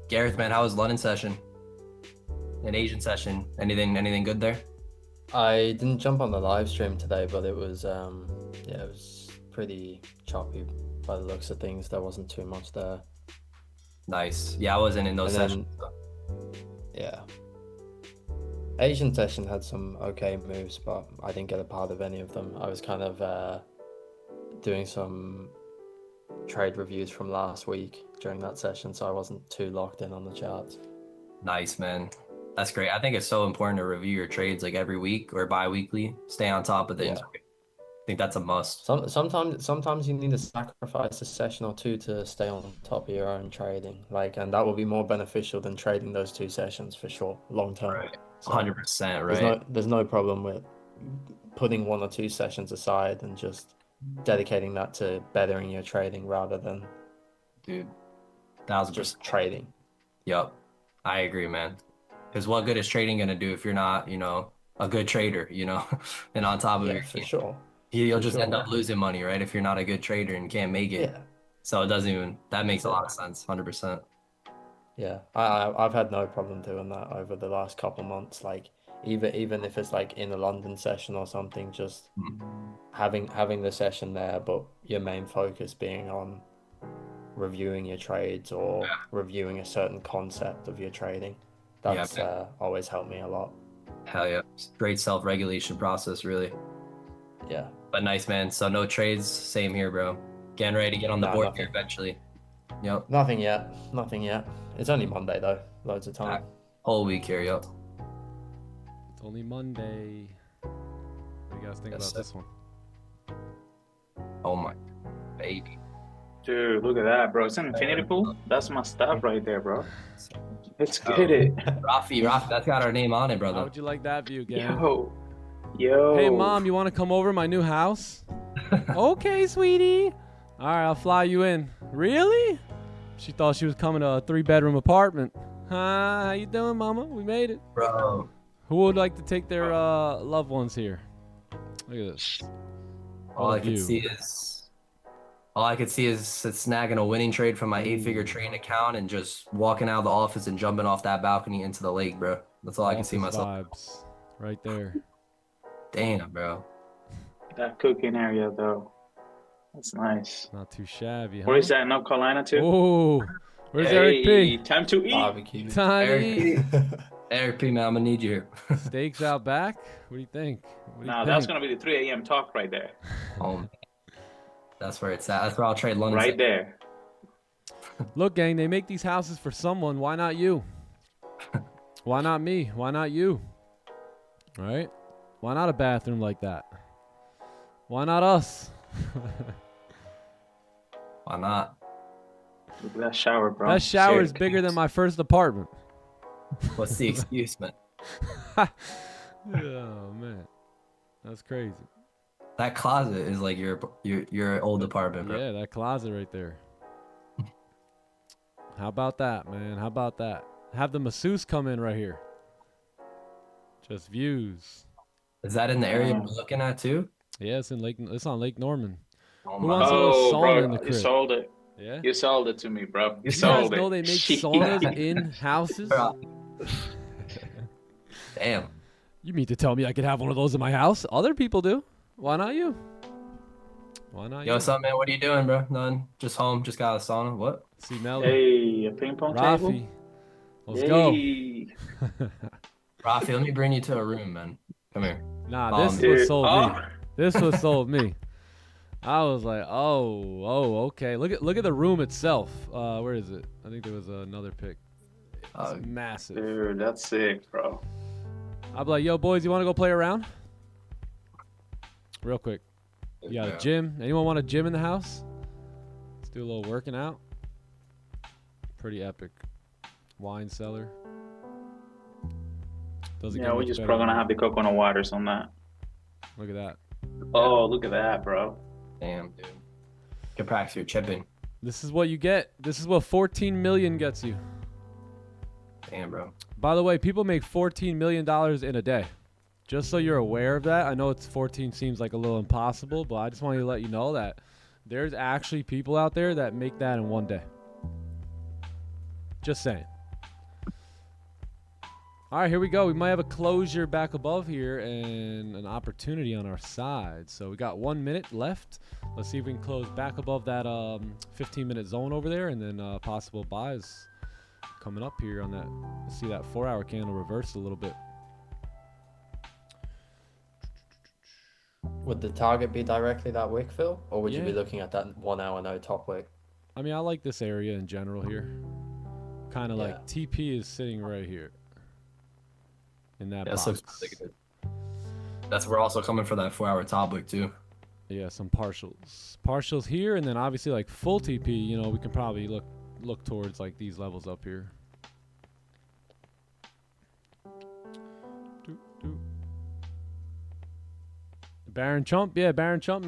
Gareth, man, how was London session? An Asian session? Anything good there? I didn't jump on the live stream today, but it was yeah, it was pretty choppy by the looks of things. There wasn't too much there. Nice. Yeah, I wasn't in those And sessions. Yeah. Asian session had some okay moves, but I didn't get a part of any of them. I was kind of doing some trade reviews from last week during that session, so I wasn't too locked in on the charts. Nice, man. That's great. I think it's so important to review your trades like every week or bi-weekly. Stay on top of things. Yeah. I think that's a must. Sometimes you need to sacrifice a session or two to stay on top of your own trading, and that will be more beneficial than trading those 2 sessions for sure, long term. Right. So 100%, right? there's no problem with putting 1 or 2 sessions aside and just dedicating that to bettering your trading rather than Dude, 1000%. just trading. Yep. I agree, man. Because what good is trading going to do if you're not, you know, a good trader, you know, and on top of Yeah, it, for sure. you'll For just end sure. up losing money, right? If you're not a good trader and can't make it. Yeah. So it doesn't even, that makes a lot of sense, 100%. Yeah, I've had no problem doing that over the last couple months. Like even if it's like in a London session or something, just having the session there, but your main focus being on reviewing your trades or reviewing a certain concept of your trading. Yeah, That's always helped me a lot. hell yeah. Great self-regulation process, really. Yeah. But nice, man. So no trades, same here, bro. Getting ready to get on the Nah, board nothing. here eventually. Yep. Nothing yet. Nothing yet. It's only Monday though. Loads of time. Whole week here, yep. It's only Monday. What do you guys think Yes, about sir. this one? Oh my baby. Dude, look at that, bro. It's an infinity pool. That's my stuff right there, bro. Let's Oh. get it. Rafi, that's got our name on it, How brother. would you like that view, gang? Yo. Hey, Mom, you want to come over my new house? Okay, sweetie. All right, I'll fly you in. Really? She thought she was coming to a 3-bedroom apartment. Huh? How you doing, Mama? We made it. Bro. Who would like to take their loved ones here? Look at this. All What a I could view. see is snagging a winning trade from my 8-figure trading account and just walking out of the office and jumping off that balcony into the lake, bro. That's all I can see Office myself. vibes right there. Damn, bro. That cooking area, though. That's nice. Not too shabby, huh? Where is that in North Carolina, too? Oh, where's Hey, Eric P? time to eat. Barbecue. Time to Eric eat. P. Eric P, man, I'm gonna need you here. Steaks out back? What do you think? What do you Nah, that's think? going to be the 3 a.m. talk right there. Oh, that's where it's at. That's where I'll trade London. Right there. Look, gang, they make these houses for someone. Why not you? Why not me? Why not you? All right? Why not a bathroom like that? Why not us? Why not? Look at that shower, bro. That shower is Sick. bigger than my first apartment. What's the excuse, man? Oh, man. That's crazy. That closet is like your old apartment, bro. Yeah, that closet right there. How about that, man? How about that? Have the masseuse come in right here. Just views. Is that in the area we're looking at too? Yeah, it's on Lake Norman. Oh Who my wants a little Oh, sauna in bro, the you crib? sold it. Yeah. You sold it to me, bro. You You guys sold know it. they make saunas in houses? Bro. Damn. You mean to tell me I could have one of those in my house? Other people do. Why not you? Why not Yo, you? what's up, man? What are you doing, bro? None. Just home. Just got a sauna. What? See Melly. Hey, a ping pong table? Rafi. Let's go. Hey. Rafi, let me bring you to a room, man. Come here. Nah, this Dude. was sold Oh. me. This was sold me. I was like, oh, okay. Look at the room itself. Where is it? I think there was another pic. It's massive. Dude, that's sick, bro. I'll be like, yo, boys, you want to go play around? Real quick. You got a gym? Anyone want a gym in the house? Let's do a little working out. Pretty epic. Wine cellar. Doesn't Yeah, get we're much just better probably than gonna have that. the coconut waters on that. Look at that. Oh, look at that, bro. Damn, dude. Could practice your chipping. This is what you get. This is what 14 million gets you. Damn, bro. By the way, people make $14 million in a day. Just so you're aware of that. I know it's 14 seems like a little impossible, but I just wanted to let you know that there's actually people out there that make that in one day. Just saying. All right, here we go. We might have a closure back above here and an opportunity on our side. So we got 1 minute left. Let's see if we can close back above that 15-minute zone over there, and then possible buys coming up here on that. Let's see that 4-hour candle reverse a little bit. Would the target be directly that wick, Phil? Or would you Yeah. be looking at that 1 hour no top wick? I mean, I like this area in general here. Kind of Yeah. like TP is sitting right here. In that Yeah, this box. looks really good. That's we're also coming for that 4-hour top wick too. Yeah, some partials. Partials here, and then obviously like full TP, you know, we can probably look towards like these levels up here. Baron Chump, yeah, Baron Chump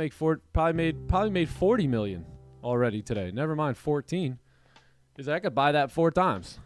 probably made 40 million already today. Never mind 14. He's like, I could buy that 4 times.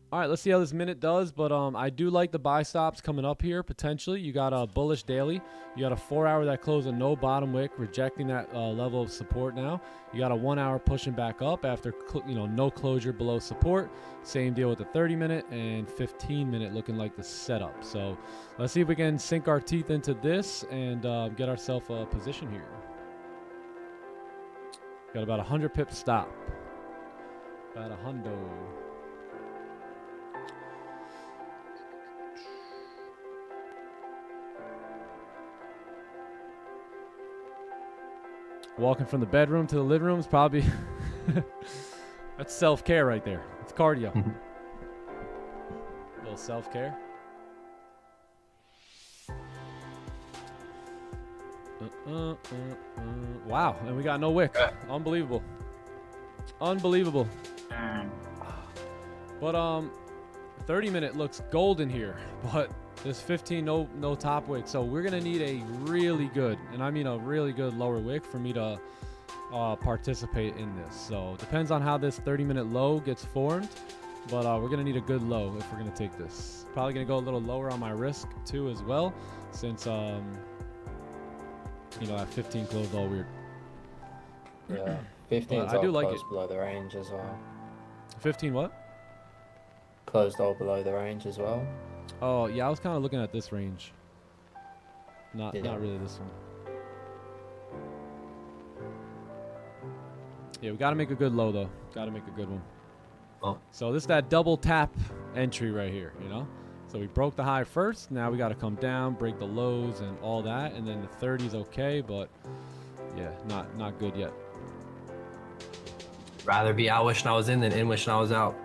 All right, let's see how this minute does, but I do like the buy stops coming up here, potentially. You got a bullish daily. You got a 4-hour that closed a no bottom wick, rejecting that level of support now. You got a 1-hour pushing back up after, no closure below support. Same deal with the 30-minute and 15-minute looking like the setup. So let's see if we can sink our teeth into this and get ourselves a position here. Got about 100 pips stop. About a hundo. Walking from the bedroom to the living room is probably that's self-care right there. It's cardio. A little self-care. Wow, and we got no wick. Unbelievable. Unbelievable. But 30-minute looks golden here, but there's 15 no top wick, so we're gonna need a really good, and I mean a really good lower wick for me to participate in this. So depends on how this 30-minute low gets formed, but we're gonna need a good low if we're gonna take this. Probably gonna go a little lower on my risk too as well, since that 15 closed all weird. Yeah, 15 I do like it. Below the range as well. 15 what? Closed all below the range as well. Oh yeah, I was kind of looking at this range. Not really this one. Yeah, we got to make a good low though. Got to make a good one. Oh. So this is that double tap entry right here, So we broke the high first. Now we got to come down, break the lows and all that, and then the 30 is okay, but yeah, not good yet. Rather be out wishing I was in than in wishing I was out.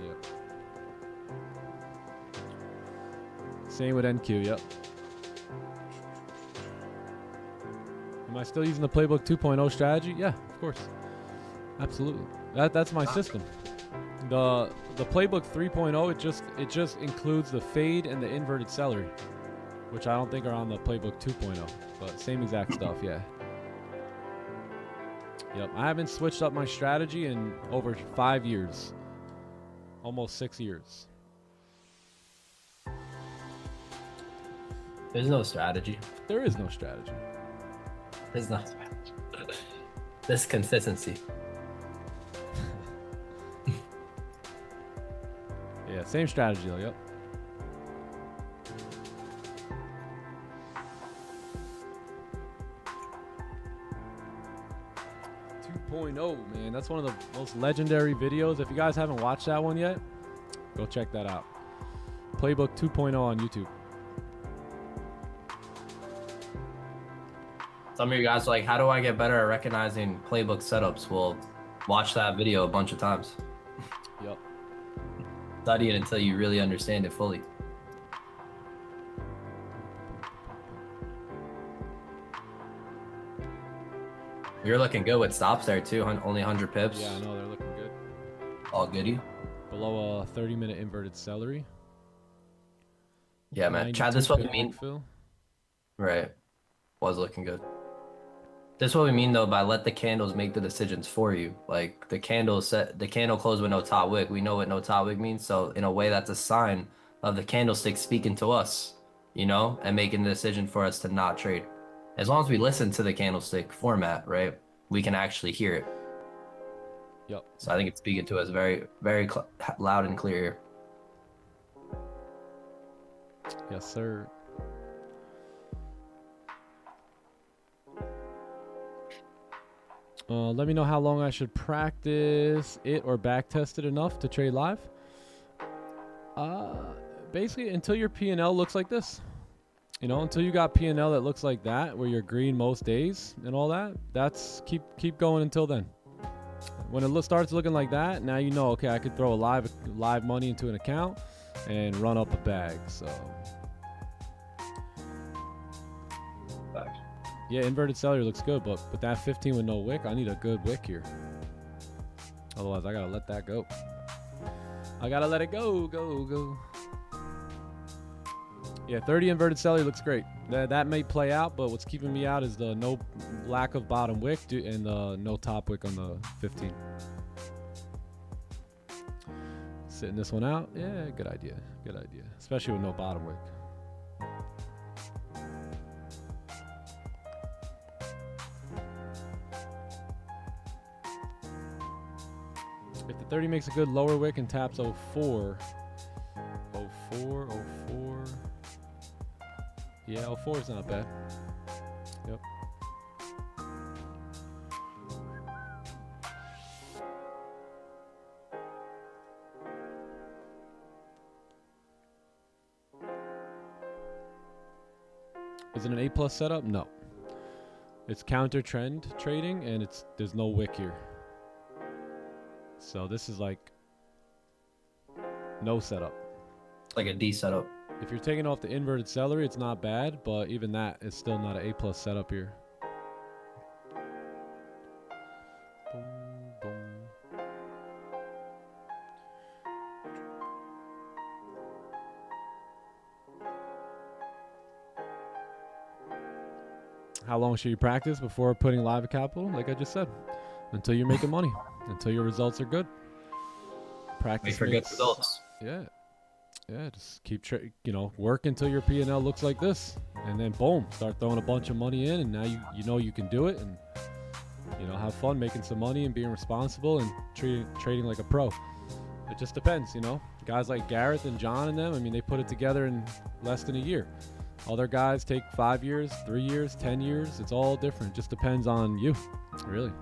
Yeah. Same with NQ, yep. Am I still using the Playbook 2.0 strategy? Yeah, of course. Absolutely. That's my system. The Playbook 3.0, it just includes the fade and the inverted celery, which I don't think are on the Playbook 2.0, but same exact stuff, yeah. Yep, I haven't switched up my strategy in over 5 years. Almost 6 years. There's no strategy. There is no strategy. There's no strategy. This consistency. Yeah, same strategy though, yep. Man, that's one of the most legendary videos. If you guys haven't watched that one yet, go check that out. Playbook 2.0 on YouTube. Some of you guys are like, how do I get better at recognizing playbook setups? Well, watch that video a bunch of times. Yep. Study it until you really understand it fully. You're looking good with stops there too. Only 100 pips. Yeah, I know they're looking good. All goody. Below a 30-minute inverted celery. Yeah, man. Chad, this is what we mean. Fill. Right. Was looking good. This is what we mean though by let the candles make the decisions for you. Like the candle closed with no top wick. We know what no top wick means. So in a way, that's a sign of the candlestick speaking to us, and making the decision for us to not trade. As long as we listen to the candlestick format, right, we can actually hear it. Yep. So I think it's speaking to us very, very loud and clear here. Yes, sir. Let me know how long I should practice it or back test it enough to trade live. Basically, until your P&L looks like this. Until you got P&L that looks like that, where you're green most days and all that, that's keep going until then. When it starts looking like that, now okay, I could throw a live money into an account and run up a bag. So yeah, inverted celery looks good, but with that 15 with no wick, I need a good wick here. Otherwise, I gotta let that go. I gotta let it go. Yeah, 30 inverted celery looks great. That may play out, but what's keeping me out is the no lack of bottom wick and the no top wick on the 15. Sitting this one out, yeah, good idea, especially with no bottom wick. If the 30 makes a good lower wick and taps 04, yeah, 04 is not bad. Yep. Is it an A+ setup? No. It's counter trend trading, and there's no wick here. So this is like no setup. Like a D setup. If you're taking off the inverted celery, it's not bad, but even that is still not an A+ setup here. Boom, boom. How long should you practice before putting live capital? Like I just said, until you're making money, until your results are good. Practice. Wait for good results. Yeah. Yeah, just keep, work until your P&L looks like this. And then boom, start throwing a bunch of money in, and now you know you can do it, and have fun making some money and being responsible and trading like a pro. It just depends, Guys like Gareth and John and them, I mean, they put it together in less than a year. Other guys take 5 years, 3 years, 10 years. It's all different. Just depends on you, really.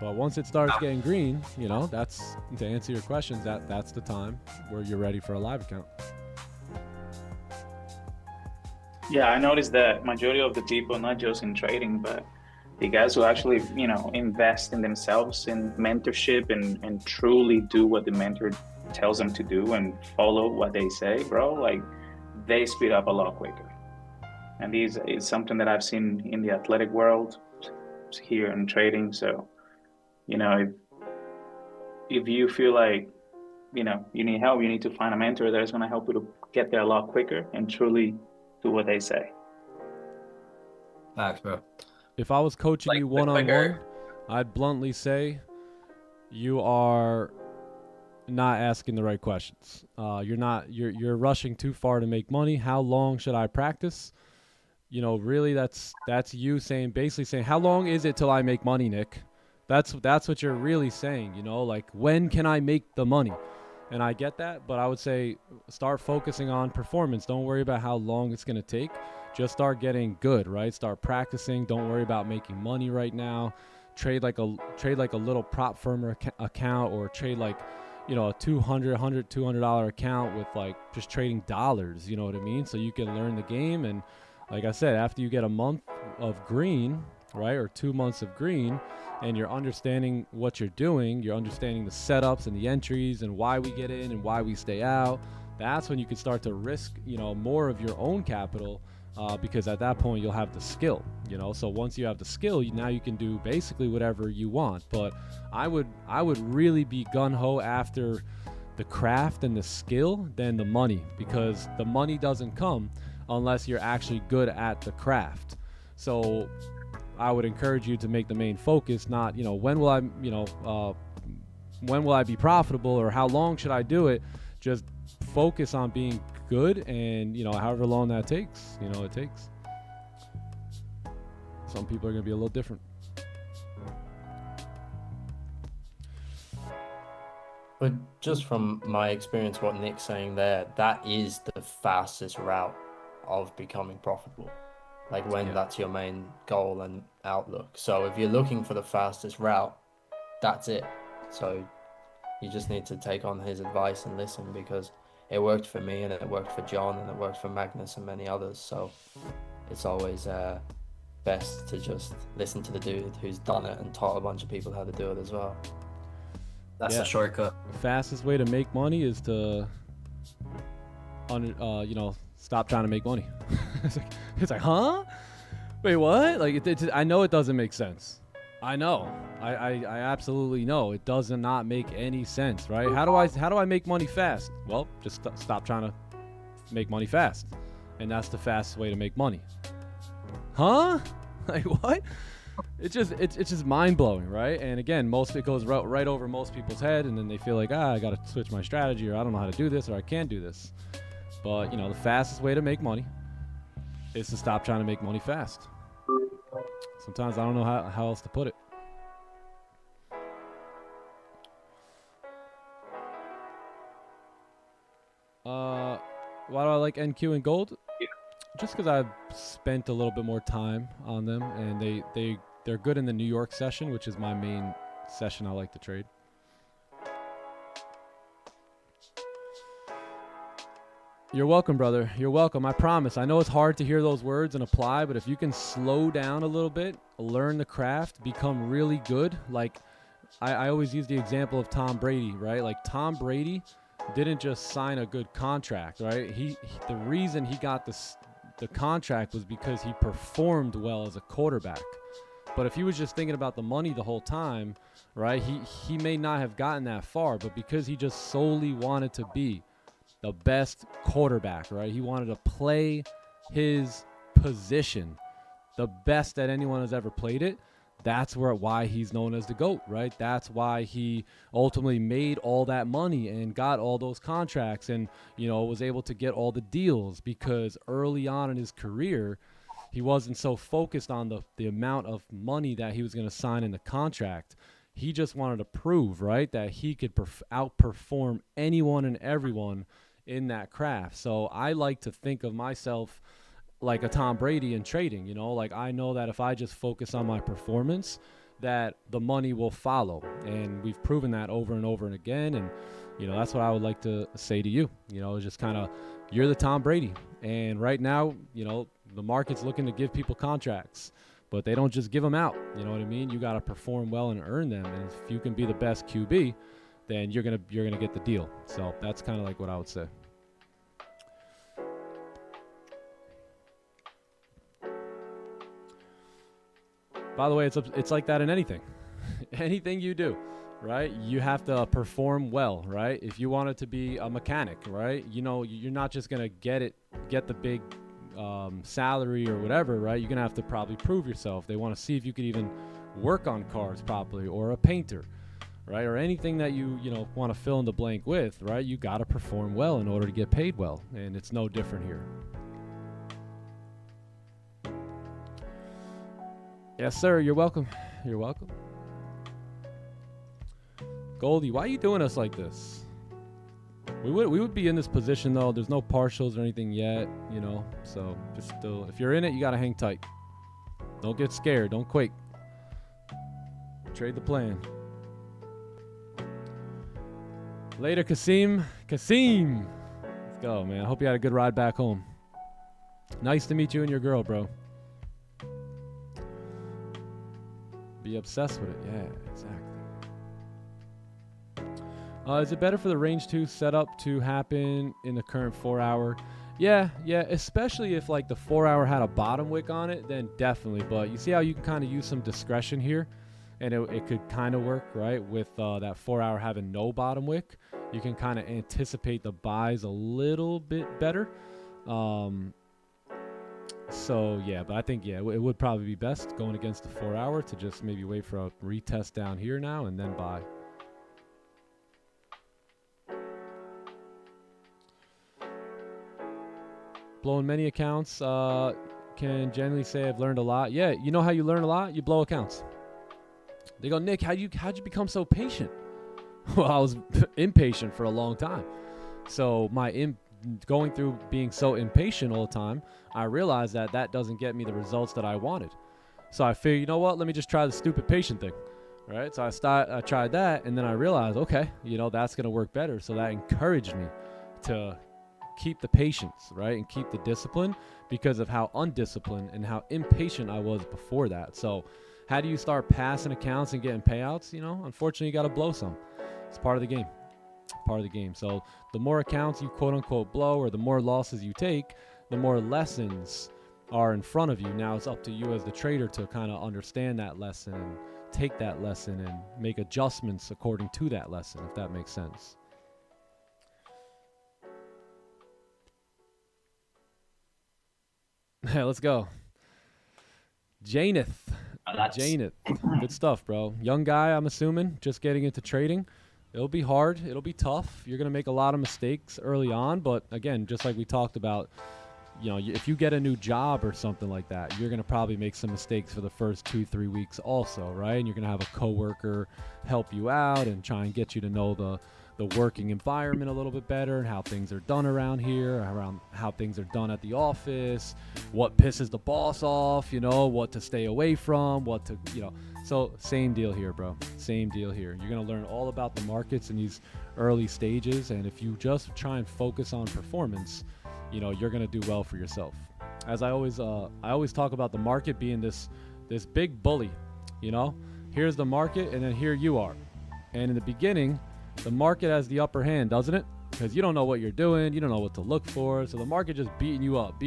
But once it starts getting green, that's, to answer your questions, that's the time where you're ready for a live account. Yeah, I noticed that majority of the people, not just in trading, but the guys who actually, invest in themselves in mentorship and truly do what the mentor tells them to do and follow what they say, bro, like they speed up a lot quicker. And this is something that I've seen in the athletic world here in trading. So, if you feel like, you need help, you need to find a mentor that's going to help you to get there a lot quicker and truly do what they say. Facts, bro. If I was coaching you one-on-one, I'd bluntly say you are not asking the right questions. You're rushing too far to make money. How long should I practice? Really that's you basically saying, how long is it till I make money, Nick? That's what you're really saying, like, when can I make the money? And I get that, but I would say start focusing on performance. Don't worry about how long it's going to take. Just start getting good, right? Start practicing. Don't worry about making money right now. Trade like a little prop firm account, or trade like, a $200 account with like just trading dollars, you know what I mean? So you can learn the game. And like I said, after you get a month of green, right, or 2 months of green, and you're understanding what you're doing, you're understanding the setups and the entries and why we get in and why we stay out, that's when you can start to risk, more of your own capital, because at that point you'll have the skill, So once you have the skill, now you can do basically whatever you want. But I would really be gung-ho after the craft and the skill than the money, because the money doesn't come unless you're actually good at the craft. So I would encourage you to make the main focus not, when will I be profitable, or how long should I do it? Just focus on being good, and however long that takes, it takes. Some people are going to be a little different. But just from my experience, what Nick's saying there, that is the fastest route of becoming profitable. Like when that's your main goal and outlook. So if you're looking for the fastest route, that's it. So you just need to take on his advice and listen, because it worked for me, and it worked for John, and it worked for Magnus and many others. So it's always best to just listen to the dude who's done it and taught a bunch of people how to do it as well. That's the shortcut. The fastest way to make money is to, stop trying to make money. it's like, huh? Wait, what? Like, I know it doesn't make sense. I know. I absolutely know it does not make any sense, right? How do I make money fast? Well, just stop trying to make money fast, and that's the fastest way to make money. Huh? Like, what? it's just mind blowing, right? And again, it goes right over most people's head, and then they feel like, I got to switch my strategy, or I don't know how to do this, or I can't do this. But the fastest way to make money is to stop trying to make money fast. Sometimes I don't know how else to put it. Why do I like NQ and gold? Just because I've spent a little bit more time on them, and they're good in the New York session, which is my main session I like to trade. You're welcome, brother. You're welcome. I promise. I know it's hard to hear those words and apply, but if you can slow down a little bit, learn the craft, become really good. Like I always use the example of Tom Brady, right? Like Tom Brady didn't just sign a good contract, right? The reason he got the contract was because he performed well as a quarterback. But if he was just thinking about the money the whole time, right, he may not have gotten that far. But because he just solely wanted to be the best quarterback, right? He wanted to play his position the best that anyone has ever played it. That's why he's known as the GOAT, right? That's why he ultimately made all that money and got all those contracts and, was able to get all the deals, because early on in his career, he wasn't so focused on the amount of money that he was going to sign in the contract. He just wanted to prove, right, that he could outperform anyone and everyone in that craft. So I like to think of myself like a Tom Brady in trading, like I know that if I just focus on my performance, that the money will follow. And we've proven that over and over and again. And, that's what I would like to say to you, just kind of, you're the Tom Brady. And right now, the market's looking to give people contracts, but they don't just give them out. You know what I mean? You got to perform well and earn them. And if you can be the best QB, then you're going to get the deal. So that's kind of like what I would say. By the way, it's like that in anything. Anything you do, right? You have to perform well, right? If you want it to be a mechanic, right? You're not just going to get the big salary or whatever, right? You're going to have to probably prove yourself. They want to see if you could even work on cars properly, or a painter, right? Or anything that you want to fill in the blank with, right? You got to perform well in order to get paid well. And it's no different here. Yes, sir. You're welcome. You're welcome. Goldie, why are you doing us like this? We would be in this position, though. There's no partials or anything yet, So just still, if you're in it, you got to hang tight. Don't get scared. Don't quake. Trade the plan. Later, Kasim. Kasim. Let's go, man. I hope you had a good ride back home. Nice to meet you and your girl, bro. Be obsessed with it. Yeah, exactly. Is it better for the range 2 setup to happen in the current 4-hour? Yeah, especially if like the 4-hour had a bottom wick on it, then definitely. But you see how you can kind of use some discretion here, and it could kind of work, right? With that 4-hour having no bottom wick, you can kind of anticipate the buys a little bit better. So, yeah, but I think, it would probably be best going against the 4-hour to just maybe wait for a retest down here now and then buy. Blowing many accounts, can generally say I've learned a lot. Yeah, you know how you learn a lot? You blow accounts. They go, Nick, how'd you become so patient? Well, I was impatient for a long time. So going through being so impatient all the time, I realized that doesn't get me the results that I wanted. So I figured, you know what? Let me just try the stupid patient thing, right? So I tried that, and then I realized, okay, that's going to work better. So that encouraged me to keep the patience, right? And keep the discipline because of how undisciplined and how impatient I was before that. So how do you start passing accounts and getting payouts? Unfortunately, you got to blow some. It's part of the game. Part of the game. So the more accounts you quote unquote blow, or the more losses you take, the more lessons are in front of you. Now it's up to you as the trader to kind of understand that lesson and take that lesson and make adjustments according to that lesson, if that makes sense. Let's go. Janeth. Jane it. Good stuff, bro. Young guy, I'm assuming, just getting into trading. It'll be hard. It'll be tough. You're going to make a lot of mistakes early on. But again, just like we talked about, if you get a new job or something like that, you're going to probably make some mistakes for the first 2-3 weeks also, right? And you're going to have a coworker help you out and try and get you to know the working environment a little bit better and how things are done around here, around how things are done at the office, what pisses the boss off, what to stay away from, So same deal here, bro. Same deal here. You're going to learn all about the markets in these early stages. And if you just try and focus on performance, you're going to do well for yourself. As I always talk about the market being this big bully, here's the market and then here you are. And in the beginning, the market has the upper hand, doesn't it? Because you don't know what you're doing. You don't know what to look for. So the market just beating you up.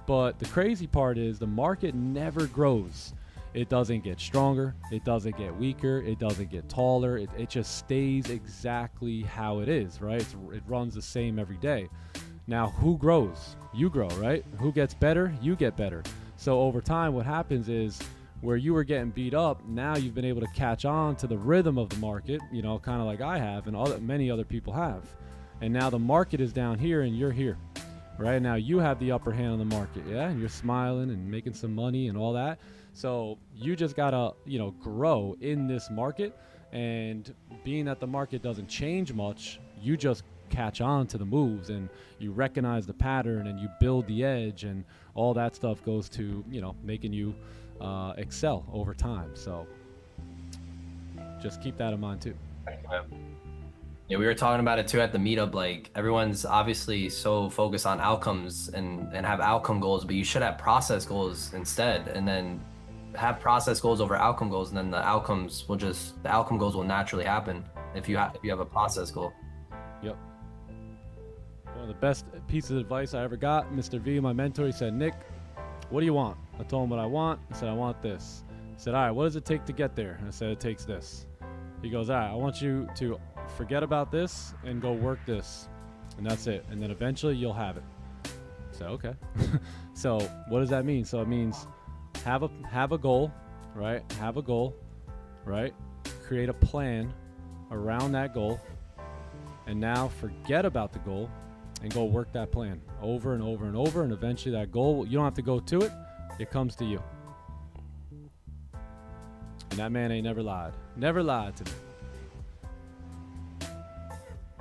But the crazy part is the market never grows. It doesn't get stronger. It doesn't get weaker. It doesn't get taller. It just stays exactly how it is, right? It runs the same every day. Now, who grows? You grow, right? Who gets better? You get better. So over time, what happens is where you were getting beat up, now you've been able to catch on to the rhythm of the market, kind of like I have and many other people have. And now the market is down here and you're here. Right now you have the upper hand on the market, yeah? And you're smiling and making some money and all that. So you just gotta, grow in this market. And being that the market doesn't change much, you just catch on to the moves and you recognize the pattern and you build the edge, and all that stuff goes to, making you excel over time. So just keep that in mind too. Yeah, we were talking about it too at the meetup. Like, everyone's obviously so focused on outcomes and have outcome goals, but you should have process goals instead, and then have process goals over outcome goals, and then the outcome goals will naturally happen if you have a process goal. Yep. One of the best pieces of advice I ever got, Mr. V, my mentor, he said, "Nick, what do you want?" I told him what I want. He said, "I want this." He said, "All right, what does it take to get there?" And I said, "It takes this." He goes, "All right, I want you to forget about this and go work this, and that's it. And then eventually you'll have it." So, okay. So what does that mean? So it means have a goal, right? Have a goal, right? Create a plan around that goal, and now forget about the goal and go work that plan over and over and over, and eventually that goal, you don't have to go to it, it comes to you. And that man ain't never lied to me.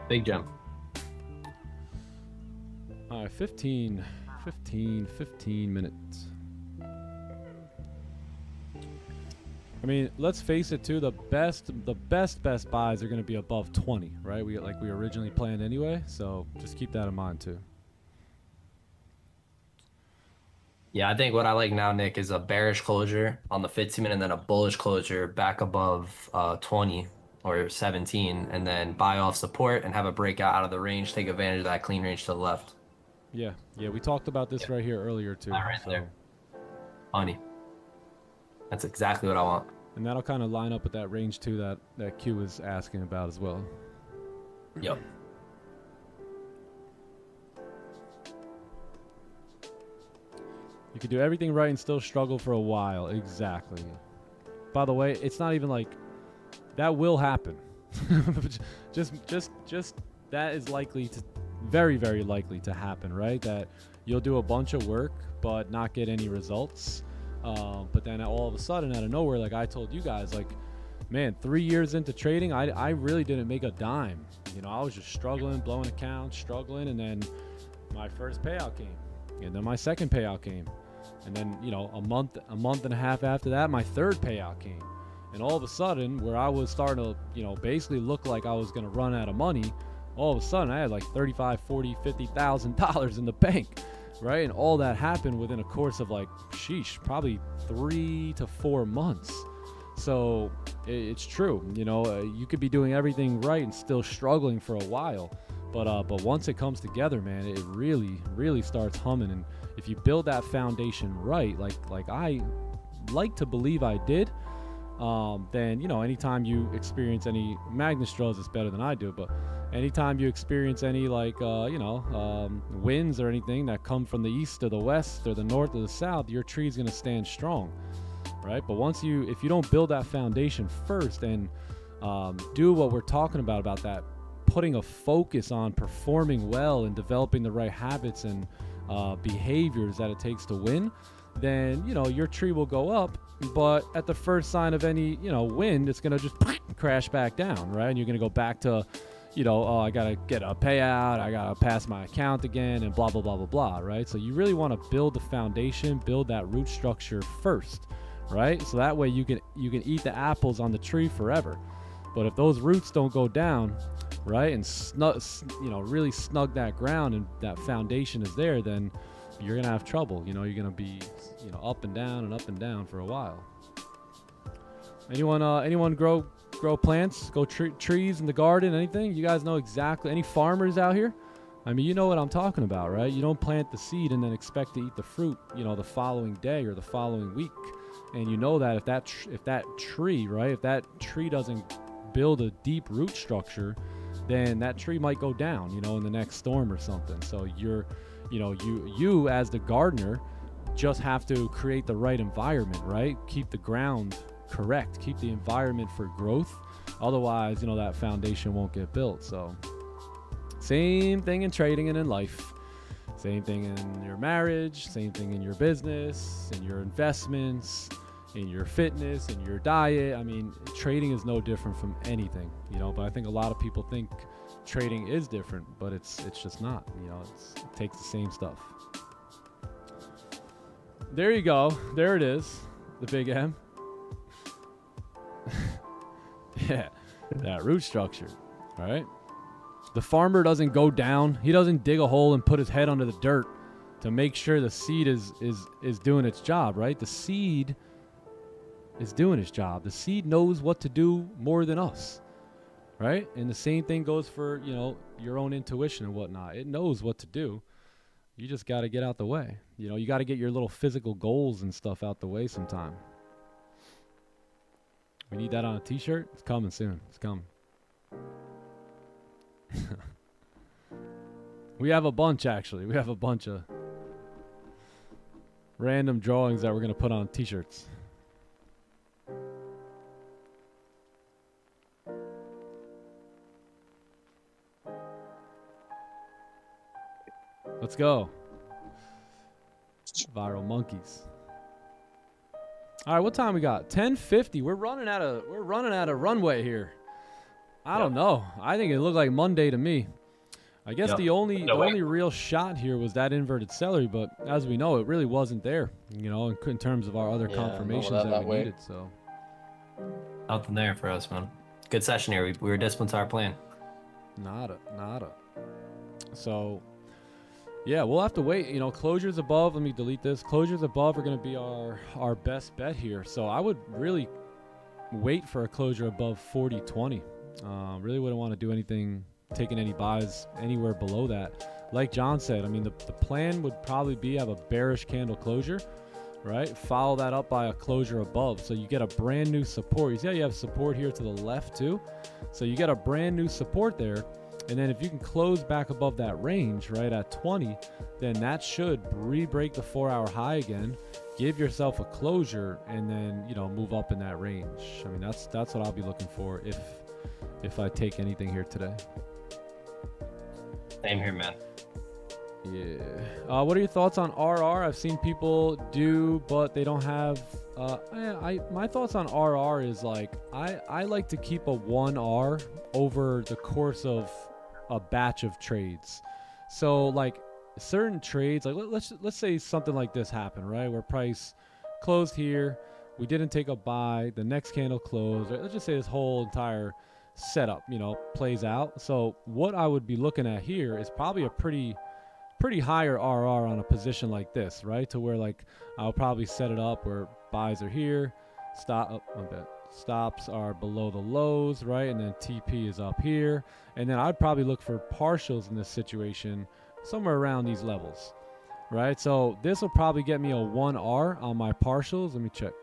Big jump. All right, 15 minutes. I mean, let's face it too, the best buys are going to be above 20, right? We originally planned anyway, so just keep that in mind too. Yeah, I think what I like now, Nick, is a bearish closure on the 15-minute and then a bullish closure back above 20 or 17, and then buy off support and have a breakout out of the range, take advantage of that clean range to the left. Yeah, we talked about this right here earlier too. Right there. Funny. That's exactly what I want. And that'll kind of line up with that range too that Q was asking about as well. Yep. You could do everything right and still struggle for a while. Exactly. By the way, it's not even like that will happen. just that is likely to, very, very likely to happen, right? That you'll do a bunch of work but not get any results. But then all of a sudden, out of nowhere, like I told you guys, like, man, 3 years into trading, I really didn't make a dime. I was just struggling, blowing accounts, and then my first payout came, and then my second payout came, and then a month and a half after that, my third payout came, and all of a sudden, where I was starting to basically look like I was gonna run out of money, all of a sudden I had like $35,000, $40,000, $50,000 in the bank. Right? And all that happened within a course of probably 3 to 4 months. So it's true. You could be doing everything right and still struggling for a while. But once it comes together, man, it really, really starts humming. And if you build that foundation right, like I like to believe I did, then, anytime you experience any Magnus draws, it's better than I do. But anytime you experience any like winds or anything that come from the east or the west or the north or the south, your tree's going to stand strong, right? But if you don't build that foundation first and do what we're talking about that, putting a focus on performing well and developing the right habits and behaviors that it takes to win, then your tree will go up, but at the first sign of any wind, it's going to just crash back down, right? And you're going to go back to I gotta get a payout, I gotta pass my account again, and blah blah blah blah blah, right? So you really want to build the foundation, build that root structure first, right? So that way you can eat the apples on the tree forever. But if those roots don't go down, right, and really snug that ground and that foundation is there, then you're gonna have trouble. You're gonna be up and down for a while. Anyone grow plants, trees in the garden, anything? You guys know exactly, any farmers out here? I mean, you know what I'm talking about, right? You don't plant the seed and then expect to eat the fruit, the following day or the following week. And you know that if that tree doesn't build a deep root structure, then that tree might go down, in the next storm or something. So you as the gardener just have to create the right environment, right? Keep the ground correct, keep the environment for growth. Otherwise, that foundation won't get built. So same thing in trading and in life, same thing in your marriage, same thing in your business, in your investments, in your fitness, in your diet. I mean, trading is no different from anything, but I think a lot of people think trading is different, but it's just not. It takes the same stuff. There you go. There it is, the big M. Yeah, that root structure, all right? The farmer doesn't go down. He doesn't dig a hole and put his head under the dirt to make sure the seed is doing its job, right? The seed is doing its job. The seed knows what to do more than us, right? And the same thing goes for, your own intuition and whatnot. It knows what to do. You just got to get out the way. You got to get your little physical goals and stuff out the way sometime. We need that on a t-shirt. It's coming soon. It's coming. We have a bunch, actually. We have a bunch of random drawings that we're going to put on t-shirts. Let's go. Viral monkeys. All right, what time we got? 10:50. We're running out of runway here. I don't know. I think it looked like Monday to me. I guess the only real shot here was that inverted celery, but as we know, it really wasn't there. In terms of our other confirmations that we needed. So nothing there for us, man. Good session here. We were disciplined to our plan. Nada. So. Yeah, we'll have to wait. Closures above, let me delete this. Closures above are going to be our best bet here. So I would really wait for a closure above 40.20. Really wouldn't want to do anything, taking any buys anywhere below that. Like John said, I mean, the plan would probably be have a bearish candle closure, right? Follow that up by a closure above. So you get a brand new support. You see how you have support here to the left too? So you get a brand new support there. And then if you can close back above that range, right, at 20, then that should re-break the 4-hour high again, give yourself a closure, and then, move up in that range. I mean, that's what I'll be looking for if I take anything here today. Same here, man. Yeah. What are your thoughts on RR? I've seen people do, but they don't have... my thoughts on RR is like, I like to keep a 1R over the course of a batch of trades. So like certain trades, like let's say something like this happened, right? Where price closed here, we didn't take a buy, the next candle closed. Let's just say this whole entire setup, plays out. So what I would be looking at here is probably a pretty higher RR on a position like this, right? To where like I'll probably set it up where buys are here, stops are below the lows, right? And then TP is up here. And then I'd probably look for partials in this situation somewhere around these levels, right? So this will probably get me a 1R on my partials. Let me check.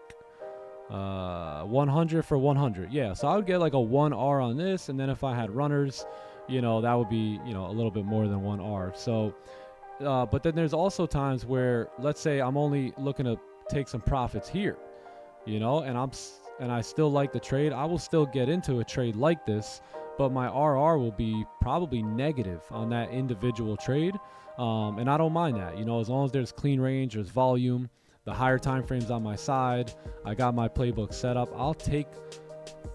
100 for 100. Yeah, so I would get like a 1R on this. And then if I had runners, that would be, a little bit more than 1R. So, but then there's also times where, let's say I'm only looking to take some profits here, and I still like the trade. I will still get into a trade like this, but my RR will be probably negative on that individual trade. And I don't mind that, as long as there's clean range, there's volume, the higher time frames on my side, I got my playbook set up. I'll take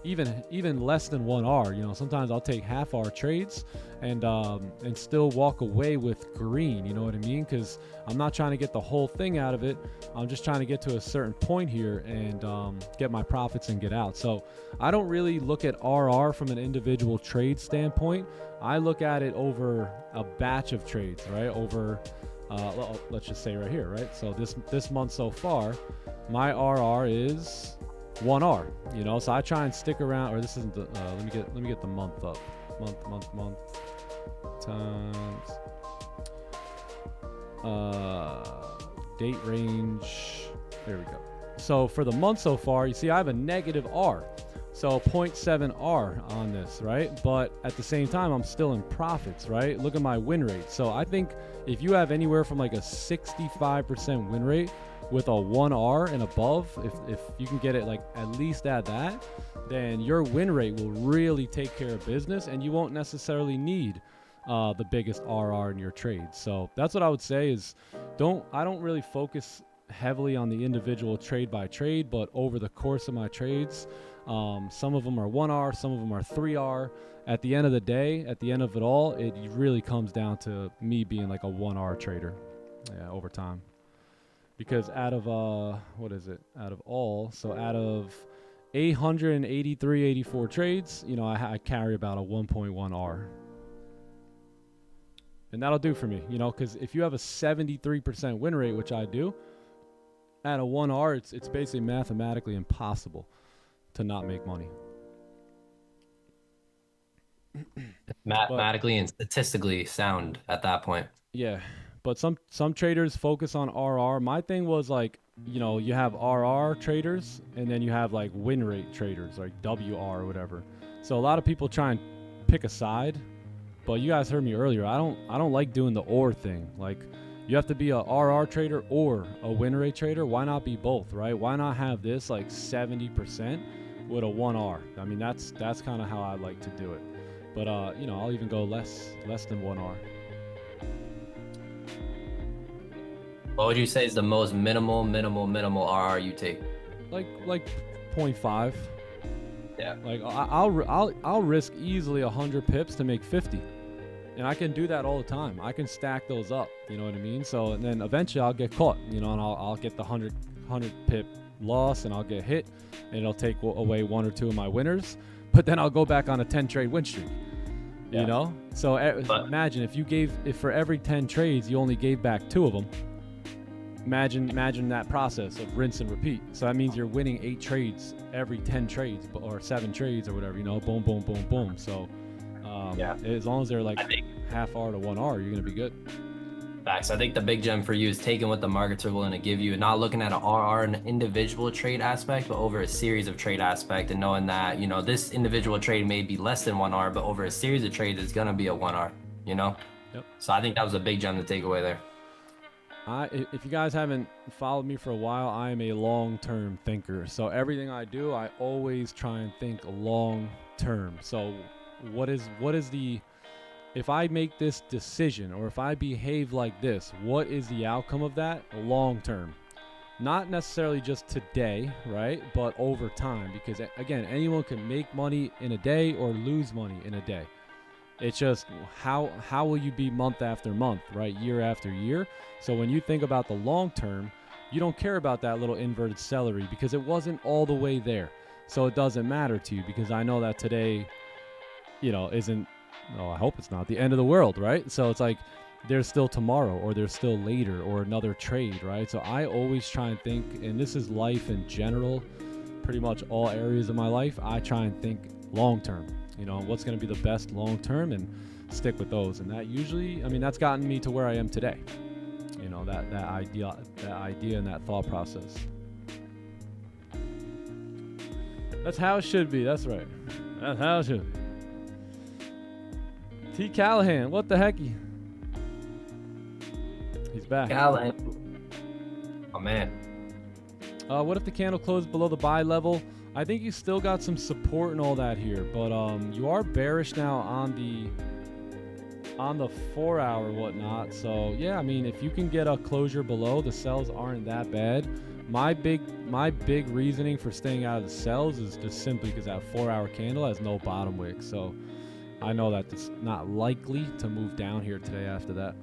even less than 1R. Sometimes I'll take half R trades and still walk away with green. You know what I mean? Because I'm not trying to get the whole thing out of it. I'm just trying to get to a certain point here and get my profits and get out. So I don't really look at RR from an individual trade standpoint. I look at it over a batch of trades, right? Over let's just say right here, right? So this month so far, my RR is 1R, so I try and stick around, or this isn't the, let me get the month up, month times, date range, there we go. So for the month so far, you see I have a negative R, so 0.7R on this, right? But at the same time, I'm still in profits, right? Look at my win rate. So I think if you have anywhere from like a 65% win rate, with a 1R and above, if you can get it like at least at that, then your win rate will really take care of business, and you won't necessarily need the biggest RR in your trade. So that's what I would say is I don't really focus heavily on the individual trade by trade, but over the course of my trades, some of them are 1R, some of them are 3R. At the end of the day, at the end of it all, it really comes down to me being like a 1R trader, over time. Because out of out of 884 trades, I carry about a 1.1R. And that'll do for me, because if you have a 73% win rate, which I do, at a 1R, it's basically mathematically impossible to not make money. Mathematically and statistically sound at that point. Yeah. But some traders focus on RR. My thing was like, you have RR traders and then you have like win rate traders, like WR or whatever. So a lot of people try and pick a side, but you guys heard me earlier. I don't like doing the or thing. Like you have to be a RR trader or a win rate trader. Why not be both, right? Why not have this like 70% with a 1R? I mean, that's kind of how I like to do it. But I'll even go less than 1R. What would you say is the most minimal RR you take? Like 0.5. Yeah. Like I'll risk easily 100 pips to make 50, and I can do that all the time. I can stack those up. You know what I mean? So and then eventually I'll get caught. And I'll get the 100 pip loss, and I'll get hit, and it'll take away one or two of my winners. But then I'll go back on a 10 trade win streak. Yeah. So imagine if for every 10 trades you only gave back 2 of them. Imagine that process of rinse and repeat. So that means you're winning 8 trades every 10 trades, or 7 trades or whatever, boom, boom, boom, boom. So as long as they're like half R to 1R, you're going to be good. Facts. I think the big gem for you is taking what the markets are willing to give you and not looking at an RR in an individual trade aspect, but over a series of trade aspect, and knowing that, this individual trade may be less than 1R, but over a series of trades, it's going to be a 1R, Yep. So I think that was a big gem to take away there. If you guys haven't followed me for a while, I am a long-term thinker. So everything I do, I always try and think long-term. So if I make this decision, or if I behave like this, what is the outcome of that long-term? Not necessarily just today, right? But over time, because again, anyone can make money in a day or lose money in a day. It's just how will you be month after month, right? Year after year. So when you think about the long term, you don't care about that little inverted celery because it wasn't all the way there. So it doesn't matter to you, because I know that today, isn't, I hope it's not the end of the world, right? So it's like there's still tomorrow, or there's still later, or another trade, right? So I always try and think, and this is life in general, pretty much all areas of my life, I try and think long term. What's going to be the best long term, and stick with those. And that usually, that's gotten me to where I am today. That idea and that thought process. That's how it should be. That's right. That's how it should be. T. Callahan, what the hecky? He's back. Callahan. Oh, man. What if the candle closed below the buy level? I think you still got some support and all that here, but you are bearish now on the 4 hour whatnot. So yeah, I mean, if you can get a closure below, the sells aren't that bad. My big reasoning for staying out of the sells is just simply because that 4 hour candle has no bottom wick. So I know that it's not likely to move down here today after that.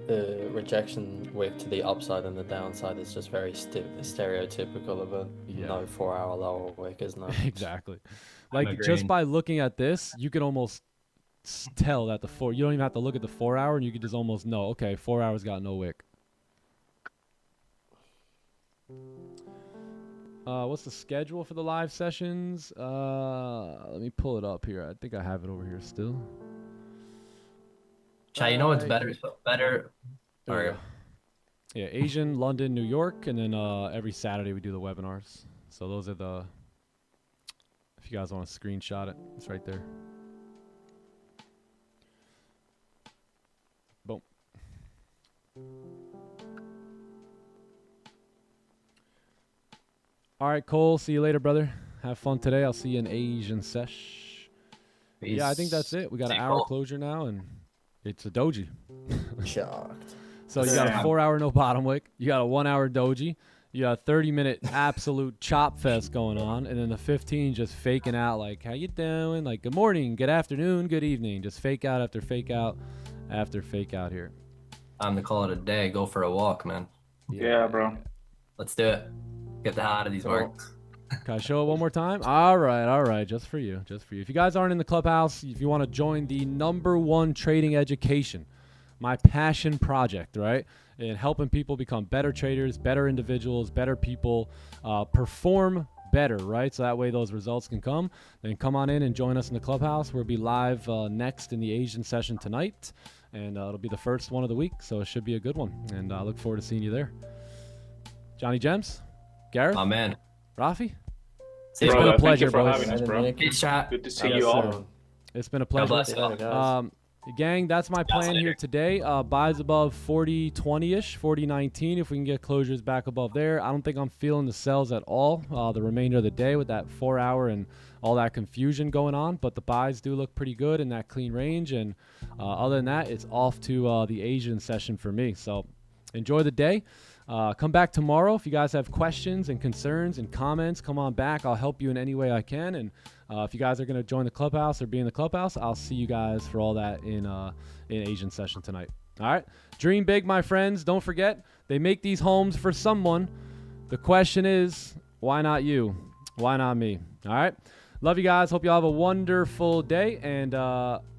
The rejection wick to the upside and the downside is just very stereotypical of a no 4 hour lower wick, isn't it? Exactly. Like just by looking at this, you can almost tell that you don't even have to look at the 4 hour, and you can just almost know, okay, 4 hours got no wick. What's the schedule for the live sessions? Let me pull it up here. I think I have it over here still. Chad, you know what's better? Yeah, Asian, London, New York, and then every Saturday we do the webinars. So those are the, if you guys want to screenshot it, it's right there. Boom. All right, Cole, see you later, brother. Have fun today. I'll see you in Asian sesh. Peace. Yeah, I think that's it. We got an hour closure now, and it's a doji. Shocked. So you got a 4 hour no bottom wick. You got a 1 hour doji. You got a 30-minute absolute chop fest going on, and then the 15 just faking out like, how you doing? Like, good morning, good afternoon, good evening. Just fake out after fake out after fake out here. Time to call it a day. Go for a walk, man. Yeah, bro. Let's do it. Get the hell out of these markets. Can I show it one more time? All right. Just for you. If you guys aren't in the clubhouse, if you want to join the #1 trading education, my passion project, right? And helping people become better traders, better individuals, better people, perform better, right? So that way those results can come. Then come on in and join us in the clubhouse. We'll be live next in the Asian session tonight. And it'll be the first one of the week. So it should be a good one. And I look forward to seeing you there. Johnny Gems, Gareth, Oh, man. Rafi. See you, It's been a pleasure, thank you for boys. having us, bro. Peace, chat. Good to see you all. It's been a God pleasure. bless you. Gang, that's my plan here today. Buys above 40.20-ish, 40.19. If we can get closures back above there. I don't think I'm feeling the sells at all the remainder of the day with that 4 hour and all that confusion going on. But the buys do look pretty good in that clean range. And other than that, it's off to the Asian session for me. So enjoy the day. Come back tomorrow. If you guys have questions and concerns and comments, come on back. I'll help you in any way I can. And if you guys are going to join the clubhouse or be in the clubhouse, I'll see you guys for all that in Asian session tonight. All right. Dream big, my friends. Don't forget, they make these homes for someone. The question is, why not you? Why not me? All right. Love you guys. Hope you all have a wonderful day. And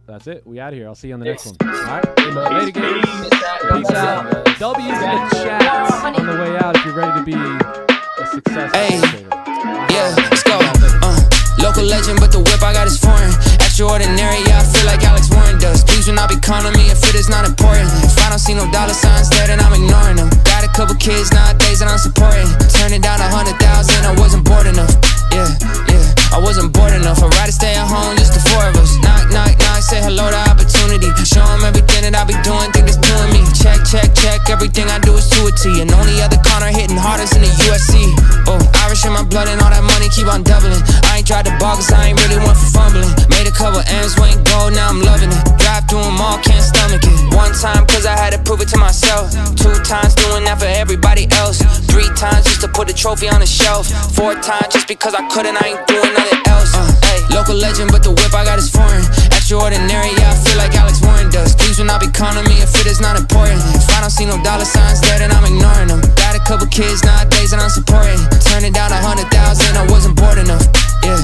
that's it. We out of here. I'll see you on the next one. All right. Later, guys. Peace out. W's in the chat on the way out if you're ready to be a successful trader. Yeah, let's go. Local legend, but the whip I got is foreign. Extraordinary, yeah, I feel like Alex Warren does. Please when I be calling me if it is not important. If I don't see no dollar signs there, then I'm ignoring them. Got a couple kids nowadays that I'm supporting. Turning down 100,000, I wasn't bored enough. Yeah, I wasn't bored enough. I'd rather stay at home, just the four of us. Knock, knock, knock, say hello to opportunity. Show them everything that I be doing, think it's doing me. Check, check, check, everything I do is to a T. And only other corner hitting hardest in the USC. Oh, Irish in my blood and all that money keep on doubling. I ain't tried to ball cause I ain't really one for fumbling. Made a couple M's, went gold, now I'm loving it. Drive through them all, can't stomach it. One time cause I had to prove it to myself. 2 times doing that for everybody else. 3 times just to put the trophy on the shelf. 4 times just because I couldn't, I ain't doing nothing else. Local legend, but the whip I got is foreign. Extraordinary, yeah, I feel like Alex Warren does. Please when I be calling me if it is not important. If I don't see no dollar signs there, then I'm ignoring them. Got a couple kids nowadays that I'm supporting. Turning down 100,000, I wasn't bored enough. Yeah,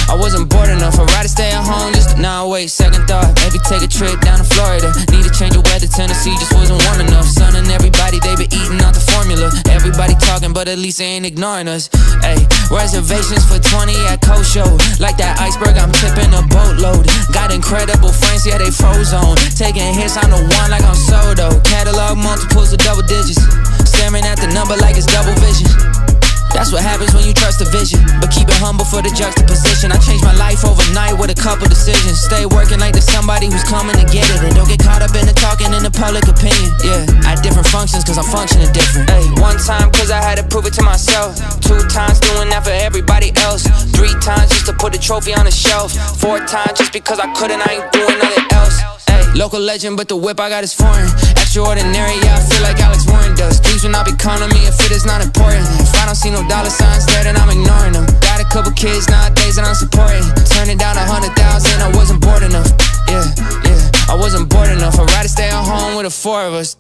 I wasn't bored enough. I'd rather stay at home, just now wait, second thought. Maybe take a trip down to Florida. Need to change the weather, Tennessee just wasn't warm enough. Son and everybody, they been eating out the formula. Everybody talking, but at least they ain't ignoring us. Ayy, reservations for 20 at Kosho. Like that iceberg, I'm tipping a boatload. Got incredible friends, yeah, they froze on. Taking hits on the one like I'm Soto. Catalog multiples of double digits. Staring at the number like it's double vision. That's what happens when you trust a vision, but keep it humble for the juxtaposition. I changed my life overnight with a couple decisions. Stay working like there's somebody who's coming to get it, and don't get caught up in the talking in the public opinion. Yeah, I had different functions cause I'm functioning different. Hey, one time cause I had to prove it to myself. 2 times doing that for everybody else. 3 times just to put the trophy on the shelf. 4 times just because I couldn't, I ain't doing nothing else. Hey, local legend, but the whip I got is foreign. Extraordinary, yeah, I feel like Alex Warren does. Things will not be counting me if it is not important. If I don't see no dollar signs there, then I'm ignoring them. Got a couple kids nowadays that I'm supporting. Turning down 100,000, I wasn't bored enough. Yeah, I wasn't bored enough. I'd rather stay at home with the 4 of us.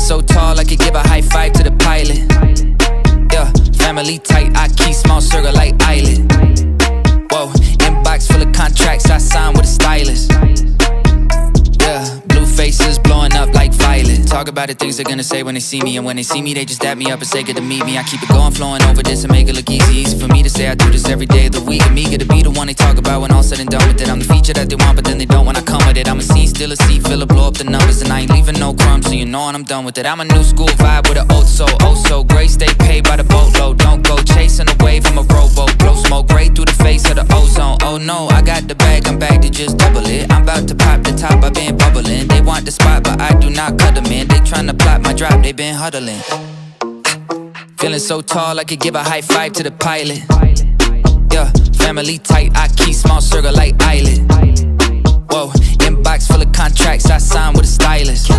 So tall, I could give a high five to the pilot. Yeah, family tight, I keep small circle like island. Whoa, inbox full of contracts, I sign with a stylist. Yeah, blue faces blowing up like violet. Talk about the things they're gonna say when they see me, and when they see me, they just dap me up and say good to meet me. I keep it going, flowing over this and make it look easy. Easy for me to say I do this every day of the week. I'm eager to be the one they talk about when all said and done with it. I'm the feature that they want, but then they don't when I come with it. I'm a scene, still a seat, filler, blow up the numbers, and I ain't leaving no crumbs, so you know when I'm done with it. I'm a new school vibe with an old soul, oh so great. Stay paid by the boatload, don't go chasing a wave from a rowboat. Blow smoke right through the face of the ozone. Oh no, I got the bag, I'm back to just double it. I'm about to pop the top, I've been bubbling. They want the spot, but I do not cut them in. They tryna plot my drop, they been huddling. Feeling so tall, I could give a high five to the pilot. Yeah, family tight, I keep small circle like island. Whoa, inbox full of contracts, I sign with a stylist.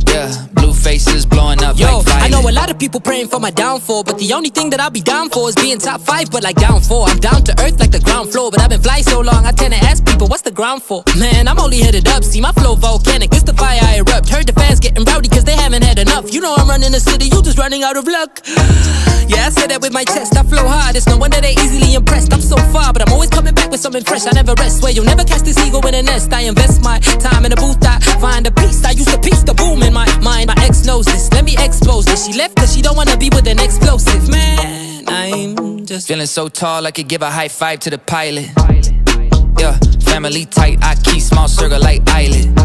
Yeah, blue faces blowing up like violet. I know a lot of people praying for my downfall, but the only thing that I'll be down for is being top 5, but like down 4. I'm down to earth like the ground floor, but I've been flying so long, I tend to ask people, what's the ground for? Man, I'm only headed up, see my flow volcanic, this the fire I erupt. Heard the fans getting rowdy cause they haven't had enough. You know I'm running the city, you just running out of luck. Yeah, I said that with my chest, I flow hard, it's no wonder they easily impressed. I'm so far, but I'm always coming back with something fresh, I never rest. Where you'll never catch this eagle in a nest. I invest my time in a booth, I find a piece. I used to piece the boom in my mind. My ex knows this, let me expose this. She left cause she don't wanna be with an explosive. Man, I'm just feeling so tall, I could give a high five to the pilot. Yeah, family tight, I keep small circle like island.